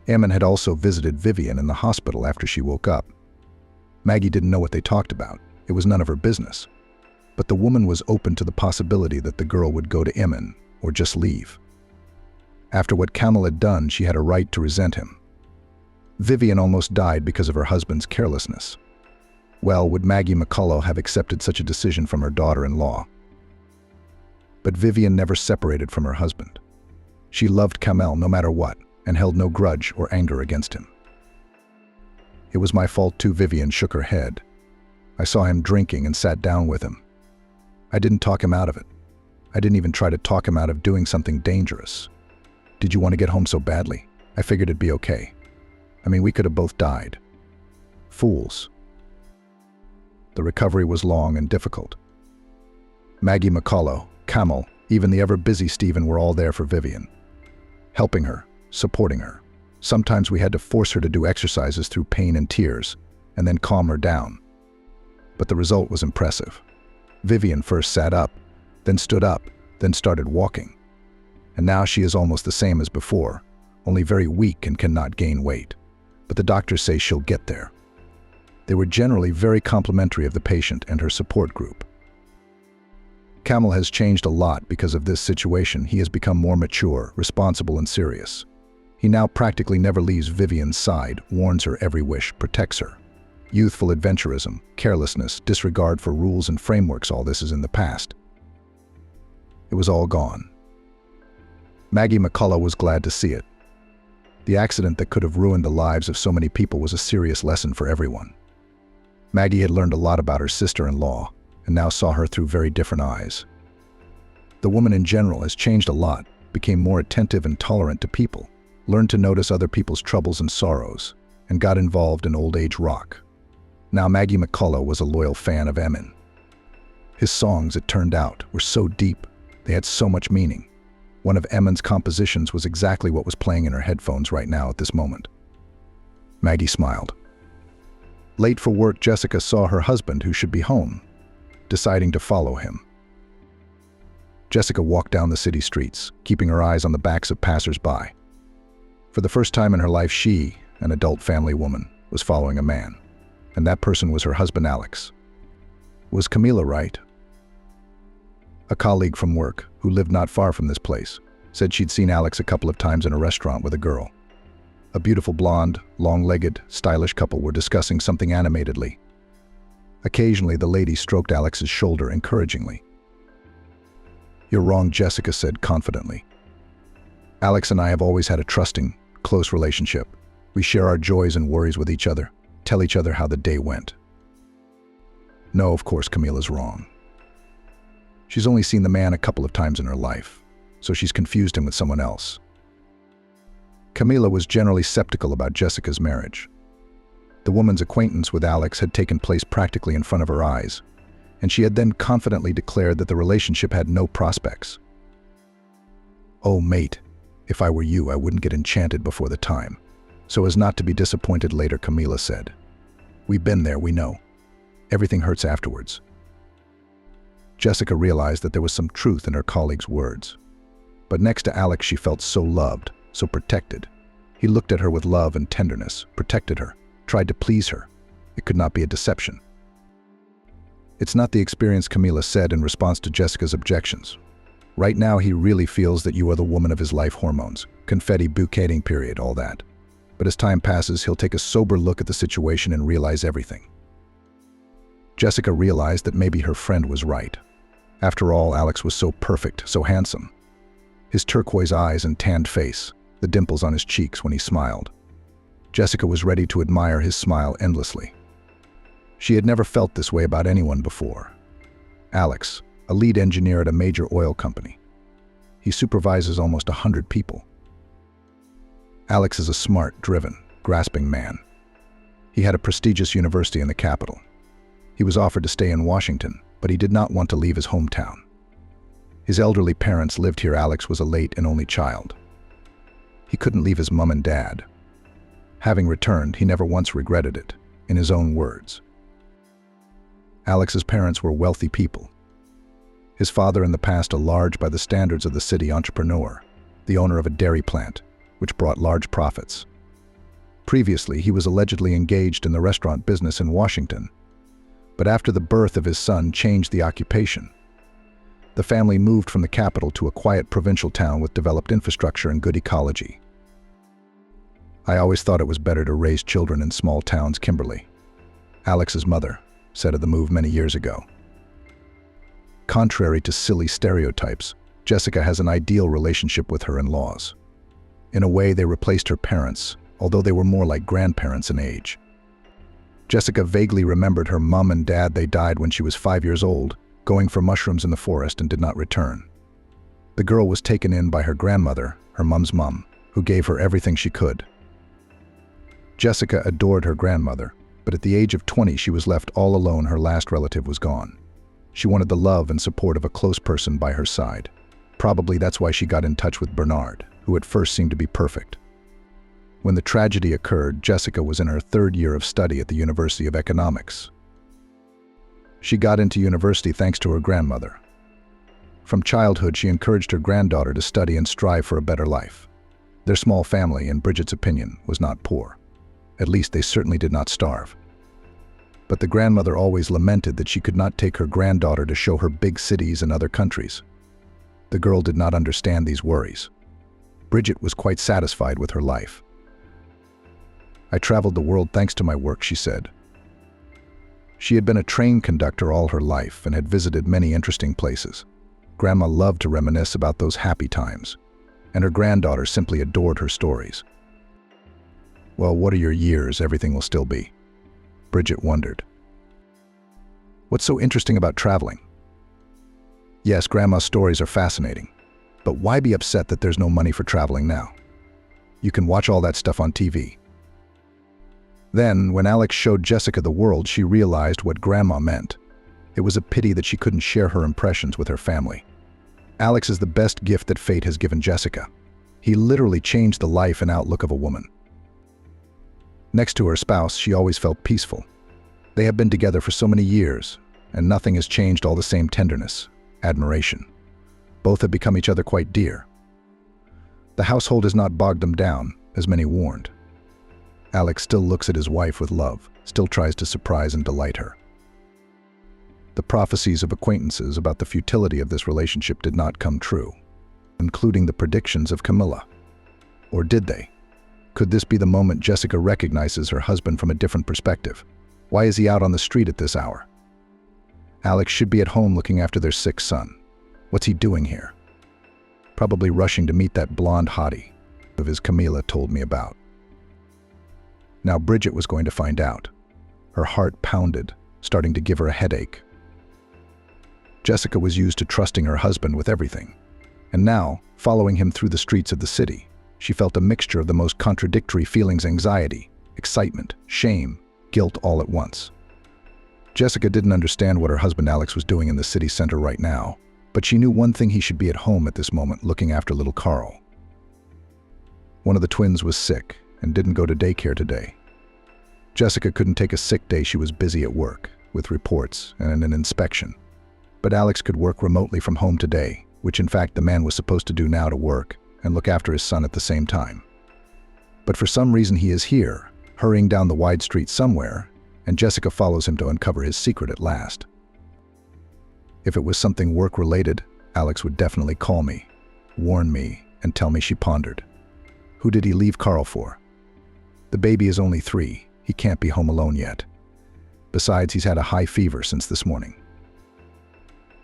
Emin had also visited Vivian in the hospital after she woke up. Maggie didn't know what they talked about. It was none of her business. But the woman was open to the possibility that the girl would go to Emin or just leave. After what Camel had done, she had a right to resent him. Vivian almost died because of her husband's carelessness. Well, would Maggie McCullough have accepted such a decision from her daughter-in-law? But Vivian never separated from her husband. She loved Camel no matter what, and held no grudge or anger against him. It was my fault too. Vivian shook her head. I saw him drinking and sat down with him. I didn't talk him out of it. I didn't even try to talk him out of doing something dangerous. Did you want to get home so badly? I figured it'd be okay. I mean, we could have both died. Fools. The recovery was long and difficult. Maggie McCullough, Camel, even the ever-busy Stephen were all there for Vivian, helping her, supporting her. Sometimes we had to force her to do exercises through pain and tears, and then calm her down. But the result was impressive. Vivian first sat up, then stood up, then started walking. And now she is almost the same as before, only very weak and cannot gain weight. But the doctors say she'll get there. They were generally very complimentary of the patient and her support group. Camel has changed a lot because of this situation. He has become more mature, responsible, and serious. He now practically never leaves Vivian's side, warns her every wish, protects her. Youthful adventurism, carelessness, disregard for rules and frameworks, all this is in the past. It was all gone. Maggie McCullough was glad to see it. The accident that could have ruined the lives of so many people was a serious lesson for everyone. Maggie had learned a lot about her sister-in-law, and now saw her through very different eyes. The woman in general has changed a lot, became more attentive and tolerant to people, learned to notice other people's troubles and sorrows, and got involved in old age rock. Now Maggie McCullough was a loyal fan of Emin. His songs, it turned out, were so deep, they had so much meaning. One of Emin's compositions was exactly what was playing in her headphones right now at this moment. Maggie smiled. Late for work, Jessica saw her husband, who should be home, deciding to follow him. Jessica walked down the city streets, keeping her eyes on the backs of passers-by. For the first time in her life, she, an adult family woman, was following a man, and that person was her husband Alex. Was Camila right? A colleague from work, who lived not far from this place, said she'd seen Alex a couple of times in a restaurant with a girl. A beautiful blonde, long-legged, stylish couple were discussing something animatedly. Occasionally, the lady stroked Alex's shoulder encouragingly. "You're wrong," Jessica said confidently. "Alex and I have always had a trusting, close relationship. We share our joys and worries with each other, tell each other how the day went." No, of course, Camila's wrong. She's only seen the man a couple of times in her life, so she's confused him with someone else. Camila was generally skeptical about Jessica's marriage. The woman's acquaintance with Alex had taken place practically in front of her eyes, and she had then confidently declared that the relationship had no prospects. "Oh, mate, if I were you, I wouldn't get enchanted before the time, so as not to be disappointed later," Camila said. "We've been there, we know. Everything hurts afterwards." Jessica realized that there was some truth in her colleague's words. But next to Alex, she felt so loved, so protected. He looked at her with love and tenderness, protected her, tried to please her. It could not be a deception. "It's not the experience," Camila said in response to Jessica's objections. "Right now, he really feels that you are the woman of his life, hormones, confetti bouqueting period, all that. But as time passes, he'll take a sober look at the situation and realize everything." Jessica realized that maybe her friend was right. After all, Alex was so perfect, so handsome. His turquoise eyes and tanned face, the dimples on his cheeks when he smiled. Jessica was ready to admire his smile endlessly. She had never felt this way about anyone before. Alex, a lead engineer at a major oil company. He supervises almost 100 people. Alex is a smart, driven, grasping man. He had a prestigious university in the capital. He was offered to stay in Washington, but he did not want to leave his hometown. His elderly parents lived here. Alex was a late and only child. He couldn't leave his mom and dad. Having returned, he never once regretted it, in his own words. Alex's parents were wealthy people. His father, in the past a large by the standards of the city entrepreneur, the owner of a dairy plant, which brought large profits. Previously, he was allegedly engaged in the restaurant business in Washington, but after the birth of his son changed the occupation. The family moved from the capital to a quiet provincial town with developed infrastructure and good ecology. "I always thought it was better to raise children in small towns," Kimberly, Alex's mother, said of the move many years ago. Contrary to silly stereotypes, Jessica has an ideal relationship with her in-laws. In a way, they replaced her parents, although they were more like grandparents in age. Jessica vaguely remembered her mom and dad. They died when she was 5 years old, going for mushrooms in the forest, and did not return. The girl was taken in by her grandmother, her mom's mom, who gave her everything she could. Jessica adored her grandmother, but at the age of 20 she was left all alone. Her last relative was gone. She wanted the love and support of a close person by her side. Probably that's why she got in touch with Bernard, who at first seemed to be perfect. When the tragedy occurred, Jessica was in her 3rd year of study at the University of Economics. She got into university thanks to her grandmother. From childhood, she encouraged her granddaughter to study and strive for a better life. Their small family, in Bridget's opinion, was not poor. At least they certainly did not starve. But the grandmother always lamented that she could not take her granddaughter to show her big cities and other countries. The girl did not understand these worries. Bridget was quite satisfied with her life. "I traveled the world thanks to my work," she said. She had been a train conductor all her life and had visited many interesting places. Grandma loved to reminisce about those happy times, and her granddaughter simply adored her stories. "Well, what are your years? Everything will still be," Bridget wondered. "What's so interesting about traveling?" "Yes, Grandma's stories are fascinating, but why be upset that there's no money for traveling now? You can watch all that stuff on TV." Then, when Alex showed Jessica the world, she realized what Grandma meant. It was a pity that she couldn't share her impressions with her family. Alex is the best gift that fate has given Jessica. He literally changed the life and outlook of a woman. Next to her spouse, she always felt peaceful. They have been together for so many years, and nothing has changed all the same tenderness, admiration. Both have become each other quite dear. The household has not bogged them down, as many warned. Alex still looks at his wife with love, still tries to surprise and delight her. The prophecies of acquaintances about the futility of this relationship did not come true, including the predictions of Camilla. Or did they? Could this be the moment Jessica recognizes her husband from a different perspective? Why is he out on the street at this hour? Alex should be at home looking after their sick son. What's he doing here? Probably rushing to meet that blonde hottie of his Camilla told me about. Now Bridget was going to find out. Her heart pounded, starting to give her a headache. Jessica was used to trusting her husband with everything, and now, following him through the streets of the city, she felt a mixture of the most contradictory feelings: anxiety, excitement, shame, guilt all at once. Jessica didn't understand what her husband Alex was doing in the city center right now, but she knew one thing: he should be at home at this moment looking after little Carl. One of the twins was sick and didn't go to daycare today. Jessica couldn't take a sick day. She was busy at work, with reports and an inspection. But Alex could work remotely from home today, which in fact the man was supposed to do now, to work and look after his son at the same time. But for some reason he is here, hurrying down the wide street somewhere, and Jessica follows him to uncover his secret at last. If it was something work-related, Alex would definitely call me, warn me, and tell me, she pondered. Who did he leave Carl for? The baby is only 3. He can't be home alone yet. Besides, he's had a high fever since this morning.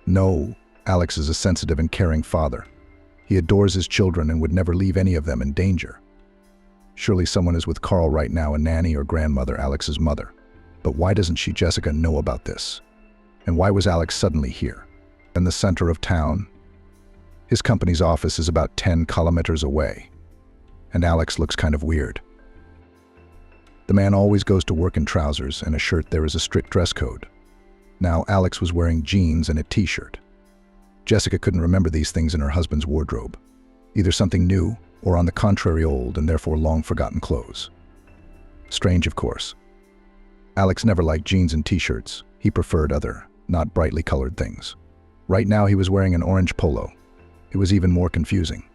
No, Alex is a sensitive and caring father. He adores his children and would never leave any of them in danger. Surely someone is with Carl right now, a nanny or grandmother, Alex's mother. But why doesn't Jessica know about this? And why was Alex suddenly here, in the center of town? His company's office is about 10 kilometers away, and Alex looks kind of weird. The man always goes to work in trousers and a shirt. There is a strict dress code. Now Alex was wearing jeans and a t-shirt. Jessica couldn't remember these things in her husband's wardrobe. Either something new, or on the contrary old and therefore long-forgotten clothes. Strange, of course. Alex never liked jeans and t-shirts. He preferred other, not brightly colored things. Right now he was wearing an orange polo. It was even more confusing.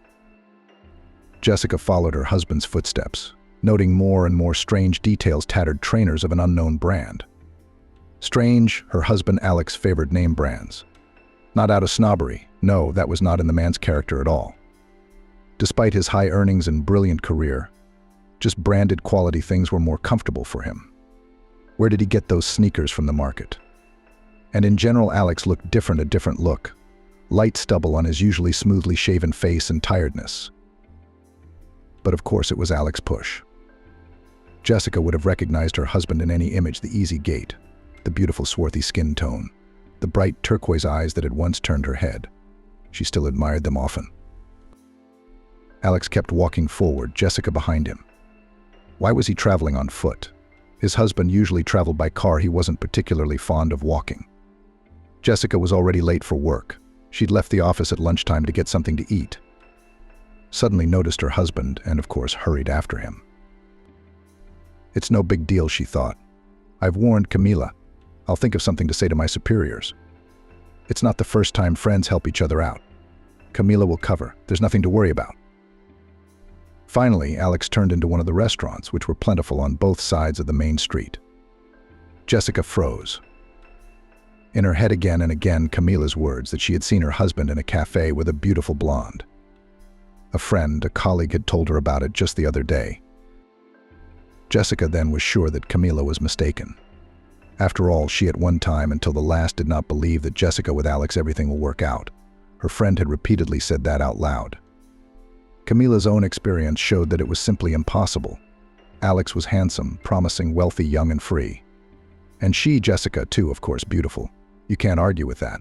Jessica followed her husband's footsteps, noting more and more strange details: tattered trainers of an unknown brand. Strange, her husband Alex favored name brands. Not out of snobbery. No, that was not in the man's character at all. Despite his high earnings and brilliant career, just branded quality things were more comfortable for him. Where did he get those sneakers from the market? And in general, Alex looked different, a different look. Light stubble on his usually smoothly shaven face and tiredness. But of course it was Alex Push. Jessica would have recognized her husband in any image: the easy gait, the beautiful swarthy skin tone, the bright turquoise eyes that had once turned her head. She still admired them often. Alex kept walking forward, Jessica behind him. Why was he traveling on foot? His husband usually traveled by car. He wasn't particularly fond of walking. Jessica was already late for work. She'd left the office at lunchtime to get something to eat. Suddenly noticed her husband and, of course, hurried after him. It's no big deal, she thought. I've warned Camilla. I'll think of something to say to my superiors. It's not the first time friends help each other out. Camilla will cover. There's nothing to worry about. Finally, Alex turned into one of the restaurants, which were plentiful on both sides of the main street. Jessica froze. In her head again and again Camilla's words that she had seen her husband in a cafe with a beautiful blonde. A friend, a colleague, had told her about it just the other day. Jessica then was sure that Camilla was mistaken. After all, she at one time until the last did not believe that Jessica with Alex everything will work out. Her friend had repeatedly said that out loud. Camilla's own experience showed that it was simply impossible. Alex was handsome, promising, wealthy, young and free. And she, Jessica, too, of course, beautiful. You can't argue with that.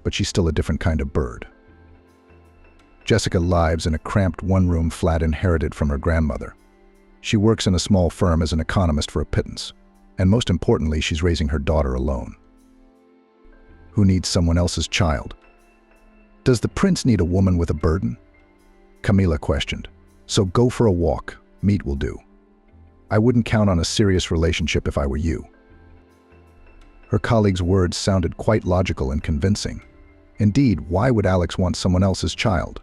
But she's still a different kind of bird. Jessica lives in a cramped one-room flat inherited from her grandmother. She works in a small firm as an economist for a pittance. And most importantly, she's raising her daughter alone. Who needs someone else's child? Does the prince need a woman with a burden? Camilla questioned. So go for a walk. Meat will do. I wouldn't count on a serious relationship if I were you. Her colleague's words sounded quite logical and convincing. Indeed, why would Alex want someone else's child?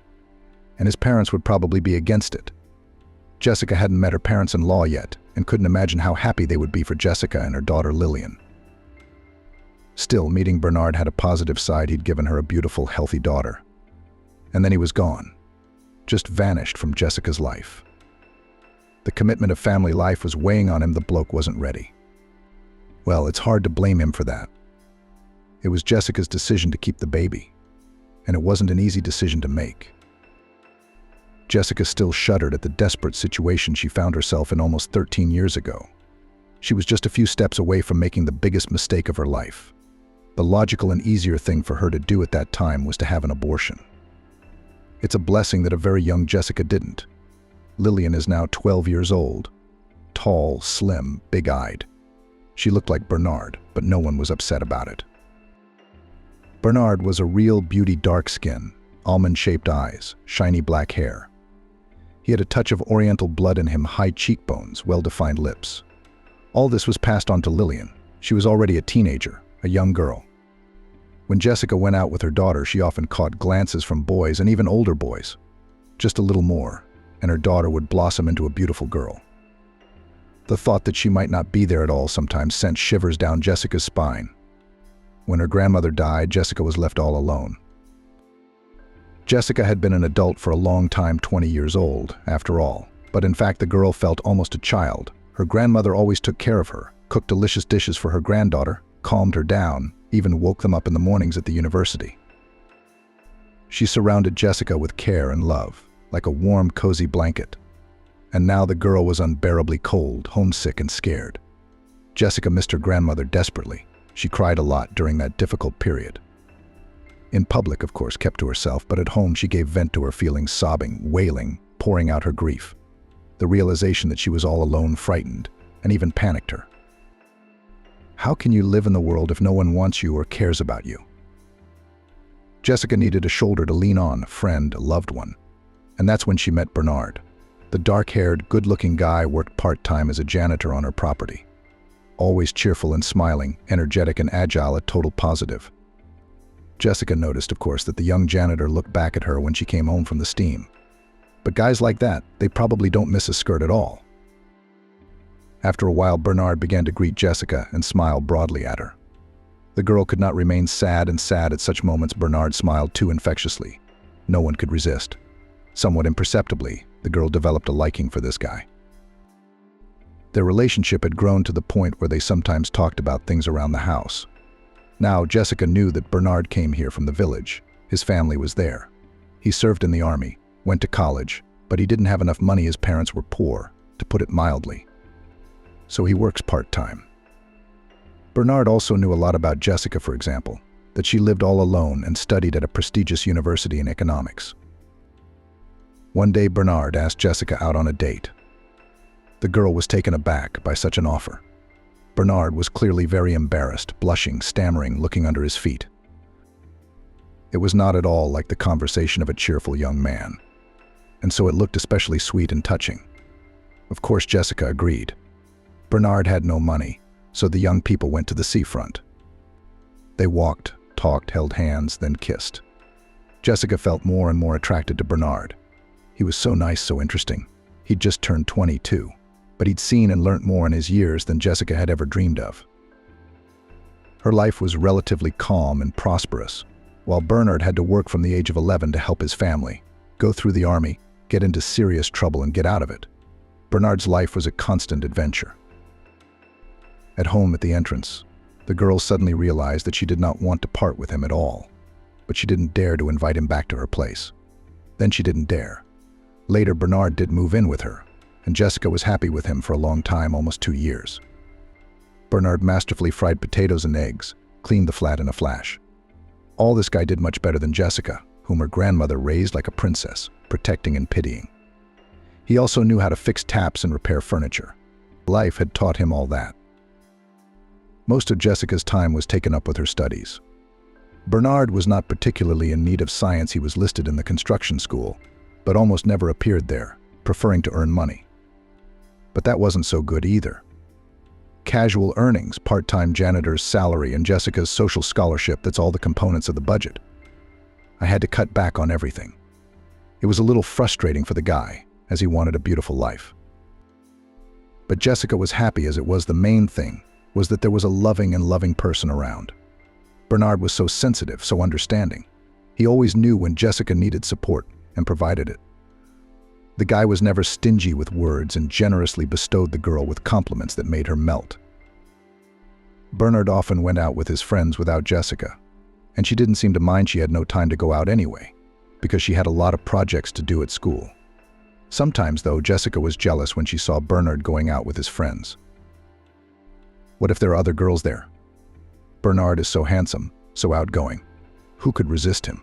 And his parents would probably be against it. Jessica hadn't met her parents-in-law yet and couldn't imagine how happy they would be for Jessica and her daughter Lillian. Still, meeting Bernard had a positive side. He'd given her a beautiful, healthy daughter. And then he was gone. Just vanished from Jessica's life. The commitment of family life was weighing on him. The bloke wasn't ready. Well, it's hard to blame him for that. It was Jessica's decision to keep the baby, and it wasn't an easy decision to make. Jessica still shuddered at the desperate situation she found herself in almost 13 years ago. She was just a few steps away from making the biggest mistake of her life. The logical and easier thing for her to do at that time was to have an abortion. It's a blessing that a very young Jessica didn't. Lillian is now 12 years old. Tall, slim, big-eyed. She looked like Bernard, but no one was upset about it. Bernard was a real beauty, dark skin, almond-shaped eyes, shiny black hair. He had a touch of Oriental blood in him, high cheekbones, well-defined lips. All this was passed on to Lillian. She was already a teenager, a young girl. When Jessica went out with her daughter, she often caught glances from boys and even older boys. Just a little more, and her daughter would blossom into a beautiful girl. The thought that she might not be there at all sometimes sent shivers down Jessica's spine. When her grandmother died, Jessica was left all alone. Jessica had been an adult for a long time, 20 years old, after all, but in fact the girl felt almost a child. Her grandmother always took care of her, cooked delicious dishes for her granddaughter, calmed her down, even woke them up in the mornings at the university. She surrounded Jessica with care and love, like a warm, cozy blanket. And now the girl was unbearably cold, homesick, and scared. Jessica missed her grandmother desperately. She cried a lot during that difficult period. In public, of course, kept to herself, but at home she gave vent to her feelings, sobbing, wailing, pouring out her grief. The realization that she was all alone frightened, and even panicked her. How can you live in the world if no one wants you or cares about you? Jessica needed a shoulder to lean on, a friend, a loved one. And that's when she met Bernard. The dark-haired, good-looking guy worked part-time as a janitor on her property. Always cheerful and smiling, energetic and agile, a total positive. Jessica noticed, of course, that the young janitor looked back at her when she came home from the steam. But guys like that, they probably don't miss a skirt at all. After a while, Bernard began to greet Jessica and smile broadly at her. The girl could not remain sad, and sad at such moments Bernard smiled too infectiously. No one could resist. Somewhat imperceptibly, the girl developed a liking for this guy. Their relationship had grown to the point where they sometimes talked about things around the house. Now, Jessica knew that Bernard came here from the village. His family was there. He served in the army, went to college, but he didn't have enough money. His parents were poor, to put it mildly. So he works part-time. Bernard also knew a lot about Jessica, for example, that she lived all alone and studied at a prestigious university in economics. One day, Bernard asked Jessica out on a date. The girl was taken aback by such an offer. Bernard was clearly very embarrassed, blushing, stammering, looking under his feet. It was not at all like the conversation of a cheerful young man, and so it looked especially sweet and touching. Of course, Jessica agreed. Bernard had no money, so the young people went to the seafront. They walked, talked, held hands, then kissed. Jessica felt more and more attracted to Bernard. He was so nice, so interesting. He'd just turned 22, but he'd seen and learnt more in his years than Jessica had ever dreamed of. Her life was relatively calm and prosperous, while Bernard had to work from the age of 11 to help his family, go through the army, get into serious trouble and get out of it. Bernard's life was a constant adventure. At home at the entrance, the girl suddenly realized that she did not want to part with him at all, but she didn't dare to invite him back to her place. Then she didn't dare. Later, Bernard did move in with her, and Jessica was happy with him for a long time, almost 2 years. Bernard masterfully fried potatoes and eggs, cleaned the flat in a flash. All this guy did much better than Jessica, whom her grandmother raised like a princess, protecting and pitying. He also knew how to fix taps and repair furniture. Life had taught him all that. Most of Jessica's time was taken up with her studies. Bernard was not particularly in need of science. He was listed in the construction school, but almost never appeared there, preferring to earn money. But that wasn't so good either. Casual earnings, part-time janitor's salary, and Jessica's social scholarship, that's all the components of the budget. I had to cut back on everything. It was a little frustrating for the guy, as he wanted a beautiful life. But Jessica was happy, as it was the main thing, was that there was a loving person around. Bernard was so sensitive, so understanding. He always knew when Jessica needed support and provided it. The guy was never stingy with words and generously bestowed the girl with compliments that made her melt. Bernard often went out with his friends without Jessica, and she didn't seem to mind she had no time to go out anyway, because she had a lot of projects to do at school. Sometimes, though, Jessica was jealous when she saw Bernard going out with his friends. What if there are other girls there? Bernard is so handsome, so outgoing. Who could resist him?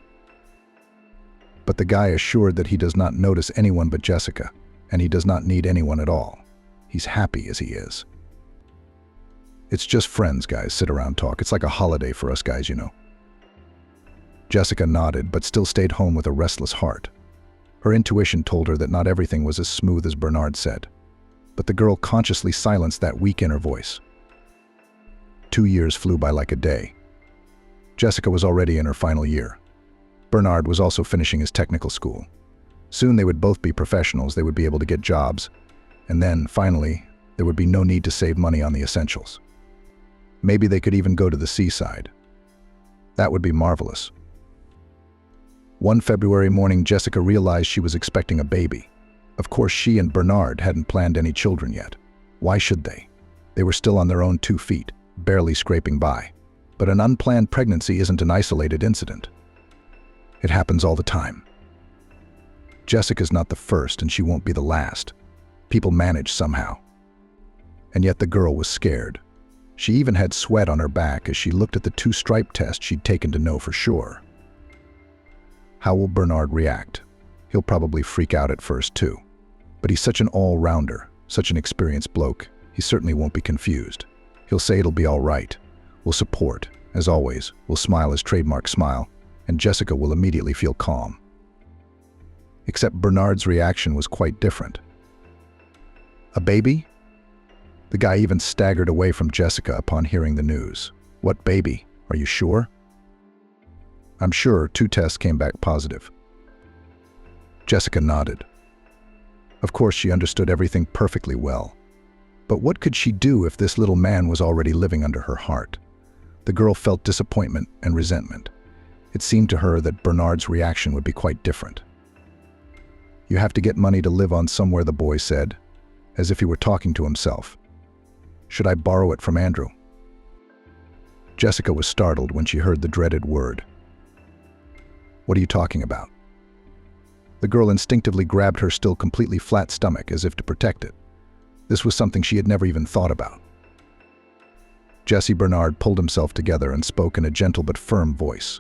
But the guy assured that he does not notice anyone but Jessica, and he does not need anyone at all. He's happy as he is. It's just friends, guys, sit around talk. It's like a holiday for us guys, you know. Jessica nodded, but still stayed home with a restless heart. Her intuition told her that not everything was as smooth as Bernard said, but the girl consciously silenced that weak inner voice. 2 years flew by like a day. Jessica was already in her final year. Bernard was also finishing his technical school. Soon they would both be professionals, they would be able to get jobs, and then, finally, there would be no need to save money on the essentials. Maybe they could even go to the seaside. That would be marvelous. One February morning, Jessica realized she was expecting a baby. Of course, she and Bernard hadn't planned any children yet. Why should they? They were still on their own 2 feet, barely scraping by. But an unplanned pregnancy isn't an isolated incident. It happens all the time. Jessica's not the first, and she won't be the last. People manage somehow. And yet the girl was scared. She even had sweat on her back as she looked at the 2-stripe test she'd taken to know for sure. How will Bernard react? He'll probably freak out at first too. But he's such an all-rounder, such an experienced bloke, he certainly won't be confused. He'll say it'll be all right. We'll support, as always. We'll smile his trademark smile, and Jessica will immediately feel calm. Except Bernard's reaction was quite different. A baby? The guy even staggered away from Jessica upon hearing the news. What baby? Are you sure? I'm sure. 2 tests came back positive. Jessica nodded. Of course, she understood everything perfectly well. But what could she do if this little man was already living under her heart? The girl felt disappointment and resentment. It seemed to her that Bernard's reaction would be quite different. You have to get money to live on somewhere, the boy said, as if he were talking to himself. Should I borrow it from Andrew? Jessica was startled when she heard the dreaded word. What are you talking about? The girl instinctively grabbed her still completely flat stomach as if to protect it. This was something she had never even thought about. Jesse Bernard pulled himself together and spoke in a gentle but firm voice.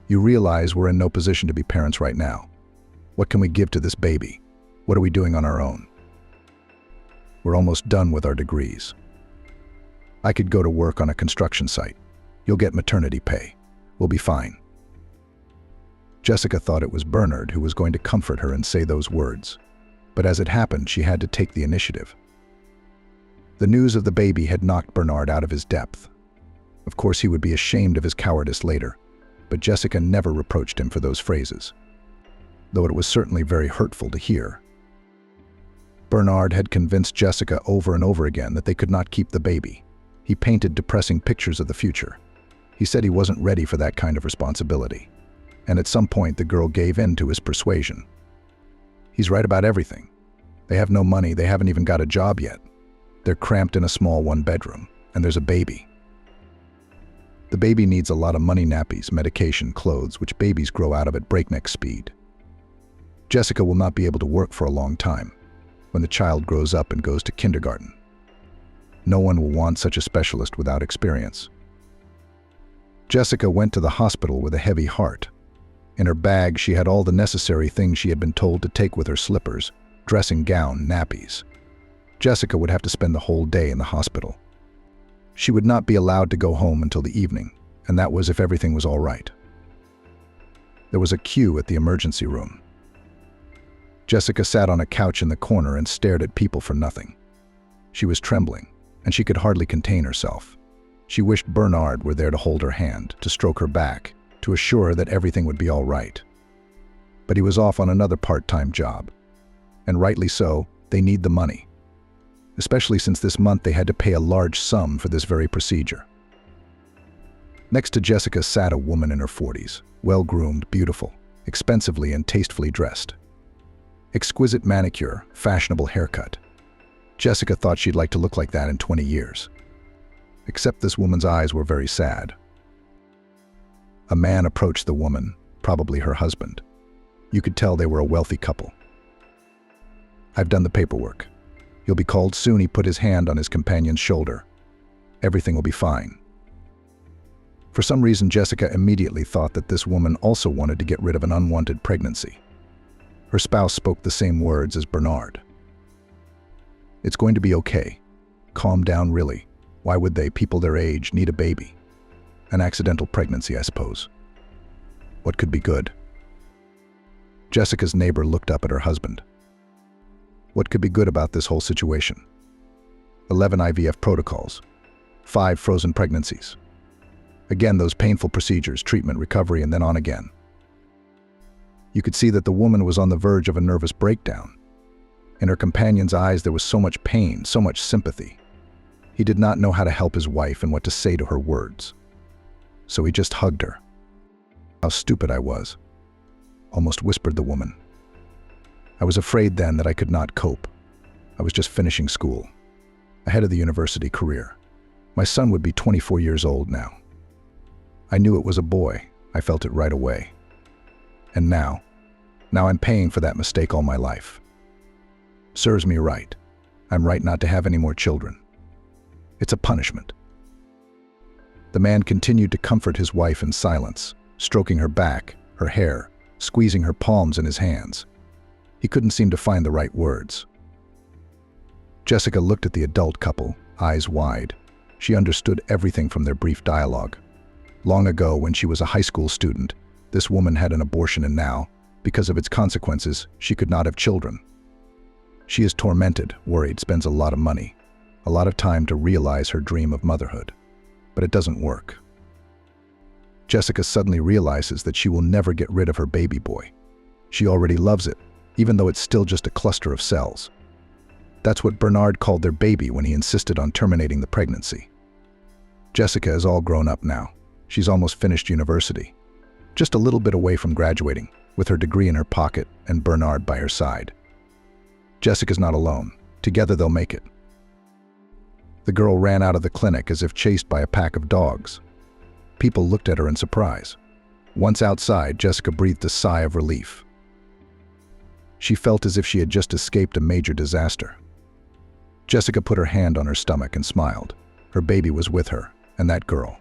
You realize we're in no position to be parents right now. What can we give to this baby? What are we doing on our own? We're almost done with our degrees. I could go to work on a construction site. You'll get maternity pay. We'll be fine. Jessica thought it was Bernard who was going to comfort her and say those words. But as it happened, she had to take the initiative. The news of the baby had knocked Bernard out of his depth. Of course, he would be ashamed of his cowardice later, but Jessica never reproached him for those phrases, though it was certainly very hurtful to hear. Bernard had convinced Jessica over and over again that they could not keep the baby. He painted depressing pictures of the future. He said he wasn't ready for that kind of responsibility. And at some point, the girl gave in to his persuasion. He's right about everything. They have no money, they haven't even got a job yet. They're cramped in a small 1-bedroom, and there's a baby. The baby needs a lot of money, nappies, medication, clothes, which babies grow out of at breakneck speed. Jessica will not be able to work for a long time, when the child grows up and goes to kindergarten. No one will want such a specialist without experience. Jessica went to the hospital with a heavy heart. In her bag, she had all the necessary things she had been told to take with her: slippers, dressing gown, nappies. Jessica would have to spend the whole day in the hospital. She would not be allowed to go home until the evening, and that was if everything was all right. There was a queue at the emergency room. Jessica sat on a couch in the corner and stared at people for nothing. She was trembling, and she could hardly contain herself. She wished Bernard were there to hold her hand, to stroke her back, to assure her that everything would be all right. But he was off on another part-time job. And rightly so, they need the money. Especially since this month they had to pay a large sum for this very procedure. Next to Jessica sat a woman in her 40s, well-groomed, beautiful, expensively and tastefully dressed. Exquisite manicure, fashionable haircut. Jessica thought she'd like to look like that in 20 years. Except this woman's eyes were very sad. A man approached the woman, probably her husband. You could tell they were a wealthy couple. "I've done the paperwork. You'll be called soon." He put his hand on his companion's shoulder. "Everything will be fine." For some reason, Jessica immediately thought that this woman also wanted to get rid of an unwanted pregnancy. Her spouse spoke the same words as Bernard. "It's going to be okay. Calm down, really. Why would they, people their age, need a baby? An accidental pregnancy, I suppose. What could be good?" Jessica's neighbor looked up at her husband. "What could be good about this whole situation? 11 IVF protocols, 5 frozen pregnancies. Again, those painful procedures, treatment, recovery, and then on again." You could see that the woman was on the verge of a nervous breakdown. In her companion's eyes there was so much pain, so much sympathy. He did not know how to help his wife and what to say to her words. So he just hugged her. "How stupid I was," almost whispered the woman. "I was afraid then that I could not cope. I was just finishing school, ahead of the university career. My son would be 24 years old now. I knew it was a boy. I felt it right away. And now I'm paying for that mistake all my life. Serves me right. I'm right not to have any more children. It's a punishment." The man continued to comfort his wife in silence, stroking her back, her hair, squeezing her palms in his hands. He couldn't seem to find the right words. Jessica looked at the adult couple, eyes wide. She understood everything from their brief dialogue. Long ago, when she was a high school student, this woman had an abortion, and now, because of its consequences, she could not have children. She is tormented, worried, spends a lot of money, a lot of time to realize her dream of motherhood. But it doesn't work. Jessica suddenly realizes that she will never get rid of her baby boy. She already loves it, even though it's still just a cluster of cells. That's what Bernard called their baby when he insisted on terminating the pregnancy. Jessica is all grown up now. She's almost finished university. Just a little bit away from graduating, with her degree in her pocket and Bernard by her side. Jessica's not alone. Together they'll make it. The girl ran out of the clinic as if chased by a pack of dogs. People looked at her in surprise. Once outside, Jessica breathed a sigh of relief. She felt as if she had just escaped a major disaster. Jessica put her hand on her stomach and smiled. Her baby was with her, and that girl.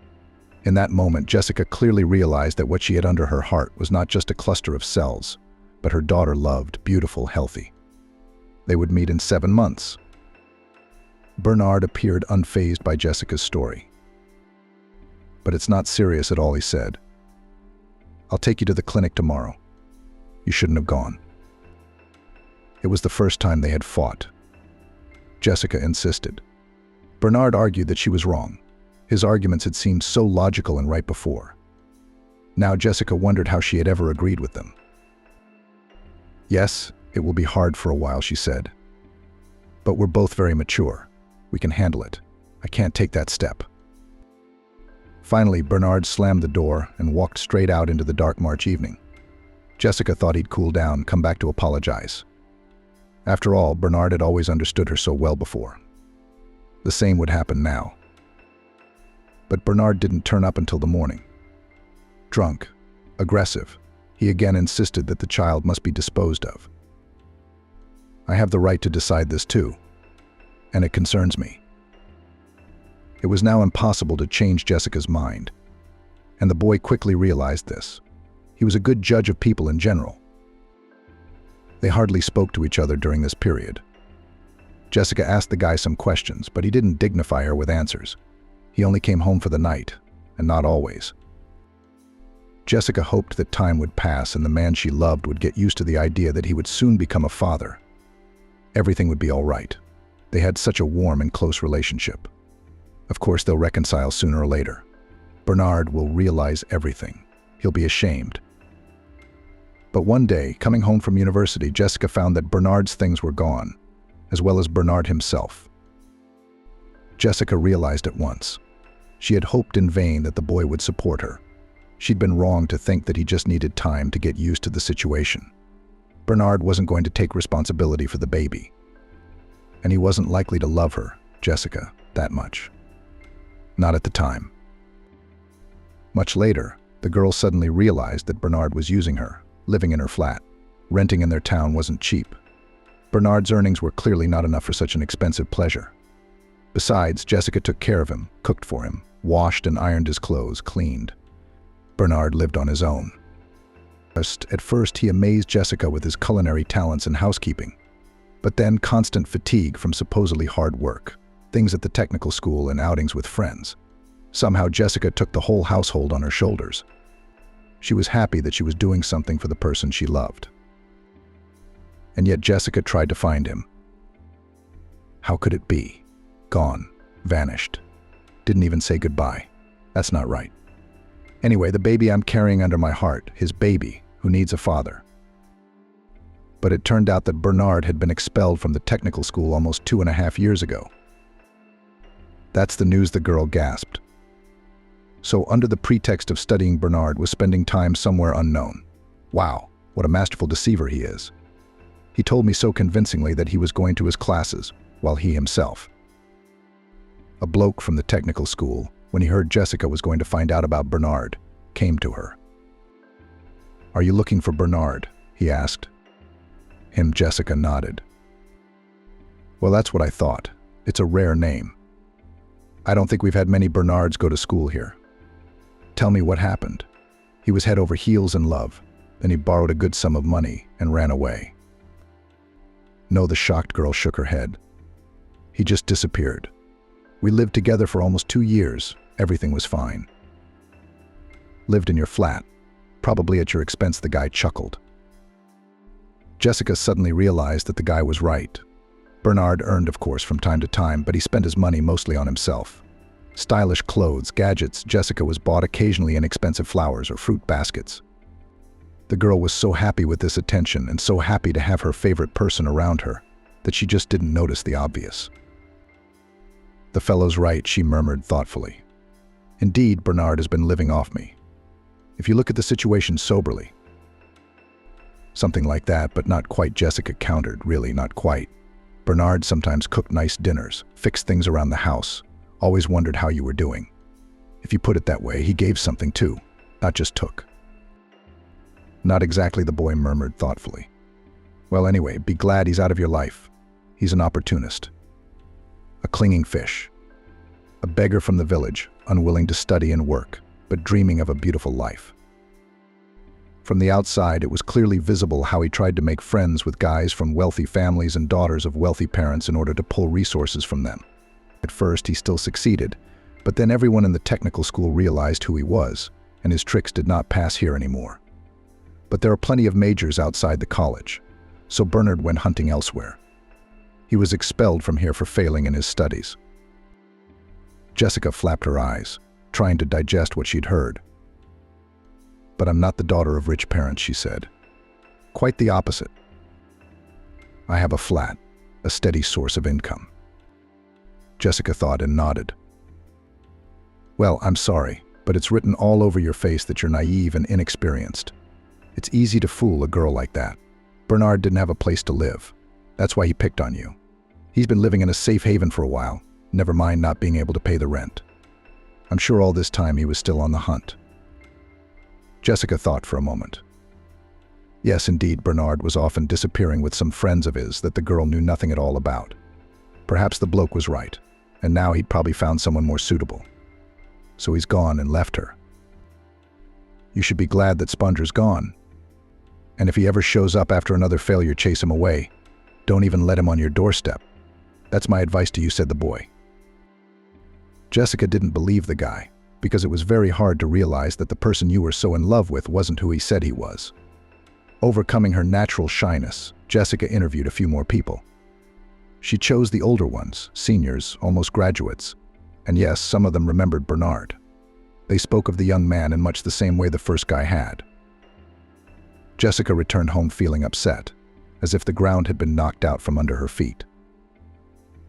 In that moment, Jessica clearly realized that what she had under her heart was not just a cluster of cells, but her daughter loved, beautiful, healthy. They would meet in 7 months. Bernard appeared unfazed by Jessica's story. "But it's not serious at all," he said. "I'll take you to the clinic tomorrow. You shouldn't have gone." It was the first time they had fought. Jessica insisted. Bernard argued that she was wrong. His arguments had seemed so logical and right before. Now Jessica wondered how she had ever agreed with them. "Yes, it will be hard for a while," she said. "But we're both very mature. We can handle it. I can't take that step." Finally, Bernard slammed the door and walked straight out into the dark March evening. Jessica thought he'd cool down, come back to apologize. After all, Bernard had always understood her so well before. The same would happen now. But Bernard didn't turn up until the morning. Drunk, aggressive, he again insisted that the child must be disposed of. "I have the right to decide this too, and it concerns me." It was now impossible to change Jessica's mind, and the boy quickly realized this. He was a good judge of people in general. They hardly spoke to each other during this period. Jessica asked the guy some questions, but he didn't dignify her with answers. He only came home for the night, and not always. Jessica hoped that time would pass and the man she loved would get used to the idea that he would soon become a father. Everything would be all right. They had such a warm and close relationship. Of course, they'll reconcile sooner or later. Bernard will realize everything. He'll be ashamed. But one day, coming home from university, Jessica found that Bernard's things were gone, as well as Bernard himself. Jessica realized at once. She had hoped in vain that the boy would support her. She'd been wrong to think that he just needed time to get used to the situation. Bernard wasn't going to take responsibility for the baby. And he wasn't likely to love her, Jessica, that much. Not at the time. Much later, the girl suddenly realized that Bernard was using her, living in her flat. Renting in their town wasn't cheap. Bernard's earnings were clearly not enough for such an expensive pleasure. Besides, Jessica took care of him, cooked for him, washed and ironed his clothes, cleaned. Bernard lived on his own. At first, he amazed Jessica with his culinary talents and housekeeping. But then constant fatigue from supposedly hard work, things at the technical school and outings with friends. Somehow Jessica took the whole household on her shoulders. She was happy that she was doing something for the person she loved. And yet Jessica tried to find him. How could it be? Gone. Vanished. Didn't even say goodbye. That's not right. Anyway, the baby I'm carrying under my heart, his baby, who needs a father. But it turned out that Bernard had been expelled from the technical school almost 2.5 years ago. That's the news the girl gasped. So under the pretext of studying, Bernard was spending time somewhere unknown. Wow, what a masterful deceiver he is. He told me so convincingly that he was going to his classes, while he himself. A bloke from the technical school, when he heard Jessica was going to find out about Bernard, came to her. "Are you looking for Bernard?" he asked. Jessica nodded. "Well, that's what I thought. It's a rare name. I don't think we've had many Bernards go to school here. Tell me what happened." He was head over heels in love. Then he borrowed a good sum of money and ran away. No, the shocked girl shook her head. "He just disappeared. We lived together for almost 2 years. Everything was fine." "Lived in your flat. Probably at your expense," the guy chuckled. Jessica suddenly realized that the guy was right. Bernard earned, of course, from time to time, but he spent his money mostly on himself. Stylish clothes, gadgets, Jessica was bought occasionally inexpensive flowers or fruit baskets. The girl was so happy with this attention and so happy to have her favorite person around her that she just didn't notice the obvious. "The fellow's right," she murmured thoughtfully. "Indeed, Bernard has been living off me. If you look at the situation soberly." "Something like that, but not quite," Jessica countered. "Really, not quite. Bernard sometimes cooked nice dinners, fixed things around the house, always wondered how you were doing. If you put it that way, he gave something too, not just took." "Not exactly," the boy murmured thoughtfully. "Well, anyway, be glad he's out of your life. He's an opportunist. A clinging fish. A beggar from the village, unwilling to study and work, but dreaming of a beautiful life." From the outside, it was clearly visible how he tried to make friends with guys from wealthy families and daughters of wealthy parents in order to pull resources from them. At first, he still succeeded, but then everyone in the technical school realized who he was, and his tricks did not pass here anymore. But there are plenty of majors outside the college, so Bernard went hunting elsewhere. He was expelled from here for failing in his studies. Jessica flapped her eyes, trying to digest what she'd heard. "But I'm not the daughter of rich parents," she said. "Quite the opposite. I have a flat, a steady source of income." Jessica thought and nodded. "Well, I'm sorry, but it's written all over your face that you're naive and inexperienced. It's easy to fool a girl like that. Bernard didn't have a place to live. That's why he picked on you. He's been living in a safe haven for a while, never mind not being able to pay the rent. I'm sure all this time he was still on the hunt." Jessica thought for a moment. Yes, indeed, Bernard was often disappearing with some friends of his that the girl knew nothing at all about. Perhaps the bloke was right, and now he'd probably found someone more suitable. So he's gone and left her. You should be glad that Sponger's gone. And if he ever shows up after another failure, chase him away. Don't even let him on your doorstep. That's my advice to you," said the boy. Jessica didn't believe the guy, because it was very hard to realize that the person you were so in love with wasn't who he said he was. Overcoming her natural shyness, Jessica interviewed a few more people. She chose the older ones, seniors, almost graduates, and yes, some of them remembered Bernard. They spoke of the young man in much the same way the first guy had. Jessica returned home feeling upset, as if the ground had been knocked out from under her feet.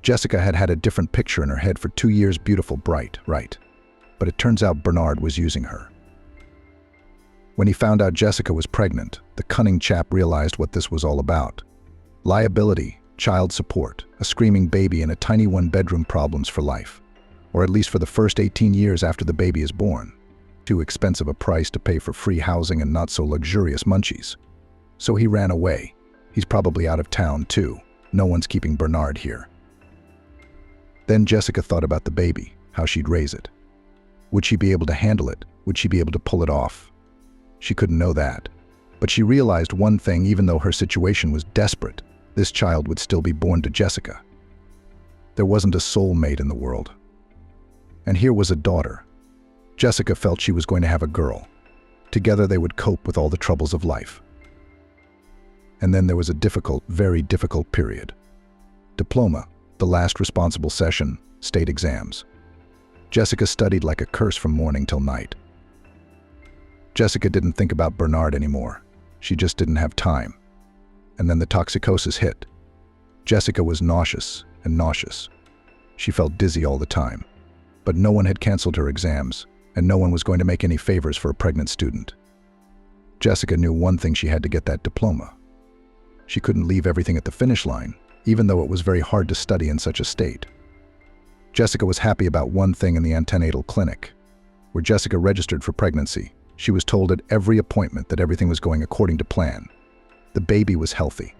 Jessica had had a different picture in her head for 2 years, beautiful, bright, right? but it turns out Bernard was using her. When he found out Jessica was pregnant, the cunning chap realized what this was all about. Liability, child support, a screaming baby, and a tiny one-bedroom, problems for life. Or at least for the first 18 years after the baby is born. Too expensive a price to pay for free housing and not so luxurious munchies. So he ran away. He's probably out of town too. No one's keeping Bernard here. Then Jessica thought about the baby, how she'd raise it. Would she be able to handle it? Would she be able to pull it off? She couldn't know that. But she realized one thing: even though her situation was desperate, this child would still be born to Jessica. There wasn't a soulmate in the world. And here was a daughter. Jessica felt she was going to have a girl. Together they would cope with all the troubles of life. And then there was a difficult, very difficult period. Diploma, the last responsible session, state exams. Jessica studied like a curse from morning till night. Jessica didn't think about Bernard anymore. She just didn't have time. And then the toxicosis hit. Jessica was nauseous and nauseous. She felt dizzy all the time. But no one had canceled her exams, and no one was going to make any favors for a pregnant student. Jessica knew one thing: she had to get that diploma. She couldn't leave everything at the finish line, even though it was very hard to study in such a state. Jessica was happy about one thing: in the antenatal clinic, where Jessica registered for pregnancy. She was told at every appointment that everything was going according to plan. The baby was healthy.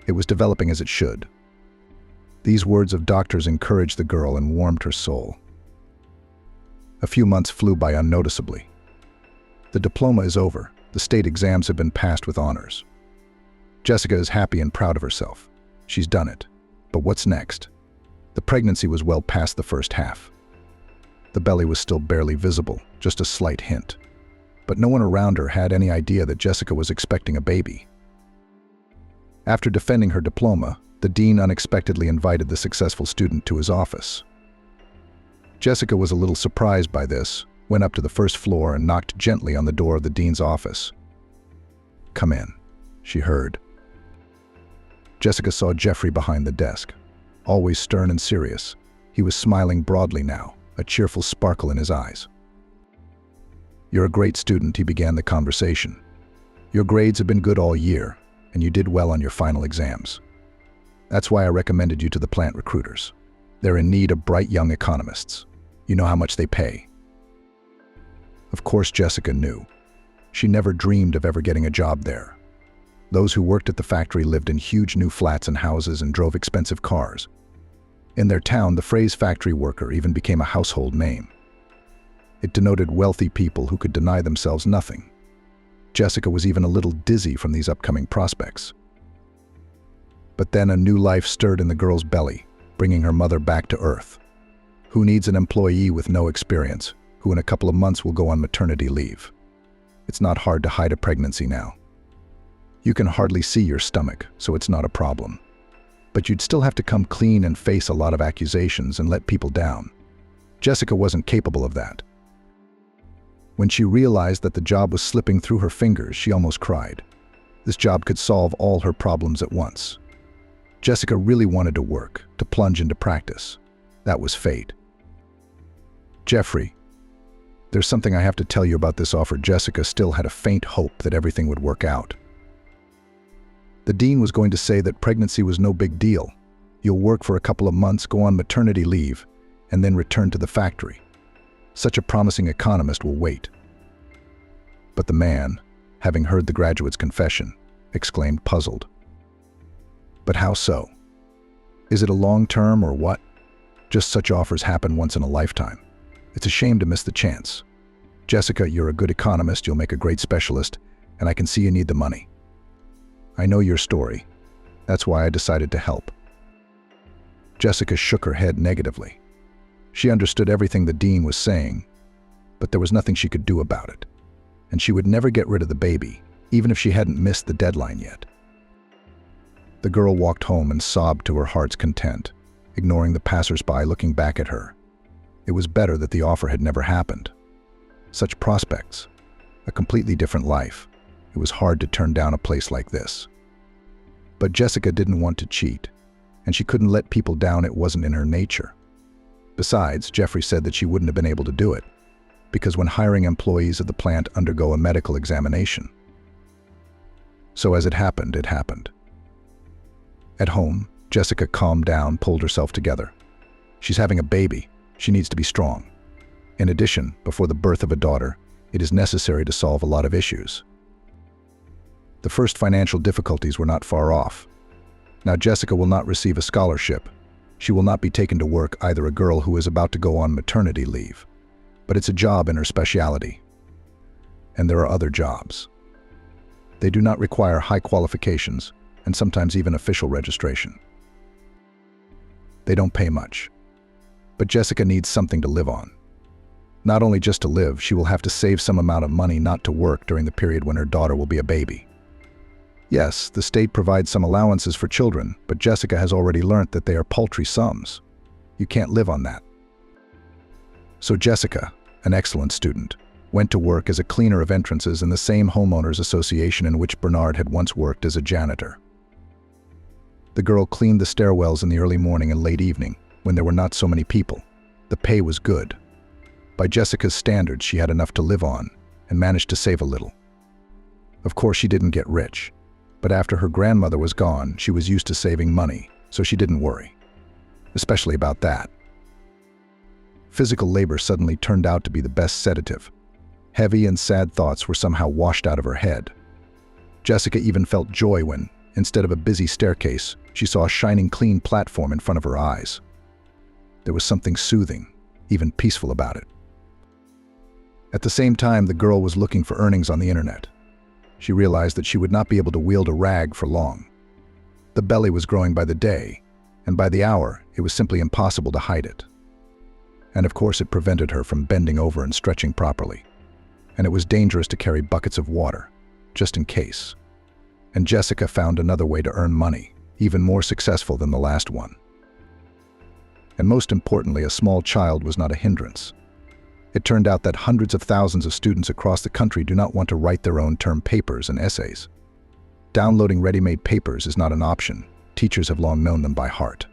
It was developing as it should. These words of doctors encouraged the girl and warmed her soul. A few months flew by unnoticeably. The diploma is over. The state exams have been passed with honors. Jessica is happy and proud of herself. She's done it. But what's next? The pregnancy was well past the first half. The belly was still barely visible, just a slight hint. But no one around her had any idea that Jessica was expecting a baby. After defending her diploma, the dean unexpectedly invited the successful student to his office. Jessica was a little surprised by this, went up to the first floor and knocked gently on the door of the dean's office. "Come in," she heard. Jessica saw Jeffrey behind the desk. Always stern and serious, he was smiling broadly now, a cheerful sparkle in his eyes. "You're a great student," he began the conversation. "Your grades have been good all year, and you did well on your final exams. That's why I recommended you to the plant recruiters. They're in need of bright young economists. You know how much they pay." Of course Jessica knew. She never dreamed of ever getting a job there. Those who worked at the factory lived in huge new flats and houses and drove expensive cars. In their town, the phrase factory worker even became a household name. It denoted wealthy people who could deny themselves nothing. Jessica was even a little dizzy from these upcoming prospects. But then a new life stirred in the girl's belly, bringing her mother back to earth. Who needs an employee with no experience, who in a couple of months will go on maternity leave? It's not hard to hide a pregnancy now. You can hardly see your stomach, so it's not a problem. But you'd still have to come clean and face a lot of accusations and let people down. Jessica wasn't capable of that. When she realized that the job was slipping through her fingers, she almost cried. This job could solve all her problems at once. Jessica really wanted to work, to plunge into practice. That was fate. "Jeffrey, there's something I have to tell you about this offer." Jessica still had a faint hope that everything would work out. The dean was going to say that pregnancy was no big deal. You'll work for a couple of months, go on maternity leave, and then return to the factory. Such a promising economist will wait. But the man, having heard the graduate's confession, exclaimed, puzzled. "But how so? Is it a long term or what? Just such offers happen once in a lifetime. It's a shame to miss the chance. Jessica, you're a good economist, you'll make a great specialist, and I can see you need the money. I know your story. That's why I decided to help." Jessica shook her head negatively. She understood everything the dean was saying, but there was nothing she could do about it. And she would never get rid of the baby, even if she hadn't missed the deadline yet. The girl walked home and sobbed to her heart's content, ignoring the passers-by looking back at her. It was better that the offer had never happened. Such prospects, a completely different life. It was hard to turn down a place like this. But Jessica didn't want to cheat, and she couldn't let people down. It wasn't in her nature. Besides, Jeffrey said that she wouldn't have been able to do it, because when hiring employees of the plant undergo a medical examination. So as it happened, it happened. At home, Jessica calmed down, pulled herself together. She's having a baby. She needs to be strong. In addition, before the birth of a daughter, it is necessary to solve a lot of issues. The first financial difficulties were not far off. Now Jessica will not receive a scholarship. She will not be taken to work, either a girl who is about to go on maternity leave. But it's a job in her specialty. And there are other jobs. They do not require high qualifications, and sometimes even official registration. They don't pay much. But Jessica needs something to live on. Not only just to live, she will have to save some amount of money not to work during the period when her daughter will be a baby. Yes, the state provides some allowances for children, but Jessica has already learnt that they are paltry sums. You can't live on that. So Jessica, an excellent student, went to work as a cleaner of entrances in the same homeowners association in which Bernard had once worked as a janitor. The girl cleaned the stairwells in the early morning and late evening, when there were not so many people. The pay was good. By Jessica's standards, she had enough to live on and managed to save a little. Of course, she didn't get rich, but after her grandmother was gone, she was used to saving money, so she didn't worry, especially about that. Physical labor suddenly turned out to be the best sedative. Heavy and sad thoughts were somehow washed out of her head. Jessica even felt joy when, instead of a busy staircase, she saw a shining clean platform in front of her eyes. There was something soothing, even peaceful about it. At the same time, the girl was looking for earnings on the internet. She realized that she would not be able to wield a rag for long. The belly was growing by the day, and by the hour, it was simply impossible to hide it. And of course, it prevented her from bending over and stretching properly. And it was dangerous to carry buckets of water, just in case. And Jessica found another way to earn money, even more successful than the last one. And most importantly, a small child was not a hindrance. It turned out that hundreds of thousands of students across the country do not want to write their own term papers and essays. Downloading ready-made papers is not an option. Teachers have long known them by heart.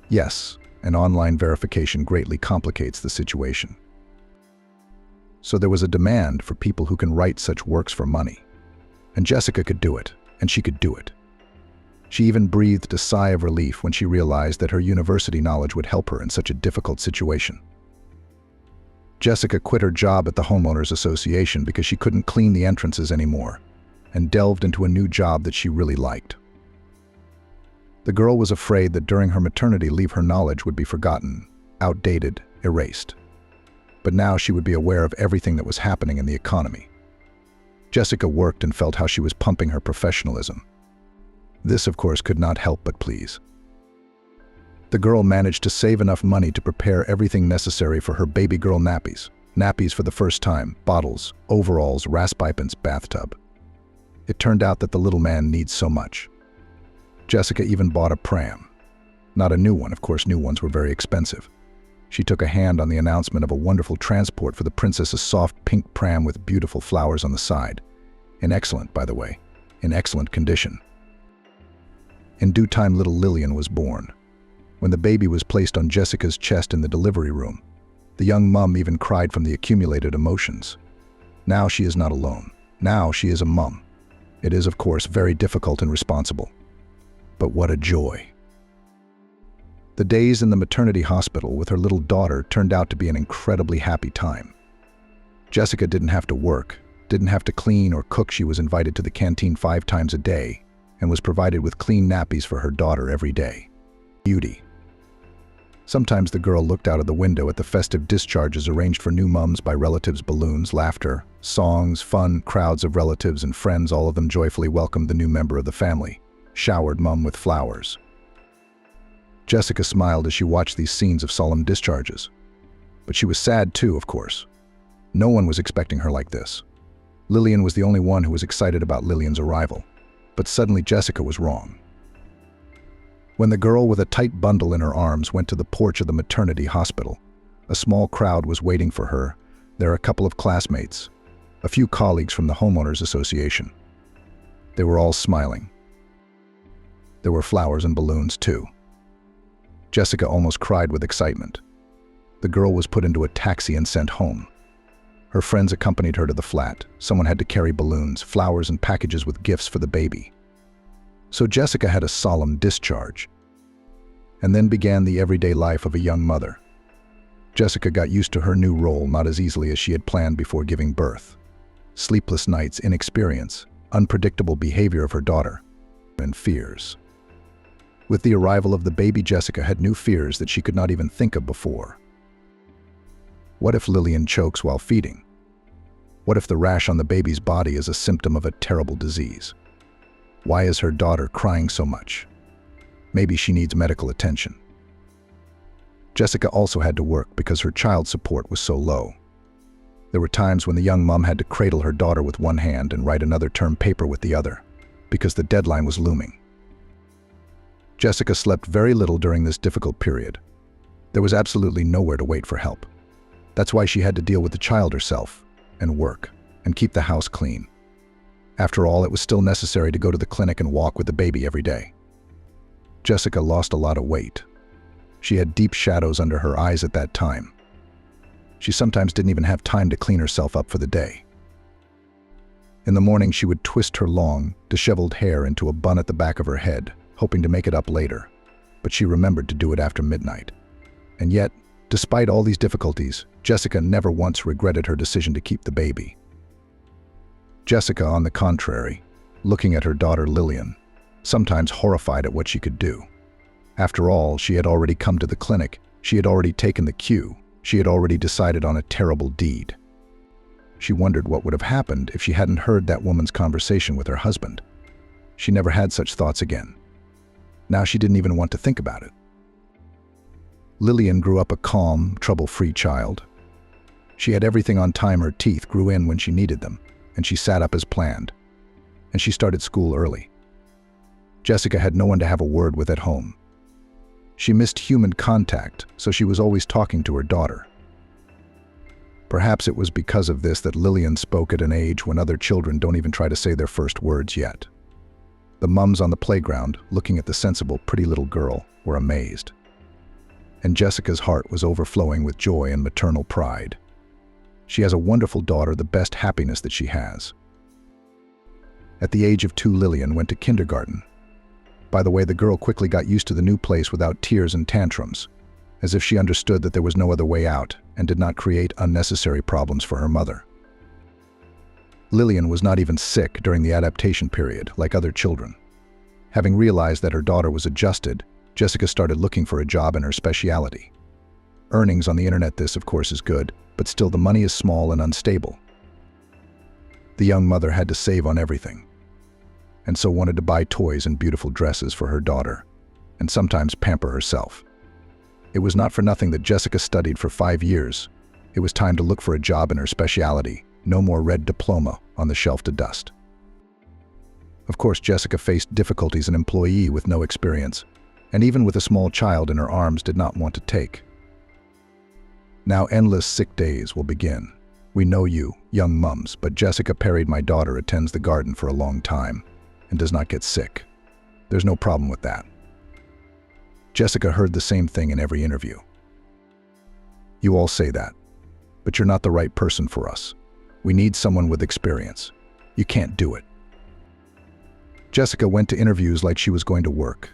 Yes, and online verification greatly complicates the situation. So there was a demand for people who can write such works for money. And Jessica could do it, and she could do it. She even breathed a sigh of relief when she realized that her university knowledge would help her in such a difficult situation. Jessica quit her job at the homeowners association because she couldn't clean the entrances anymore, and delved into a new job that she really liked. The girl was afraid that during her maternity leave her knowledge would be forgotten, outdated, erased. But now she would be aware of everything that was happening in the economy. Jessica worked and felt how she was pumping her professionalism. This, of course, could not help but please. The girl managed to save enough money to prepare everything necessary for her baby girl nappies. Nappies for the first time, bottles, overalls, raspipens, bathtub. It turned out that the little man needs so much. Jessica even bought a pram. Not a new one, of course, new ones were very expensive. She took a hand on the announcement of a wonderful transport for the princess, a soft pink pram with beautiful flowers on the side. In excellent, by the way, in excellent condition. In due time, little Lillian was born. When the baby was placed on Jessica's chest in the delivery room, the young mum even cried from the accumulated emotions. Now she is not alone. Now she is a mum. It is, of course, very difficult and responsible. But what a joy. The days in the maternity hospital with her little daughter turned out to be an incredibly happy time. Jessica didn't have to work, didn't have to clean or cook. She was invited to the canteen 5 times a day and was provided with clean nappies for her daughter every day. Beauty. Sometimes the girl looked out of the window at the festive discharges arranged for new mums by relatives, balloons, laughter, songs, fun, crowds of relatives and friends, all of them joyfully welcomed the new member of the family, showered mum with flowers. Jessica smiled as she watched these scenes of solemn discharges. But she was sad too, of course. No one was expecting her like this. Lillian was the only one who was excited about Lillian's arrival. But suddenly Jessica was wrong. When the girl with a tight bundle in her arms went to the porch of the maternity hospital, a small crowd was waiting for her. There were a couple of classmates, a few colleagues from the homeowners association. They were all smiling. There were flowers and balloons too. Jessica almost cried with excitement. The girl was put into a taxi and sent home. Her friends accompanied her to the flat. Someone had to carry balloons, flowers, and packages with gifts for the baby. So Jessica had a solemn discharge. And then began the everyday life of a young mother. Jessica got used to her new role not as easily as she had planned before giving birth. Sleepless nights, inexperience, unpredictable behavior of her daughter, and fears. With the arrival of the baby, Jessica had new fears that she could not even think of before. What if Lillian chokes while feeding? What if the rash on the baby's body is a symptom of a terrible disease? Why is her daughter crying so much? Maybe she needs medical attention. Jessica also had to work because her child support was so low. There were times when the young mom had to cradle her daughter with one hand and write another term paper with the other, because the deadline was looming. Jessica slept very little during this difficult period. There was absolutely nowhere to wait for help. That's why she had to deal with the child herself, and work, and keep the house clean. After all, it was still necessary to go to the clinic and walk with the baby every day. Jessica lost a lot of weight. She had deep shadows under her eyes at that time. She sometimes didn't even have time to clean herself up for the day. In the morning, she would twist her long, disheveled hair into a bun at the back of her head, hoping to make it up later. But she remembered to do it after midnight. And yet, despite all these difficulties, Jessica never once regretted her decision to keep the baby. Jessica, on the contrary, looking at her daughter Lillian, sometimes horrified at what she could do. After all, she had already come to the clinic, she had already taken the cue, she had already decided on a terrible deed. She wondered what would have happened if she hadn't heard that woman's conversation with her husband. She never had such thoughts again. Now she didn't even want to think about it. Lillian grew up a calm, trouble-free child. She had everything on time. Her teeth grew in when she needed them, and she sat up as planned. And she started school early. Jessica had no one to have a word with at home. She missed human contact, so she was always talking to her daughter. Perhaps it was because of this that Lillian spoke at an age when other children don't even try to say their first words yet. The mums on the playground, looking at the sensible, pretty little girl, were amazed. And Jessica's heart was overflowing with joy and maternal pride. She has a wonderful daughter, the best happiness that she has. At the age of 2, Lillian went to kindergarten. By the way, the girl quickly got used to the new place without tears and tantrums, as if she understood that there was no other way out and did not create unnecessary problems for her mother. Lillian was not even sick during the adaptation period, like other children. Having realized that her daughter was adjusted, Jessica started looking for a job in her specialty. Earnings on the internet, this of course is good, but still the money is small and unstable. The young mother had to save on everything, and so wanted to buy toys and beautiful dresses for her daughter, and sometimes pamper herself. It was not for nothing that Jessica studied for 5 years. It was time to look for a job in her specialty, no more red diploma on the shelf to dust. Of course, Jessica faced difficulties. An employee with no experience, and even with a small child in her arms, did not want to take. Now endless sick days will begin. We know you, young mums, but Jessica Perry, my daughter, attends the garden for a long time and does not get sick. There's no problem with that. Jessica heard the same thing in every interview. You all say that, but you're not the right person for us. We need someone with experience. You can't do it. Jessica went to interviews like she was going to work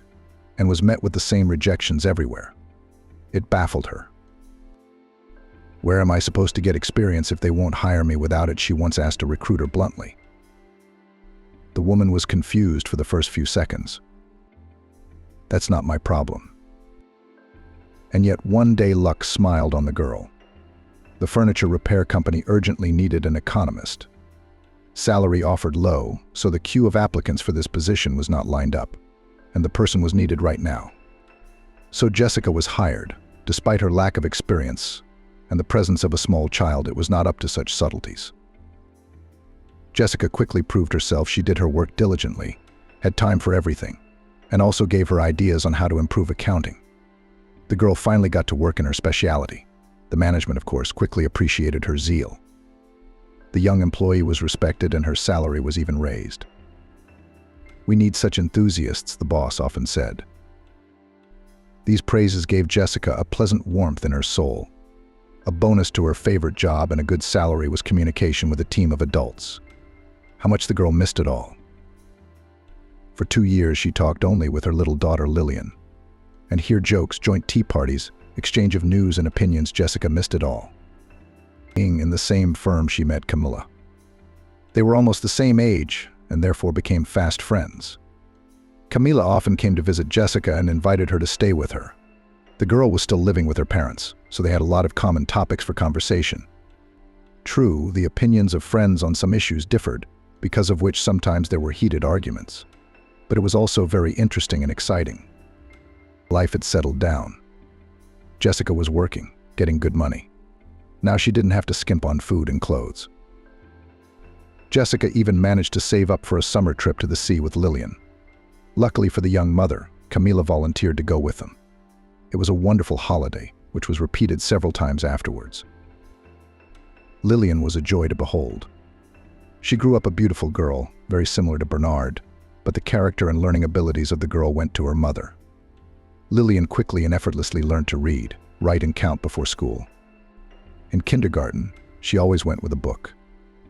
and was met with the same rejections everywhere. It baffled her. Where am I supposed to get experience if they won't hire me without it? She once asked a recruiter bluntly. The woman was confused for the first few seconds. That's not my problem. And yet one day luck smiled on the girl. The furniture repair company urgently needed an economist. Salary offered low, so the queue of applicants for this position was not lined up, and the person was needed right now. So Jessica was hired, despite her lack of experience and the presence of a small child. It was not up to such subtleties. Jessica quickly proved herself. She did her work diligently, had time for everything, and also gave her ideas on how to improve accounting. The girl finally got to work in her specialty. The management, of course, quickly appreciated her zeal. The young employee was respected and her salary was even raised. We need such enthusiasts, the boss often said. These praises gave Jessica a pleasant warmth in her soul, A bonus to her favorite job and a good salary was communication with a team of adults. How much the girl missed it all. For 2 years, she talked only with her little daughter Lillian. And hear jokes, joint tea parties, exchange of news and opinions, Jessica missed it all. In the same firm, she met Camilla. They were almost the same age and therefore became fast friends. Camilla often came to visit Jessica and invited her to stay with her. The girl was still living with her parents, so they had a lot of common topics for conversation. True, the opinions of friends on some issues differed, because of which sometimes there were heated arguments. But it was also very interesting and exciting. Life had settled down. Jessica was working, getting good money. Now she didn't have to skimp on food and clothes. Jessica even managed to save up for a summer trip to the sea with Lillian. Luckily for the young mother, Camilla volunteered to go with them. It was a wonderful holiday, which was repeated several times afterwards. Lillian was a joy to behold. She grew up a beautiful girl, very similar to Bernard, but the character and learning abilities of the girl went to her mother. Lillian quickly and effortlessly learned to read, write, and count before school. In kindergarten, she always went with a book.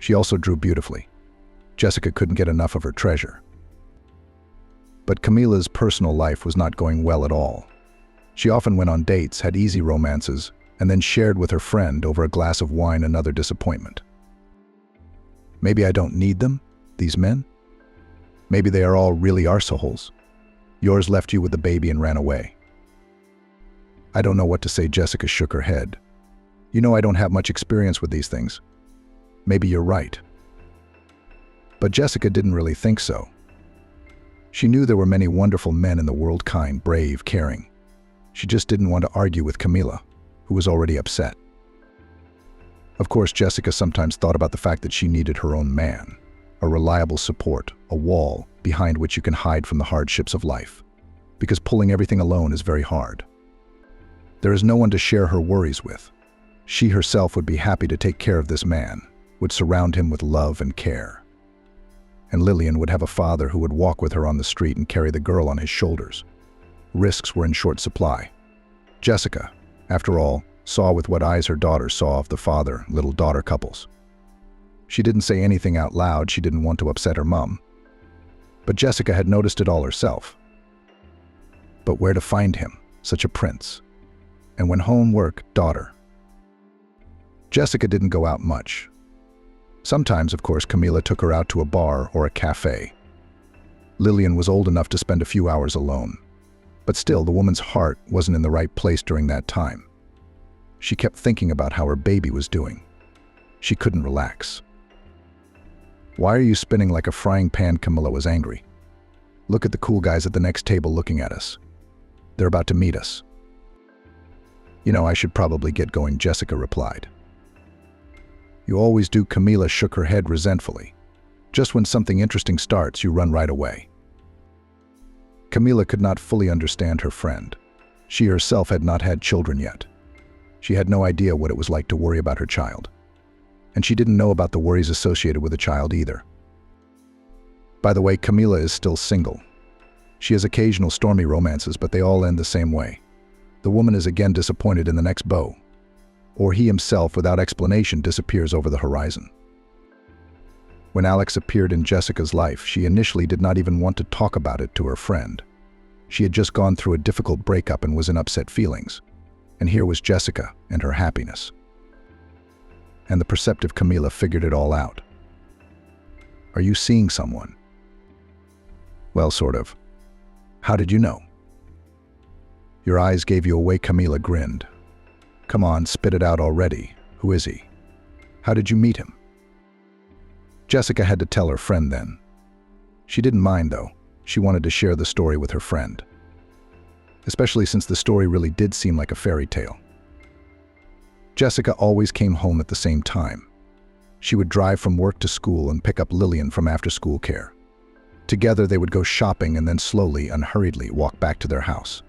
She also drew beautifully. Jessica couldn't get enough of her treasure. But Camilla's personal life was not going well at all. She often went on dates, had easy romances, and then shared with her friend over a glass of wine another disappointment. Maybe I don't need them, these men? Maybe they are all really arseholes. Yours left you with the baby and ran away. I don't know what to say. Jessica shook her head. You know I don't have much experience with these things. Maybe you're right. But Jessica didn't really think so. She knew there were many wonderful men in the world, kind, brave, caring. She just didn't want to argue with Camilla, who was already upset. Of course, Jessica sometimes thought about the fact that she needed her own man, a reliable support, a wall behind which you can hide from the hardships of life, because pulling everything alone is very hard. There is no one to share her worries with. She herself would be happy to take care of this man, would surround him with love and care. And Lillian would have a father who would walk with her on the street and carry the girl on his shoulders. Risks were in short supply. Jessica, after all, saw with what eyes her daughter saw of the father-little-daughter couples. She didn't say anything out loud. She didn't want to upset her mom. But Jessica had noticed it all herself. But where to find him, such a prince? And when homework, daughter. Jessica didn't go out much. Sometimes, of course, Camilla took her out to a bar or a cafe. Lillian was old enough to spend a few hours alone. But still, the woman's heart wasn't in the right place during that time. She kept thinking about how her baby was doing. She couldn't relax. Why are you spinning like a frying pan? Camilla was angry. Look at the cool guys at the next table looking at us. They're about to meet us. You know, I should probably get going, Jessica replied. You always do. Camilla shook her head resentfully. Just when something interesting starts, you run right away. Camilla could not fully understand her friend. She herself had not had children yet. She had no idea what it was like to worry about her child. And she didn't know about the worries associated with a child either. By the way, Camilla is still single. She has occasional stormy romances, but they all end the same way. The woman is again disappointed in the next beau. Or he himself, without explanation, disappears over the horizon. When Alex appeared in Jessica's life, she initially did not even want to talk about it to her friend. She had just gone through a difficult breakup and was in upset feelings. And here was Jessica and her happiness. And the perceptive Camilla figured it all out. Are you seeing someone? Well, sort of. How did you know? Your eyes gave you away. Camilla grinned. Come on, spit it out already. Who is he? How did you meet him? Jessica had to tell her friend then. She didn't mind, though. She wanted to share the story with her friend. Especially since the story really did seem like a fairy tale. Jessica always came home at the same time. She would drive from work to school and pick up Lillian from after-school care. Together they would go shopping and then slowly, unhurriedly walk back to their house.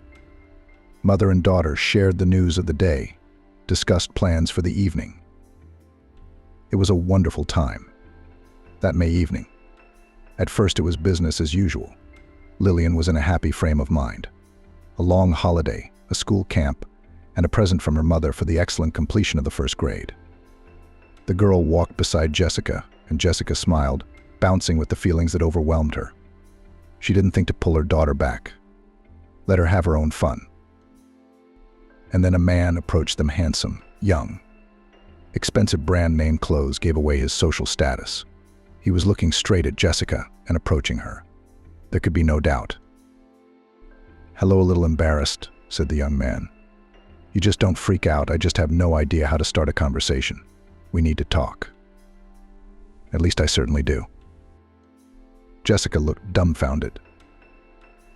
Mother and daughter shared the news of the day, discussed plans for the evening. It was a wonderful time. That May evening. At first it was business as usual. Lillian was in a happy frame of mind. A long holiday, a school camp, and a present from her mother for the excellent completion of the first grade. The girl walked beside Jessica, and Jessica smiled, bouncing with the feelings that overwhelmed her. She didn't think to pull her daughter back. Let her have her own fun. And then a man approached them, handsome, young. Expensive brand name clothes gave away his social status. He was looking straight at Jessica and approaching her. There could be no doubt. "Hello, a little embarrassed," said the young man. "You just don't freak out. I just have no idea how to start a conversation. We need to talk." "At least I certainly do." Jessica looked dumbfounded.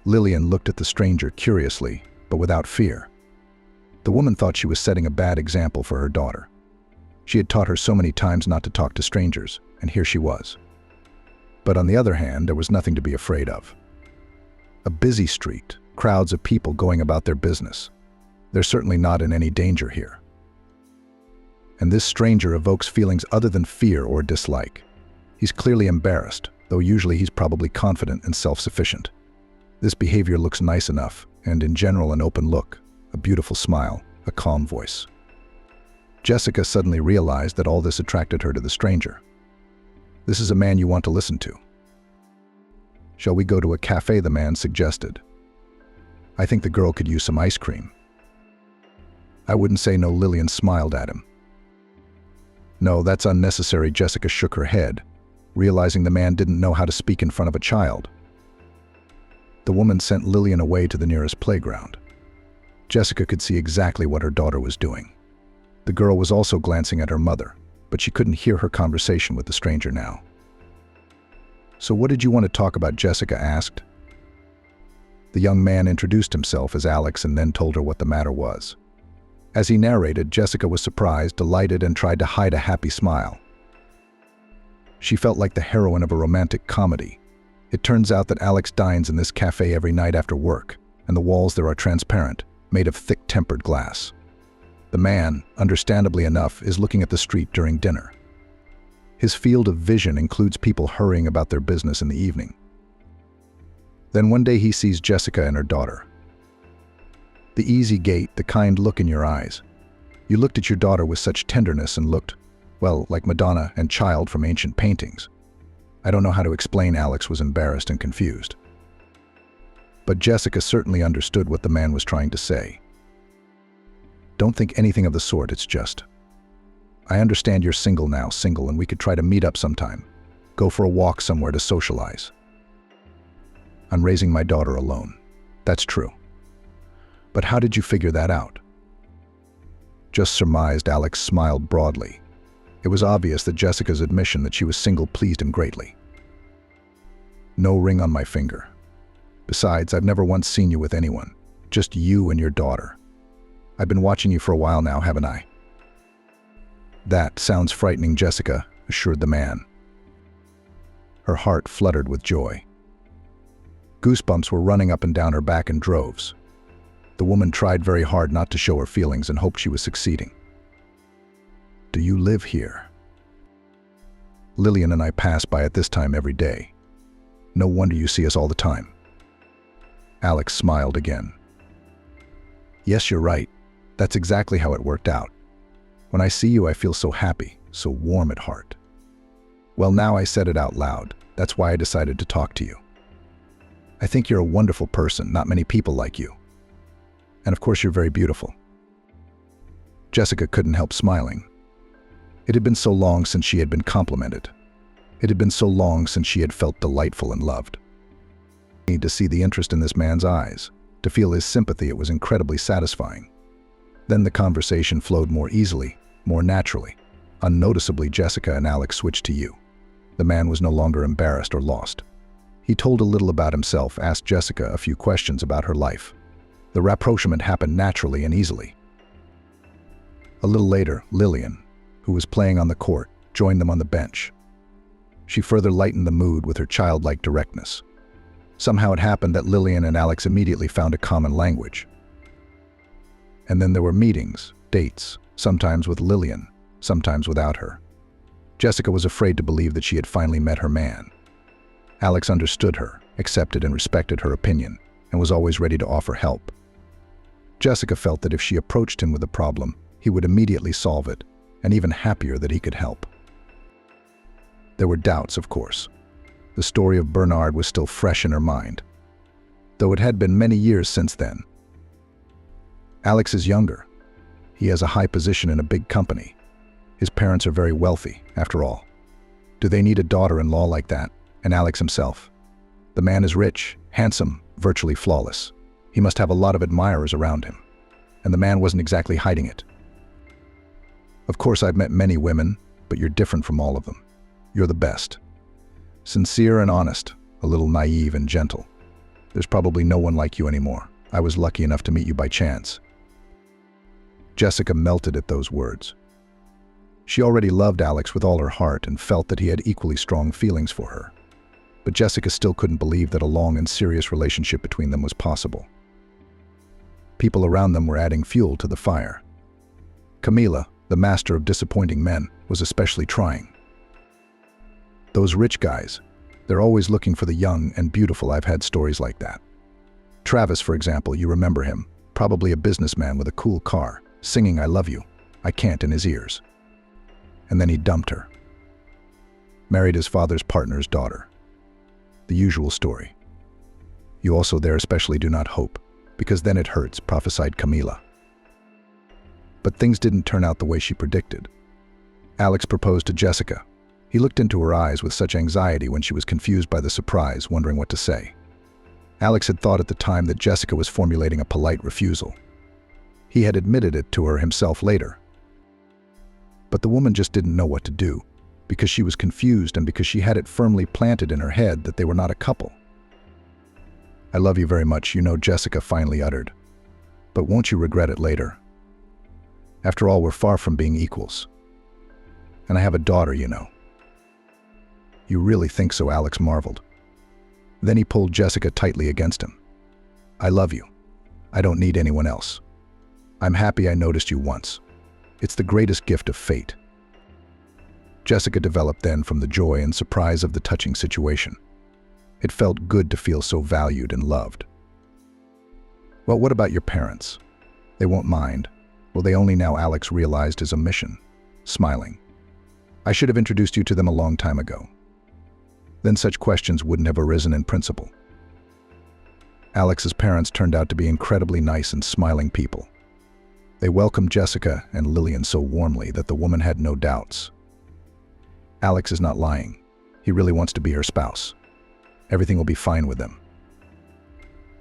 Lillian looked at the stranger curiously, but without fear. The woman thought she was setting a bad example for her daughter. She had taught her so many times not to talk to strangers, and here she was. But on the other hand, there was nothing to be afraid of. A busy street, crowds of people going about their business. They're certainly not in any danger here. And this stranger evokes feelings other than fear or dislike. He's clearly embarrassed, though usually he's probably confident and self-sufficient. This behavior looks nice enough, and in general an open look, a beautiful smile, a calm voice. Jessica suddenly realized that all this attracted her to the stranger. "This is a man you want to listen to." "Shall we go to a cafe?" the man suggested. "I think the girl could use some ice cream." "I wouldn't say no." Lillian smiled at him. "No, that's unnecessary." Jessica shook her head, realizing the man didn't know how to speak in front of a child. The woman sent Lillian away to the nearest playground. Jessica could see exactly what her daughter was doing. The girl was also glancing at her mother, but she couldn't hear her conversation with the stranger now. "So what did you want to talk about?" Jessica asked. The young man introduced himself as Alex and then told her what the matter was. As he narrated, Jessica was surprised, delighted, and tried to hide a happy smile. She felt like the heroine of a romantic comedy. It turns out that Alex dines in this cafe every night after work, and the walls there are transparent, made of thick tempered glass. The man, understandably enough, is looking at the street during dinner. His field of vision includes people hurrying about their business in the evening. Then one day he sees Jessica and her daughter. The easy gait, the kind look in your eyes. You looked at your daughter with such tenderness and looked, well, like Madonna and Child from ancient paintings. I don't know how to explain. Alex was embarrassed and confused. But Jessica certainly understood what the man was trying to say. "Don't think anything of the sort, it's just, I understand you're single now, and we could try to meet up sometime. Go for a walk somewhere to socialize. I'm raising my daughter alone. That's true. But how did you figure that out?" "Just surmised." Alex smiled broadly. It was obvious that Jessica's admission that she was single pleased him greatly. "No ring on my finger. Besides, I've never once seen you with anyone. Just you and your daughter. I've been watching you for a while now, haven't I?" "That sounds frightening," Jessica assured the man. Her heart fluttered with joy. Goosebumps were running up and down her back in droves. The woman tried very hard not to show her feelings and hoped she was succeeding. "Do you live here?" "Lillian and I pass by at this time every day. No wonder you see us all the time." Alex smiled again. "Yes, you're right. That's exactly how it worked out. When I see you, I feel so happy, so warm at heart." "Well, now I said it out loud. That's why I decided to talk to you. I think you're a wonderful person. Not many people like you. And of course, you're very beautiful." Jessica couldn't help smiling. It had been so long since she had been complimented. It had been so long since she had felt delightful and loved. To see the interest in this man's eyes, to feel his sympathy, it was incredibly satisfying. Then the conversation flowed more easily, more naturally. Unnoticeably, Jessica and Alex switched to you. The man was no longer embarrassed or lost. He told a little about himself, asked Jessica a few questions about her life. The rapprochement happened naturally and easily. A little later, Lillian, who was playing on the court, joined them on the bench. She further lightened the mood with her childlike directness. Somehow it happened that Lillian and Alex immediately found a common language. And then there were meetings, dates, sometimes with Lillian, sometimes without her. Jessica was afraid to believe that she had finally met her man. Alex understood her, accepted and respected her opinion, and was always ready to offer help. Jessica felt that if she approached him with a problem, he would immediately solve it, and even happier that he could help. There were doubts, of course. The story of Bernard was still fresh in her mind, though it had been many years since then. Alex is younger. He has a high position in a big company. His parents are very wealthy, after all. Do they need a daughter-in-law like that? And Alex himself? The man is rich, handsome, virtually flawless. He must have a lot of admirers around him. And the man wasn't exactly hiding it. Of course, I've met many women, but you're different from all of them. You're the best. Sincere and honest, a little naive and gentle. There's probably no one like you anymore. I was lucky enough to meet you by chance. Jessica melted at those words. She already loved Alex with all her heart and felt that he had equally strong feelings for her. But Jessica still couldn't believe that a long and serious relationship between them was possible. People around them were adding fuel to the fire. Camila, the master of disappointing men, was especially trying. Those rich guys, they're always looking for the young and beautiful. I've had stories like that. Travis, for example, you remember him, probably a businessman with a cool car, singing "I love you, I can't" in his ears. And then he dumped her. Married his father's partner's daughter. The usual story. You also there especially do not hope, because then it hurts, prophesied Camila. But things didn't turn out the way she predicted. Alex proposed to Jessica. He looked into her eyes with such anxiety when she was confused by the surprise, wondering what to say. Alex had thought at the time that Jessica was formulating a polite refusal. He had admitted it to her himself later. But the woman just didn't know what to do, because she was confused and because she had it firmly planted in her head that they were not a couple. "I love you very much, you know," Jessica finally uttered. "But won't you regret it later? After all, we're far from being equals. And I have a daughter, you know." "You really think so?" Alex marveled. Then he pulled Jessica tightly against him. "I love you. I don't need anyone else. I'm happy I noticed you once. It's the greatest gift of fate." Jessica developed then from the joy and surprise of the touching situation. It felt good to feel so valued and loved. "Well, what about your parents? They won't mind, will they?" Only now Alex realized his omission, smiling. "I should have introduced you to them a long time ago. Then such questions wouldn't have arisen in principle." Alex's parents turned out to be incredibly nice and smiling people. They welcomed Jessica and Lillian so warmly that the woman had no doubts. Alex is not lying. He really wants to be her spouse. Everything will be fine with them.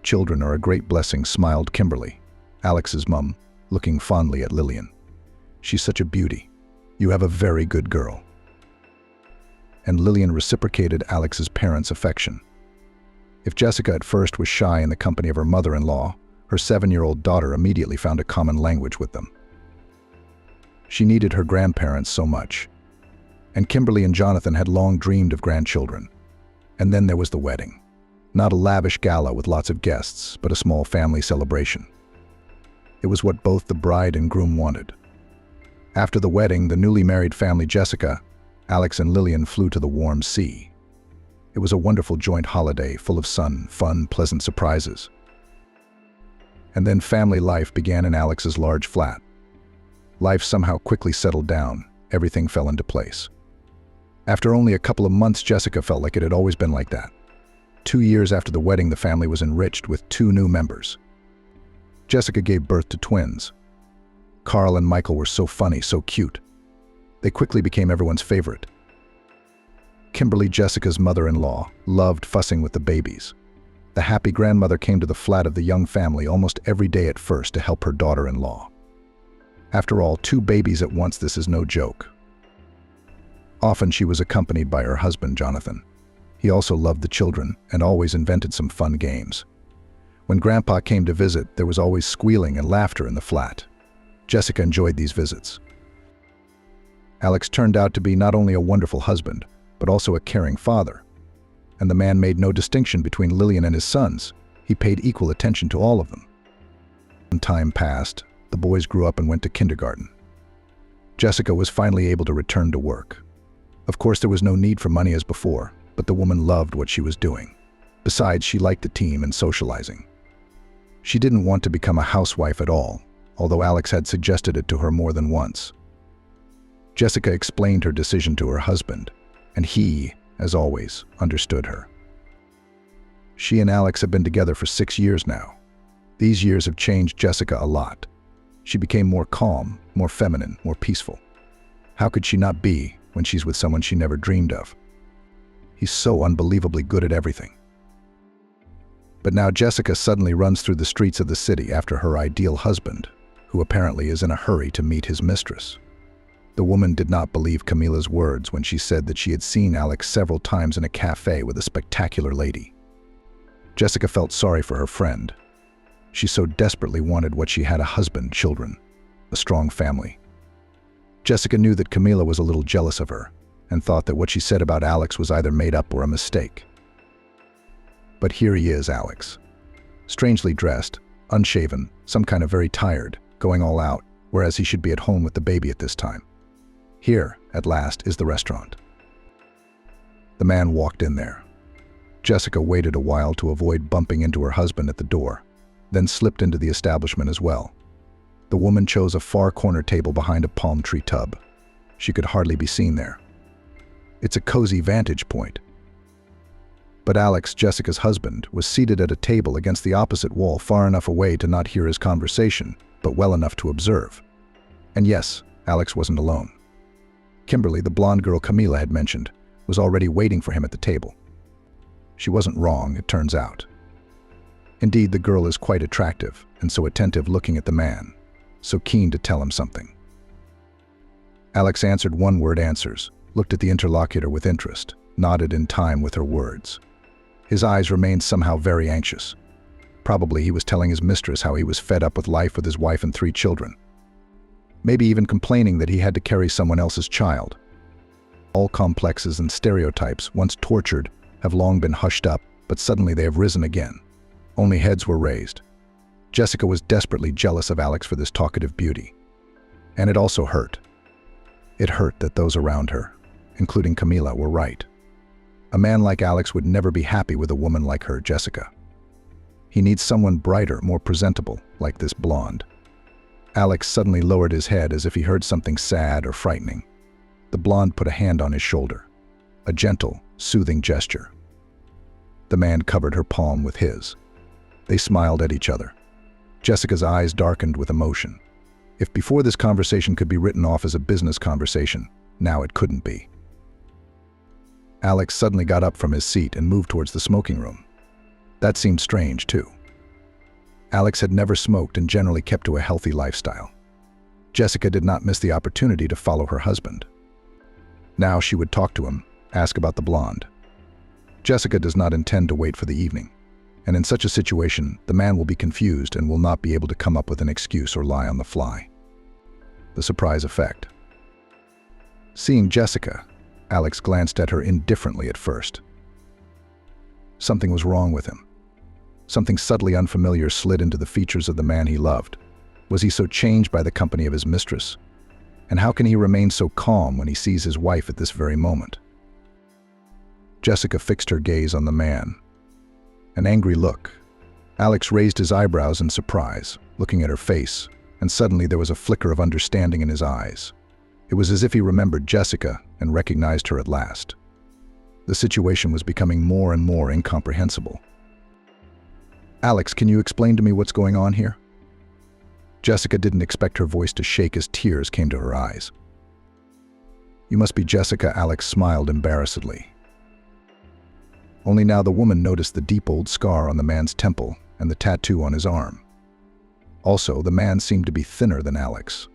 "Children are a great blessing," smiled Kimberly, Alex's mum, looking fondly at Lillian. "She's such a beauty. You have a very good girl." And Lillian reciprocated Alex's parents' affection. If Jessica at first was shy in the company of her mother-in-law, her 7-year-old daughter immediately found a common language with them. She needed her grandparents so much. And Kimberly and Jonathan had long dreamed of grandchildren. And then there was the wedding. Not a lavish gala with lots of guests, but a small family celebration. It was what both the bride and groom wanted. After the wedding, the newly married family Jessica, Alex and Lillian flew to the warm sea. It was a wonderful joint holiday full of sun, fun, pleasant surprises. And then family life began in Alex's large flat. Life somehow quickly settled down. Everything fell into place. After only a couple of months, Jessica felt like it had always been like that. 2 years after the wedding, the family was enriched with 2 new members. Jessica gave birth to twins. Carl and Michael were so funny, so cute. They quickly became everyone's favorite. Kimberly, Jessica's mother-in-law, loved fussing with the babies. The happy grandmother came to the flat of the young family almost every day at first to help her daughter-in-law. After all, 2 babies at once, this is no joke. Often she was accompanied by her husband, Jonathan. He also loved the children and always invented some fun games. When Grandpa came to visit, there was always squealing and laughter in the flat. Jessica enjoyed these visits. Alex turned out to be not only a wonderful husband, but also a caring father. And the man made no distinction between Lillian and his sons. He paid equal attention to all of them. When time passed, the boys grew up and went to kindergarten. Jessica was finally able to return to work. Of course, there was no need for money as before, but the woman loved what she was doing. Besides, she liked the team and socializing. She didn't want to become a housewife at all, although Alex had suggested it to her more than once. Jessica explained her decision to her husband, and he, as always, understood her. She and Alex have been together for 6 years now. These years have changed Jessica a lot. She became more calm, more feminine, more peaceful. How could she not be when she's with someone she never dreamed of? He's so unbelievably good at everything. But now Jessica suddenly runs through the streets of the city after her ideal husband, who apparently is in a hurry to meet his mistress. The woman did not believe Camila's words when she said that she had seen Alex several times in a cafe with a spectacular lady. Jessica felt sorry for her friend. She so desperately wanted what she had: a husband, children, a strong family. Jessica knew that Camila was a little jealous of her and thought that what she said about Alex was either made up or a mistake. But here he is, Alex. Strangely dressed, unshaven, some kind of very tired, going all out, whereas he should be at home with the baby at this time. Here, at last, is the restaurant. The man walked in there. Jessica waited a while to avoid bumping into her husband at the door, then slipped into the establishment as well. The woman chose a far corner table behind a palm tree tub. She could hardly be seen there. It's a cozy vantage point. But Alex, Jessica's husband, was seated at a table against the opposite wall, far enough away to not hear his conversation, but well enough to observe. And yes, Alex wasn't alone. Kimberly, the blonde girl Camila had mentioned, was already waiting for him at the table. She wasn't wrong, it turns out. Indeed, the girl is quite attractive, and so attentive looking at the man, so keen to tell him something. Alex answered one-word answers, looked at the interlocutor with interest, nodded in time with her words. His eyes remained somehow very anxious. Probably he was telling his mistress how he was fed up with life with his wife and 3 children. Maybe even complaining that he had to carry someone else's child. All complexes and stereotypes, once tortured, have long been hushed up, but suddenly they have risen again. Only heads were raised. Jessica was desperately jealous of Alex for this talkative beauty. And it also hurt. It hurt that those around her, including Camila, were right. A man like Alex would never be happy with a woman like her, Jessica. He needs someone brighter, more presentable, like this blonde. Alex suddenly lowered his head as if he heard something sad or frightening. The blonde put a hand on his shoulder. A gentle, soothing gesture. The man covered her palm with his. They smiled at each other. Jessica's eyes darkened with emotion. If before this conversation could be written off as a business conversation, now it couldn't be. Alex suddenly got up from his seat and moved towards the smoking room. That seemed strange, too. Alex had never smoked and generally kept to a healthy lifestyle. Jessica did not miss the opportunity to follow her husband. Now she would talk to him, ask about the blonde. Jessica does not intend to wait for the evening, and in such a situation, the man will be confused and will not be able to come up with an excuse or lie on the fly. The surprise effect. Seeing Jessica, Alex glanced at her indifferently at first. Something was wrong with him. Something subtly unfamiliar slid into the features of the man he loved. Was he so changed by the company of his mistress? And how can he remain so calm when he sees his wife at this very moment? Jessica fixed her gaze on the man. An angry look. Alex raised his eyebrows in surprise, looking at her face, and suddenly there was a flicker of understanding in his eyes. It was as if he remembered Jessica and recognized her at last. The situation was becoming more and more incomprehensible. Alex, can you explain to me what's going on here? Jessica didn't expect her voice to shake as tears came to her eyes. You must be Jessica, Alex smiled embarrassedly. Only now the woman noticed the deep old scar on the man's temple and the tattoo on his arm. Also, the man seemed to be thinner than Alex.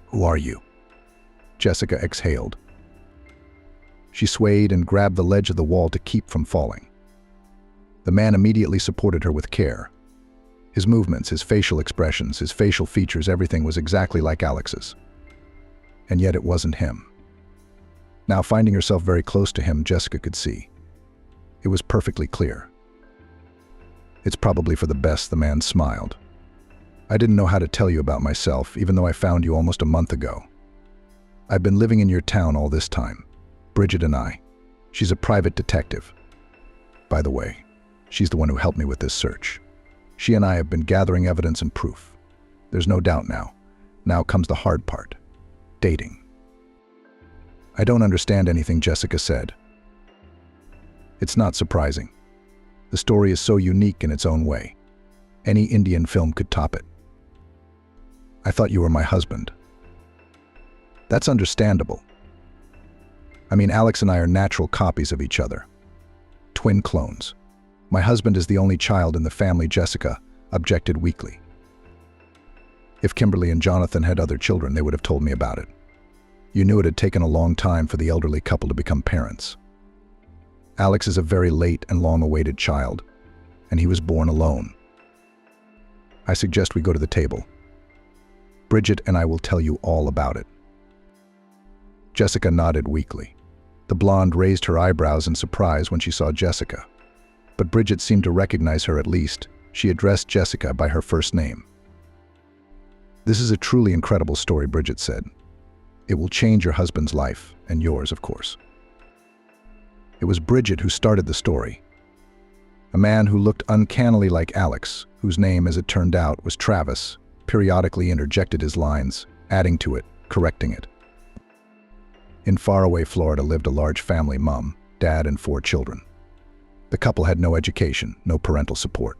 Who are you? Jessica exhaled. She swayed and grabbed the ledge of the wall to keep from falling. The man immediately supported her with care. His movements, his facial expressions, his facial features, everything was exactly like Alex's. And yet it wasn't him. Now, finding herself very close to him, Jessica could see. It was perfectly clear. It's probably for the best, the man smiled. I didn't know how to tell you about myself, even though I found you almost a month ago. I've been living in your town all this time. Bridget and I. She's a private detective. By the way, she's the one who helped me with this search. She and I have been gathering evidence and proof. There's no doubt now. Now comes the hard part. Dating. I don't understand anything Jessica said. It's not surprising. The story is so unique in its own way. Any Indian film could top it. I thought you were my husband. That's understandable. I mean, Alex and I are natural copies of each other. Twin clones. My husband is the only child in the family, Jessica objected weakly. If Kimberly and Jonathan had other children, they would have told me about it. You knew it had taken a long time for the elderly couple to become parents. Alex is a very late and long-awaited child, and he was born alone. I suggest we go to the table. Bridget and I will tell you all about it. Jessica nodded weakly. The blonde raised her eyebrows in surprise when she saw Jessica. But Bridget seemed to recognize her at least. She addressed Jessica by her first name. This is a truly incredible story, Bridget said. It will change your husband's life, and yours, of course. It was Bridget who started the story. A man who looked uncannily like Alex, whose name, as it turned out, was Travis, periodically interjected his lines, adding to it, correcting it. In faraway Florida lived a large family: mom, dad, and 4 children. The couple had no education, no parental support.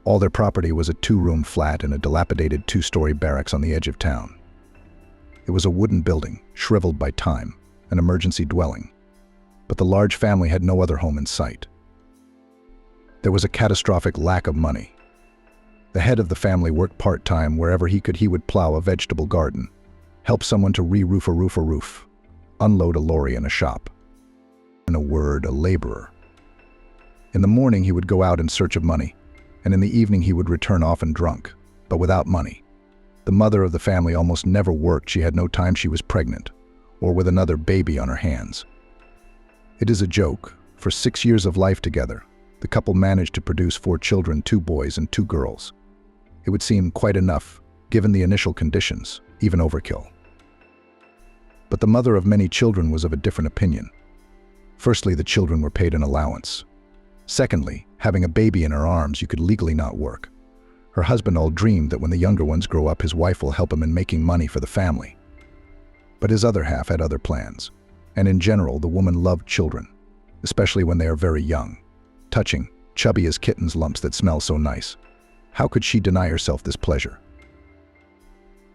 All their property was a 2-room flat in a dilapidated 2-story barracks on the edge of town. It was a wooden building, shriveled by time, an emergency dwelling. But the large family had no other home in sight. There was a catastrophic lack of money. The head of the family worked part-time. Wherever he could, he would plow a vegetable garden, help someone to re-roof a roof, unload a lorry in a shop. In a word, a laborer. In the morning, he would go out in search of money, and in the evening he would return often drunk, but without money. The mother of the family almost never worked. She had no time. She was pregnant, or with another baby on her hands. It is a joke. For 6 years of life together, the couple managed to produce 4 children, 2 boys and 2 girls. It would seem quite enough, given the initial conditions, even overkill. But the mother of many children was of a different opinion. Firstly, the children were paid an allowance. Secondly, having a baby in her arms, you could legally not work. Her husband all dreamed that when the younger ones grow up, his wife will help him in making money for the family. But his other half had other plans. And in general, the woman loved children, especially when they are very young, touching, chubby as kittens' lumps that smell so nice. How could she deny herself this pleasure?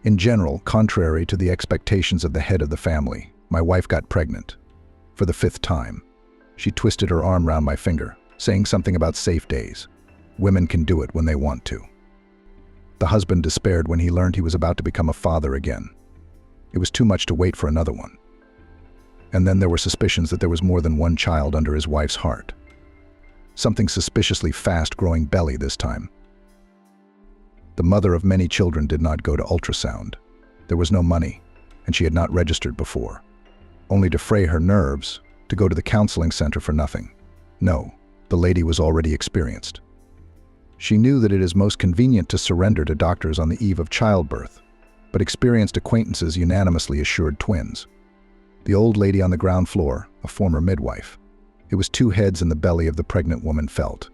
In general, contrary to the expectations of the head of the family, my wife got pregnant. For the 5th time, she twisted her arm round my finger, saying something about safe days. Women can do it when they want to. The husband despaired when he learned he was about to become a father again. It was too much to wait for another one. And then there were suspicions that there was more than one child under his wife's heart. Something suspiciously fast-growing belly this time. The mother of many children did not go to ultrasound. There was no money, and she had not registered before. Only to fray her nerves, to go to the counseling center for nothing. No, the lady was already experienced. She knew that it is most convenient to surrender to doctors on the eve of childbirth, but experienced acquaintances unanimously assured twins. The old lady on the ground floor, a former midwife. It was 2 heads in the belly of the pregnant woman felt.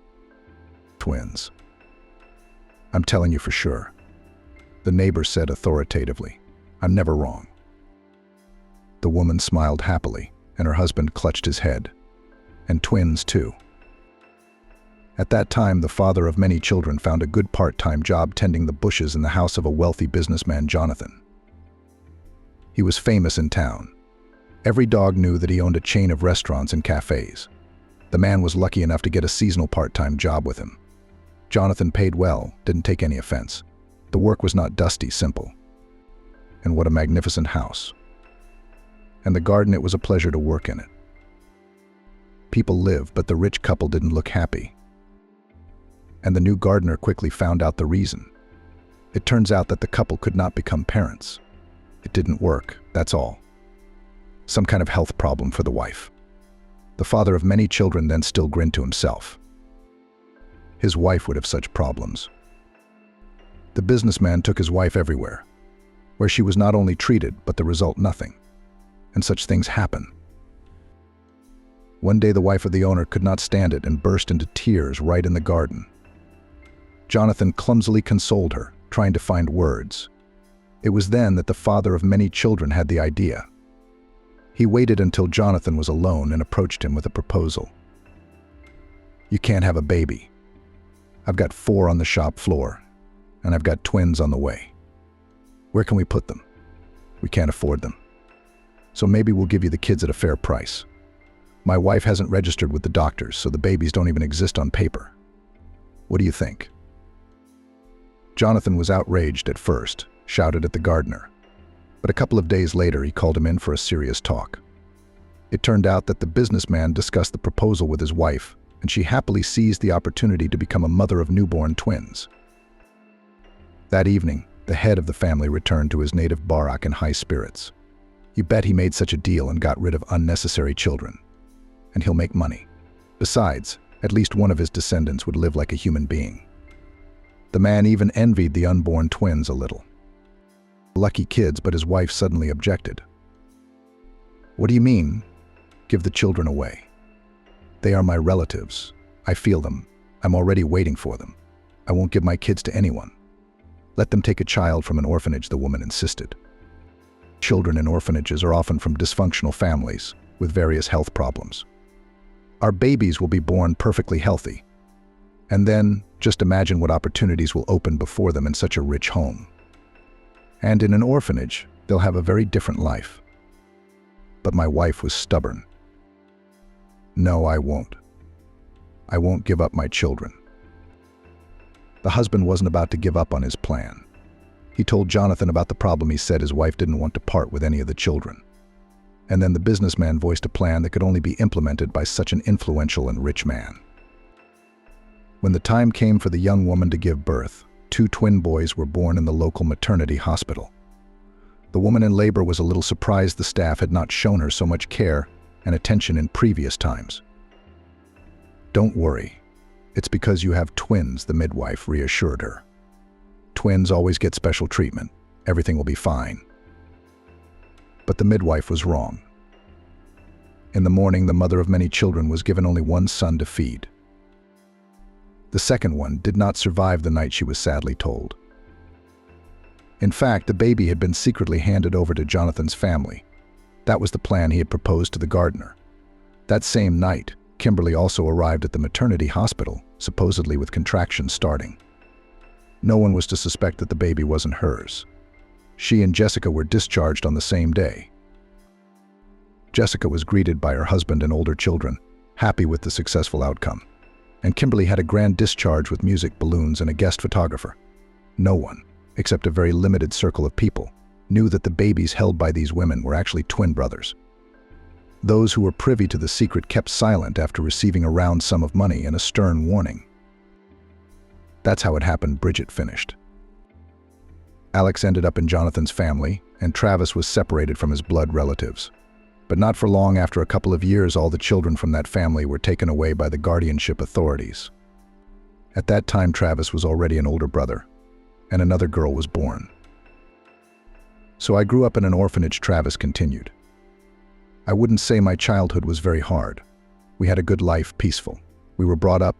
Twins. I'm telling you for sure. The neighbor said authoritatively. I'm never wrong. The woman smiled happily, and her husband clutched his head. And twins, too. At that time, the father of many children found a good part-time job tending the bushes in the house of a wealthy businessman, Jonathan. He was famous in town. Every dog knew that he owned a chain of restaurants and cafes. The man was lucky enough to get a seasonal part-time job with him. Jonathan paid well, didn't take any offense. The work was not dusty, simple. And what a magnificent house. And the garden, it was a pleasure to work in it. People lived, but the rich couple didn't look happy. And the new gardener quickly found out the reason. It turns out that the couple could not become parents. It didn't work, that's all. Some kind of health problem for the wife. The father of many children then still grinned to himself. His wife would have such problems. The businessman took his wife everywhere, where she was not only treated, but the result nothing. And such things happen. One day the wife of the owner could not stand it and burst into tears right in the garden. Jonathan clumsily consoled her, trying to find words. It was then that the father of many children had the idea. He waited until Jonathan was alone and approached him with a proposal. "You can't have a baby. I've got 4 on the shop floor, and I've got twins on the way. Where can we put them? We can't afford them. So maybe we'll give you the kids at a fair price. My wife hasn't registered with the doctors, so the babies don't even exist on paper. What do you think?" Jonathan was outraged at first, shouted at the gardener. But a couple of days later, he called him in for a serious talk. It turned out that the businessman discussed the proposal with his wife, and she happily seized the opportunity to become a mother of newborn twins. That evening, the head of the family returned to his native Barak in high spirits. You bet he made such a deal and got rid of unnecessary children. And he'll make money. Besides, at least one of his descendants would live like a human being. The man even envied the unborn twins a little. Lucky kids, but his wife suddenly objected. "What do you mean? Give the children away. They are my relatives. I feel them. I'm already waiting for them. I won't give my kids to anyone. Let them take a child from an orphanage," the woman insisted. Children in orphanages are often from dysfunctional families with various health problems. Our babies will be born perfectly healthy. And then, just imagine what opportunities will open before them in such a rich home. And in an orphanage, they'll have a very different life. But my wife was stubborn. "No, I won't. I won't give up my children." The husband wasn't about to give up on his plan. He told Jonathan about the problem. He said his wife didn't want to part with any of the children. And then the businessman voiced a plan that could only be implemented by such an influential and rich man. When the time came for the young woman to give birth, 2 twin boys were born in the local maternity hospital. The woman in labor was a little surprised the staff had not shown her so much care and attention in previous times. "Don't worry. It's because you have twins," the midwife reassured her. "Twins always get special treatment. Everything will be fine." But the midwife was wrong. In the morning, the mother of many children was given only 1 son to feed. The second one did not survive the night, she was sadly told. In fact, the baby had been secretly handed over to Jonathan's family. That was the plan he had proposed to the gardener. That same night, Kimberly also arrived at the maternity hospital, supposedly with contractions starting. No one was to suspect that the baby wasn't hers. She and Jessica were discharged on the same day. Jessica was greeted by her husband and older children, happy with the successful outcome. And Kimberly had a grand discharge with music, balloons, and a guest photographer. No one, except a very limited circle of people, knew that the babies held by these women were actually twin brothers. Those who were privy to the secret kept silent after receiving a round sum of money and a stern warning. That's how it happened, Bridget finished. Alex ended up in Jonathan's family, and Travis was separated from his blood relatives. But not for long. After a couple of years, all the children from that family were taken away by the guardianship authorities. At that time, Travis was already an older brother, and another girl was born. So I grew up in an orphanage, Travis continued. I wouldn't say my childhood was very hard. We had a good life, peaceful. We were brought up,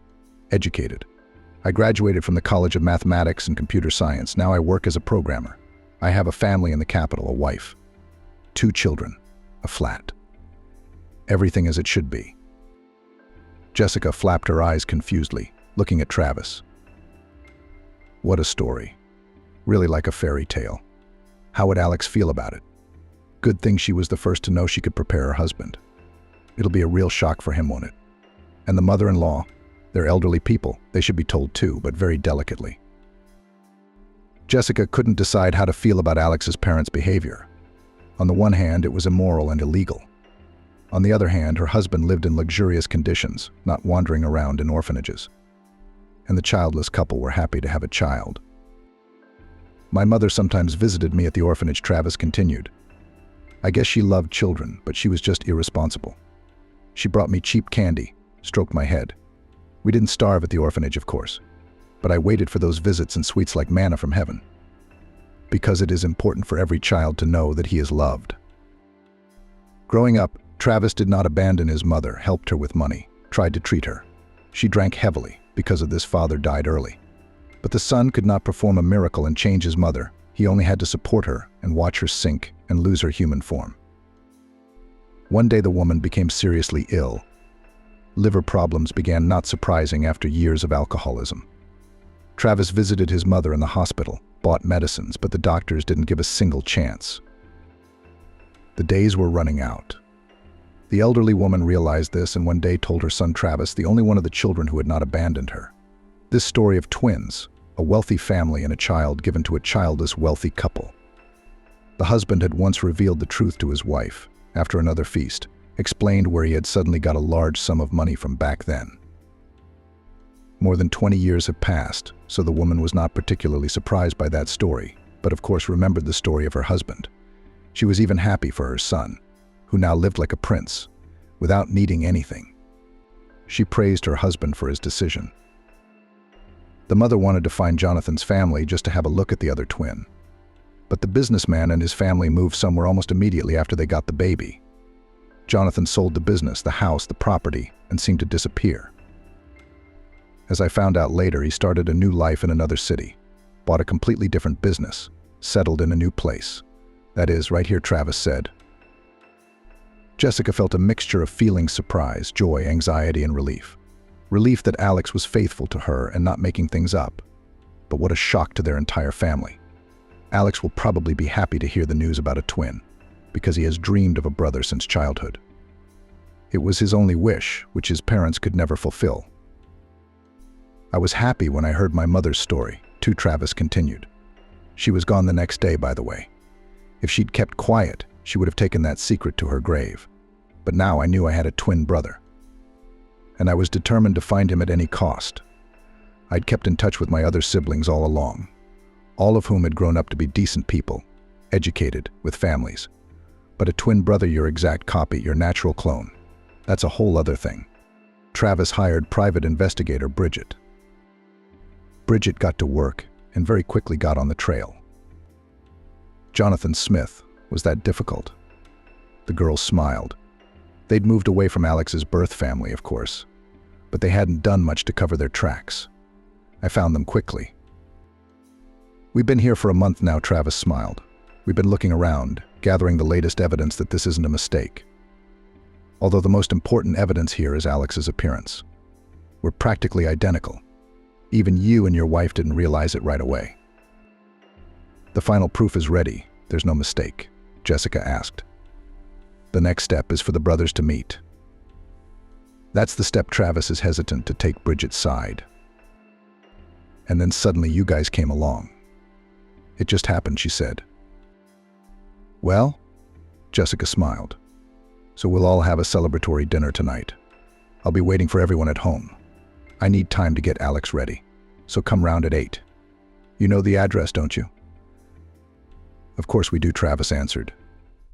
educated. I graduated from the College of Mathematics and Computer Science. Now I work as a programmer. I have a family in the capital, a wife, 2 children, a flat. Everything as it should be. Jessica flapped her eyes confusedly, looking at Travis. What a story. Really like a fairy tale. How would Alex feel about it? Good thing she was the first to know she could prepare her husband. It'll be a real shock for him, won't it? And the mother-in-law, they're elderly people. They should be told too, but very delicately. Jessica couldn't decide how to feel about Alex's parents' behavior. On the one hand, it was immoral and illegal. On the other hand, her husband lived in luxurious conditions, not wandering around in orphanages. And the childless couple were happy to have a child. My mother sometimes visited me at the orphanage, Travis continued. I guess she loved children, but she was just irresponsible. She brought me cheap candy, stroked my head. We didn't starve at the orphanage, of course, but I waited for those visits and sweets like manna from heaven. Because it is important for every child to know that he is loved. Growing up, Travis did not abandon his mother, helped her with money, tried to treat her. She drank heavily. Because of this, father died early. But the son could not perform a miracle and change his mother. He only had to support her and watch her sink and lose her human form. One day the woman became seriously ill. Liver problems began, not surprising after years of alcoholism. Travis visited his mother in the hospital, bought medicines, but the doctors didn't give a single chance. The days were running out. The elderly woman realized this and one day told her son Travis, the only one of the children who had not abandoned her. This story of twins, a wealthy family and a child given to a childless, wealthy couple. The husband had once revealed the truth to his wife, after another feast, explained where he had suddenly got a large sum of money from back then. More than 20 years have passed, so the woman was not particularly surprised by that story, but of course remembered the story of her husband. She was even happy for her son, who now lived like a prince, without needing anything. She praised her husband for his decision. The mother wanted to find Jonathan's family just to have a look at the other twin. But the businessman and his family moved somewhere almost immediately after they got the baby. Jonathan sold the business, the house, the property, and seemed to disappear. As I found out later, he started a new life in another city, bought a completely different business, settled in a new place. That is, right here, Travis said. Jessica felt a mixture of feelings: surprise, joy, anxiety, and relief. Relief that Alex was faithful to her and not making things up. But what a shock to their entire family. Alex will probably be happy to hear the news about a twin, because he has dreamed of a brother since childhood. It was his only wish, which his parents could never fulfill. I was happy when I heard my mother's story, too, Travis continued. She was gone the next day, by the way. If she'd kept quiet, she would have taken that secret to her grave. But now I knew I had a twin brother. And I was determined to find him at any cost. I'd kept in touch with my other siblings all along, all of whom had grown up to be decent people, educated, with families. But a twin brother, your exact copy, your natural clone, that's a whole other thing. Travis hired private investigator Bridget. Bridget got to work and very quickly got on the trail. Jonathan Smith, was that difficult? The girls smiled. They'd moved away from Alex's birth family, of course, but they hadn't done much to cover their tracks. I found them quickly. We've been here for a month now, Travis smiled. We've been looking around, gathering the latest evidence that this isn't a mistake. Although the most important evidence here is Alex's appearance. We're practically identical. Even you and your wife didn't realize it right away. The final proof is ready. There's no mistake, Jessica asked. The next step is for the brothers to meet. That's the step Travis is hesitant to take Bridget's side. And then suddenly you guys came along. It just happened, she said. Well, Jessica smiled. So we'll all have a celebratory dinner tonight. I'll be waiting for everyone at home. I need time to get Alex ready, so come round at 8. You know the address, don't you? Of course we do, Travis answered.